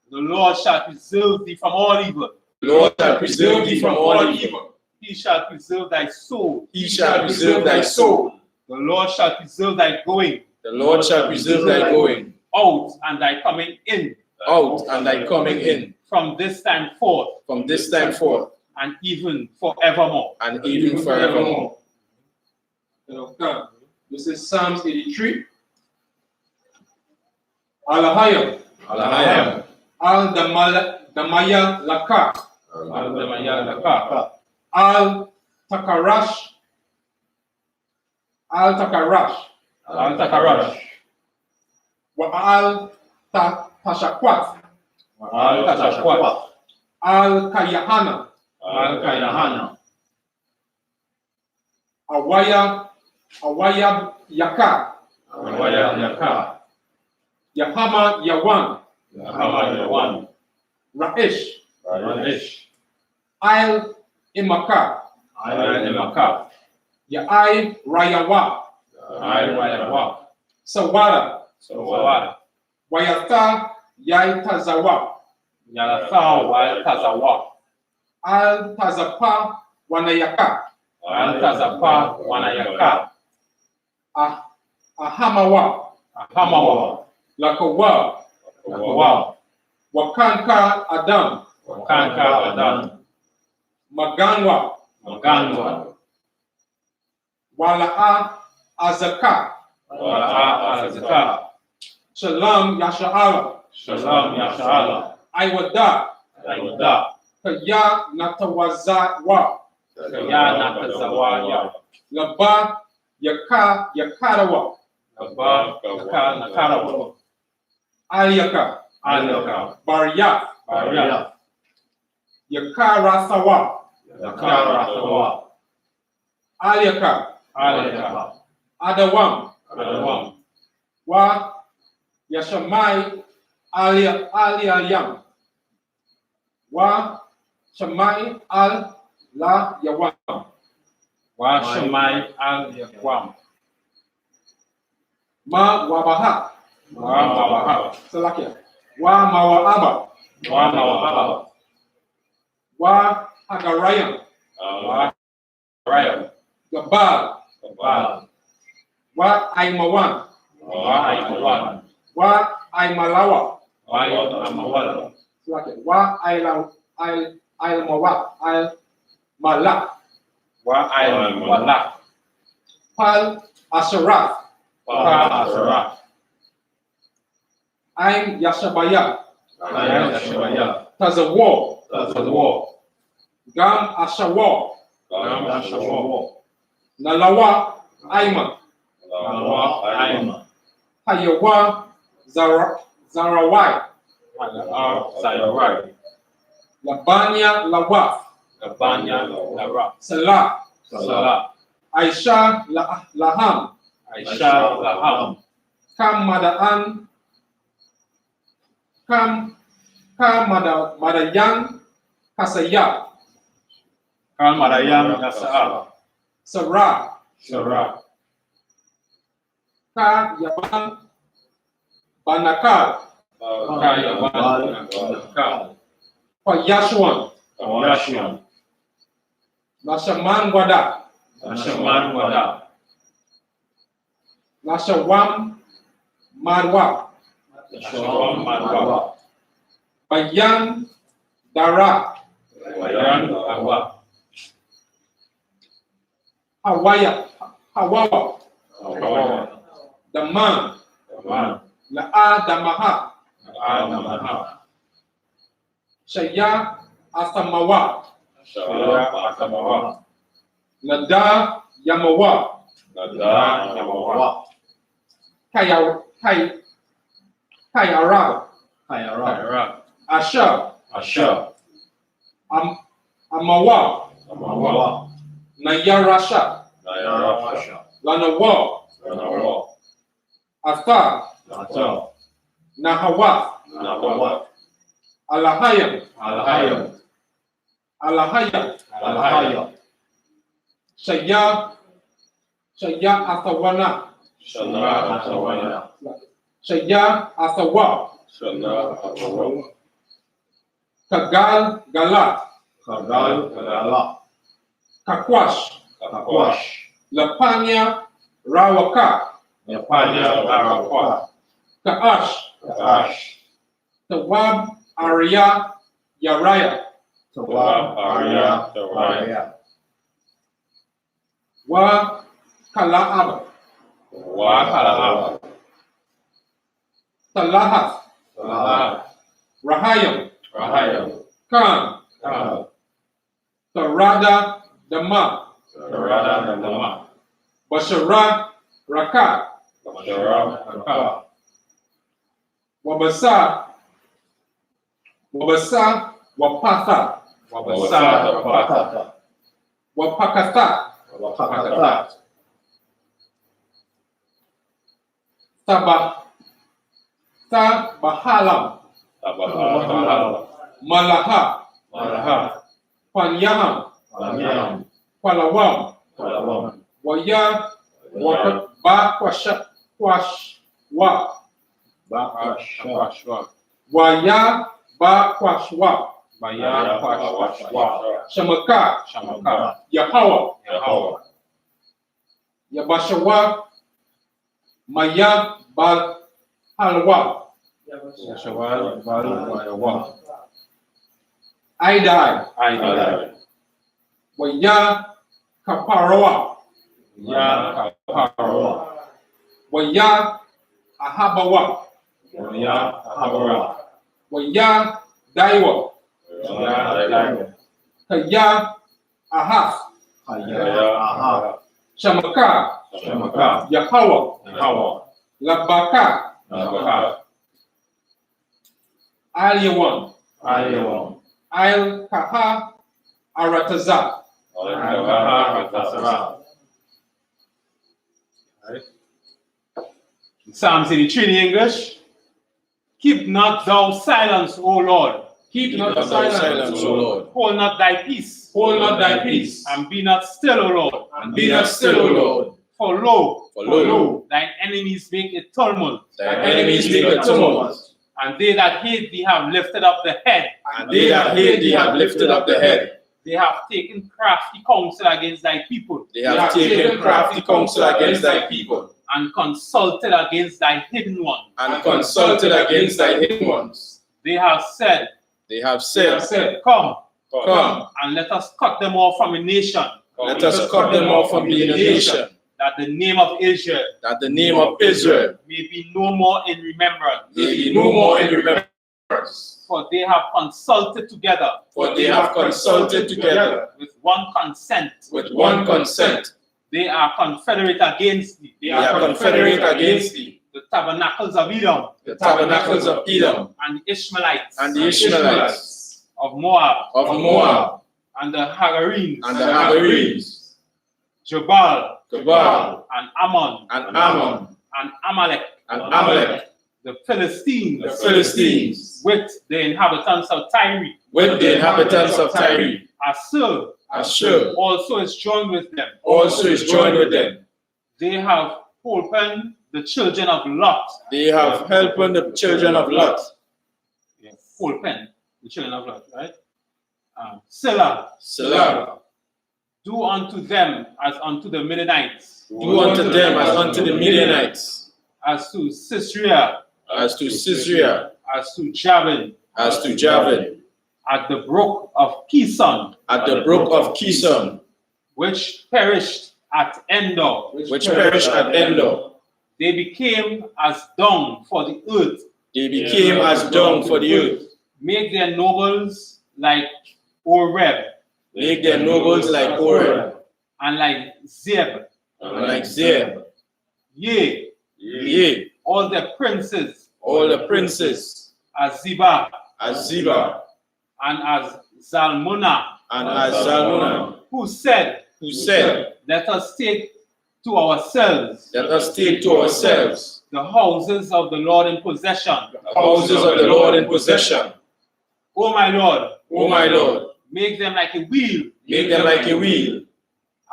A: The Lord shall preserve thee from all evil.
H: The Lord shall preserve thee from all evil.
A: He shall preserve thy soul.
H: He shall preserve thy soul.
A: The Lord shall preserve thy going
H: The Lord shall preserve thy going
A: out and thy coming in
H: out and thy coming in
A: from this time forth
H: from this time forth
A: and even forevermore.
H: and even forevermore.
D: This is Psalms 83. Alahayam. Al-Damaya Laka. Al-Takarash. Wa al-Tashakwat. Al-Kayahanna. Awayab Yaka. Yahama Yawan. Raish. I'll Imaka. Ya'ai Rayawa. Sawara. Wayata Yaitazawa. Al Tazapa Wanayaka. Ahamawa. Lakawa. Wakanka Adam. Maganwa. Wala'a Azaka. Shalom Yasha'ala. Iwada. Kaya Natawazawa. Laba Yakarawa. Aliyaka. Barya. Yakarasawa. Aliyaka. Adawam. Wa Yashamai Aliyayam. Wa Shamai al La Yawam. Ma Wabaha. Salakia. Wa Mawaaba. Wa Hagarayam. Gabal. Wa Aimawan. Wa Aimalawa. Salakia. Wa Ailmawa. Ailmalak. Pal Asherah. Aim Yashabaya. Tazawo. Gam Ashawa. Nalawa Aima. Hayawa Zarawai,
A: Zarawai,
D: Labanya Lawaf,
A: Labanya Lara,
D: Salah,
A: Salah,
D: Aisha Laham,
A: Aisha Laham,
D: Kam Madayan Kasaya,
A: Kalmarayam Yasa,
D: Sarah,
A: Sarah,
D: Ka Yaban Banakal,
A: Kayaban,
D: Yashwan,
A: Yashwan,
D: Nashaman Wada,
A: Nashaman Wada,
D: Nashawam Marwa,
A: Shawam Madwa,
D: Bayan Dara,
A: Wayan Awa,
D: Hawawa,
A: Hawawa,
D: Daman,
A: Man,
D: La'a Damaha,
A: Adamaha,
D: Shaya Asamawa,
A: Shaya Asamawa,
D: Nada Yamawa,
A: Nada Yamawa,
D: Kayara,
A: Kayara,
D: Asha,
A: Asha,
D: Amawa,
A: Amawa,
D: Nayarasha,
A: Nayarasha,
D: Lanawa,
A: Nanawa,
D: Atha,
A: Nata,
D: Nahawa,
A: Nahawa,
D: Alahayam,
A: Alhayam,
D: Alahaya, Shaya Athawana,
A: Shana Atawana,
D: Shaya Athawa,
A: Shana Atawa,
D: Kagal Galat,
A: Kagal, Kagala,
D: Kakwash,
A: Kakwash,
D: Lapanya Rawaka,
A: Yapanya Arakwa,
D: Kaash,
A: Ash,
D: Tawab Arya Yaraya,
A: Tawab, Arya, Tawai,
D: Wa Kalaab,
A: Wakala,
D: Talahat,
A: Salah,
D: Rahayam,
A: Rahayam,
D: Khan,
A: Kal,
D: Tarada Dama,
A: Sarada Dama,
D: Bashara Raka,
A: Bashara, Raka,
D: Wabasa Wapatha,
A: Wabasa, Wapata,
D: Wapakatha,
A: Wapakata,
D: Bahalam,
A: Tabaha,
D: Malaha,
A: Malaha,
D: Panyaham,
A: Panyam,
D: Palawam,
A: Palawam,
D: Waya,
A: Waya,
D: Bakwashwa,
A: Bakashwa,
D: Waya Bakwashwa,
A: Baya, Kwashwa,
D: Shamaka,
A: Shamaka,
D: Yahawa,
A: Yahawa,
D: Yabashawa, Maya Bal Halwa,
A: Yashawal, Bal, Wayawa,
D: Aidai,
A: Aida,
D: Waya Kaparawa,
A: Ya Kaparawa,
D: Waya Ahabawa,
A: Ya Habara,
D: Waya Daiwa,
A: Ya Daiwa,
D: Kaya Ahas,
A: Ya
D: Shamaka,
A: Shamaka,
D: Yahawa,
A: Yahawa,
D: Labaka,
A: Nabaka,
D: Aliyawan,
A: Ayawan,
D: Al Kaha Arataza,
A: Alkawaha, Kasara. Psalm 83 in English. Keep not thou silence, O Lord.
D: Keep not
I: Thou
D: silence,
I: O Lord.
A: Hold not thy peace.
D: Hold not thy peace,
A: And be not still, O Lord.
D: and be not still, O Lord.
A: For lo,
I: For lo,
A: thine enemies make a tumult,
I: thine
D: enemies make a tumult,
A: and they that hate thee have lifted up the head.
D: and
I: they that hate thee have lifted up the head.
A: They have taken crafty counsel against thy people,
I: They have taken crafty counsel against thy people,
A: and consulted against thy hidden one.
I: and consulted against thy hidden ones.
A: They have said,
I: They have
D: They have
I: said,
D: said,
A: Come,
I: Come,
A: and let us cut them off from a nation,
I: let us cut them off from being a nation,
A: that the name of Israel
I: that the name of Israel
A: may be no more in remembrance.
I: may be no more in remembrance.
A: For they have consulted together
I: For they have consulted together
A: with one consent.
I: with one consent.
A: They are confederate against thee.
I: They are confederate against thee.
A: the tabernacles of Edom,
H: the tabernacles of Edom,
A: and the Ishmaelites,
H: and the Ishmaelites
A: of Moab,
H: of Moab,
A: and the Hagarenes,
H: and the Hagarenes,
A: Jabal,
H: Jabal,
A: and Ammon,
H: and Ammon,
A: and Amalek,
H: and Amalek,
A: the Philistines,
H: the Philistines,
A: with the inhabitants of Tyre.
H: with the inhabitants of Tyre.
A: I.S.U.P.K also is joined with them.
H: also is joined with them.
A: They have holpen the children of Lot.
H: They have helped the children of Lot.
A: Holpen the children of Lot, right? Selah. Do unto them as unto the Midianites.
H: Do unto them as unto the Midianites.
A: As to Sisera.
H: As to Sisera.
A: As to Javan.
H: As to Javan.
A: At the brook of Kison.
H: At the brook of Kison.
A: Which perished at Endor.
H: Which perished at Endor.
A: They became as dung for the earth.
H: They became as dung for the earth.
A: Make their nobles like Oreb.
H: Make their nobles like Oreb.
A: And like Zeb.
H: And like Zeb.
A: Yea. All the princes.
H: All the princes.
A: As Ziba.
H: As Ziba.
A: And as Zalmunna.
H: And as Zalmunna.
A: Who said. Let us take to ourselves.
H: Let us take to ourselves.
A: The houses of the Lord in possession.
H: The houses of the Lord in possession.
A: O my Lord.
H: O my Lord.
A: Make them like a wheel.
H: Make them like a wheel.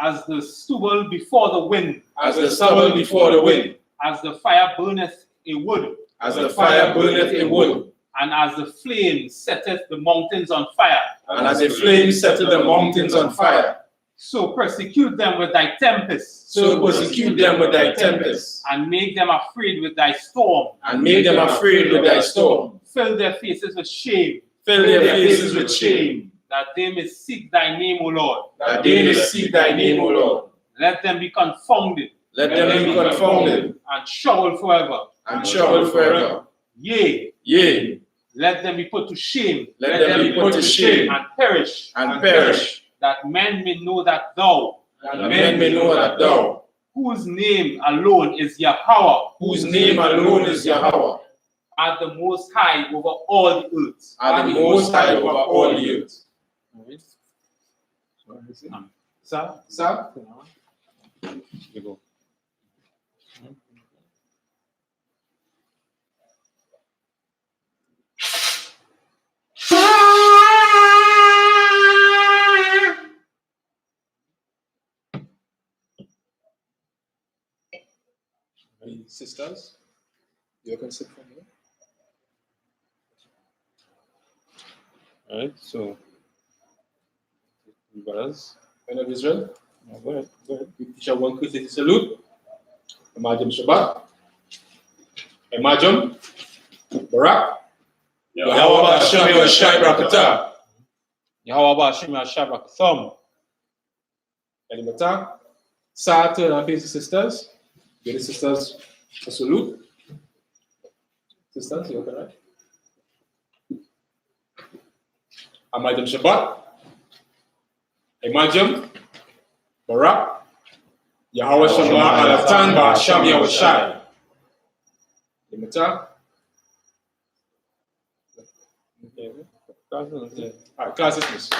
A: As the stubble before the wind.
H: As the stubble before the wind.
A: As the fire burneth a wood.
H: As the fire burneth a wood.
A: And as the flame setteth the mountains on fire.
H: And as a flame setteth the mountains on fire.
A: So persecute them with thy tempests.
H: So persecute them with thy tempests.
A: And make them afraid with thy storm.
H: And make them afraid with thy storm.
A: Fill their faces with shame.
H: Fill their faces with shame.
A: That they may seek thy name, O Lord.
H: That they may seek thy name, O Lord.
A: Let them be confounded.
H: Let them be confounded.
A: And troubled forever.
H: And troubled forever.
A: Yea. Let them be put to shame.
H: Let them be put to shame.
A: And perish.
H: And perish.
A: That men may know that thou.
H: That men may know that thou.
A: Whose name alone is Yahweh.
H: Whose name alone is Yahweh.
A: Art the most high over all the earth.
H: Art the most high over all the earth.
A: Sir?
B: You go.
D: Sisters, you can sit from here.
B: All right, so brothers.
D: Men of Israel,
B: Go ahead.
D: we teach our one courtesy salute. Imagine Shabbat. Imagine Barak. Yahweh Hashem Yahshai Brakatah.
A: Yahweh Hashem Yahshai Brakatah.
D: Elimata. Sa turn and face the sisters. Give the sisters a salute. Sisters, you okay, right? Imagine Shabbat. Imagine Barak. Yahweh Shema Alatan Ba'asham Yahushai. Elimata. All right, class dismissed.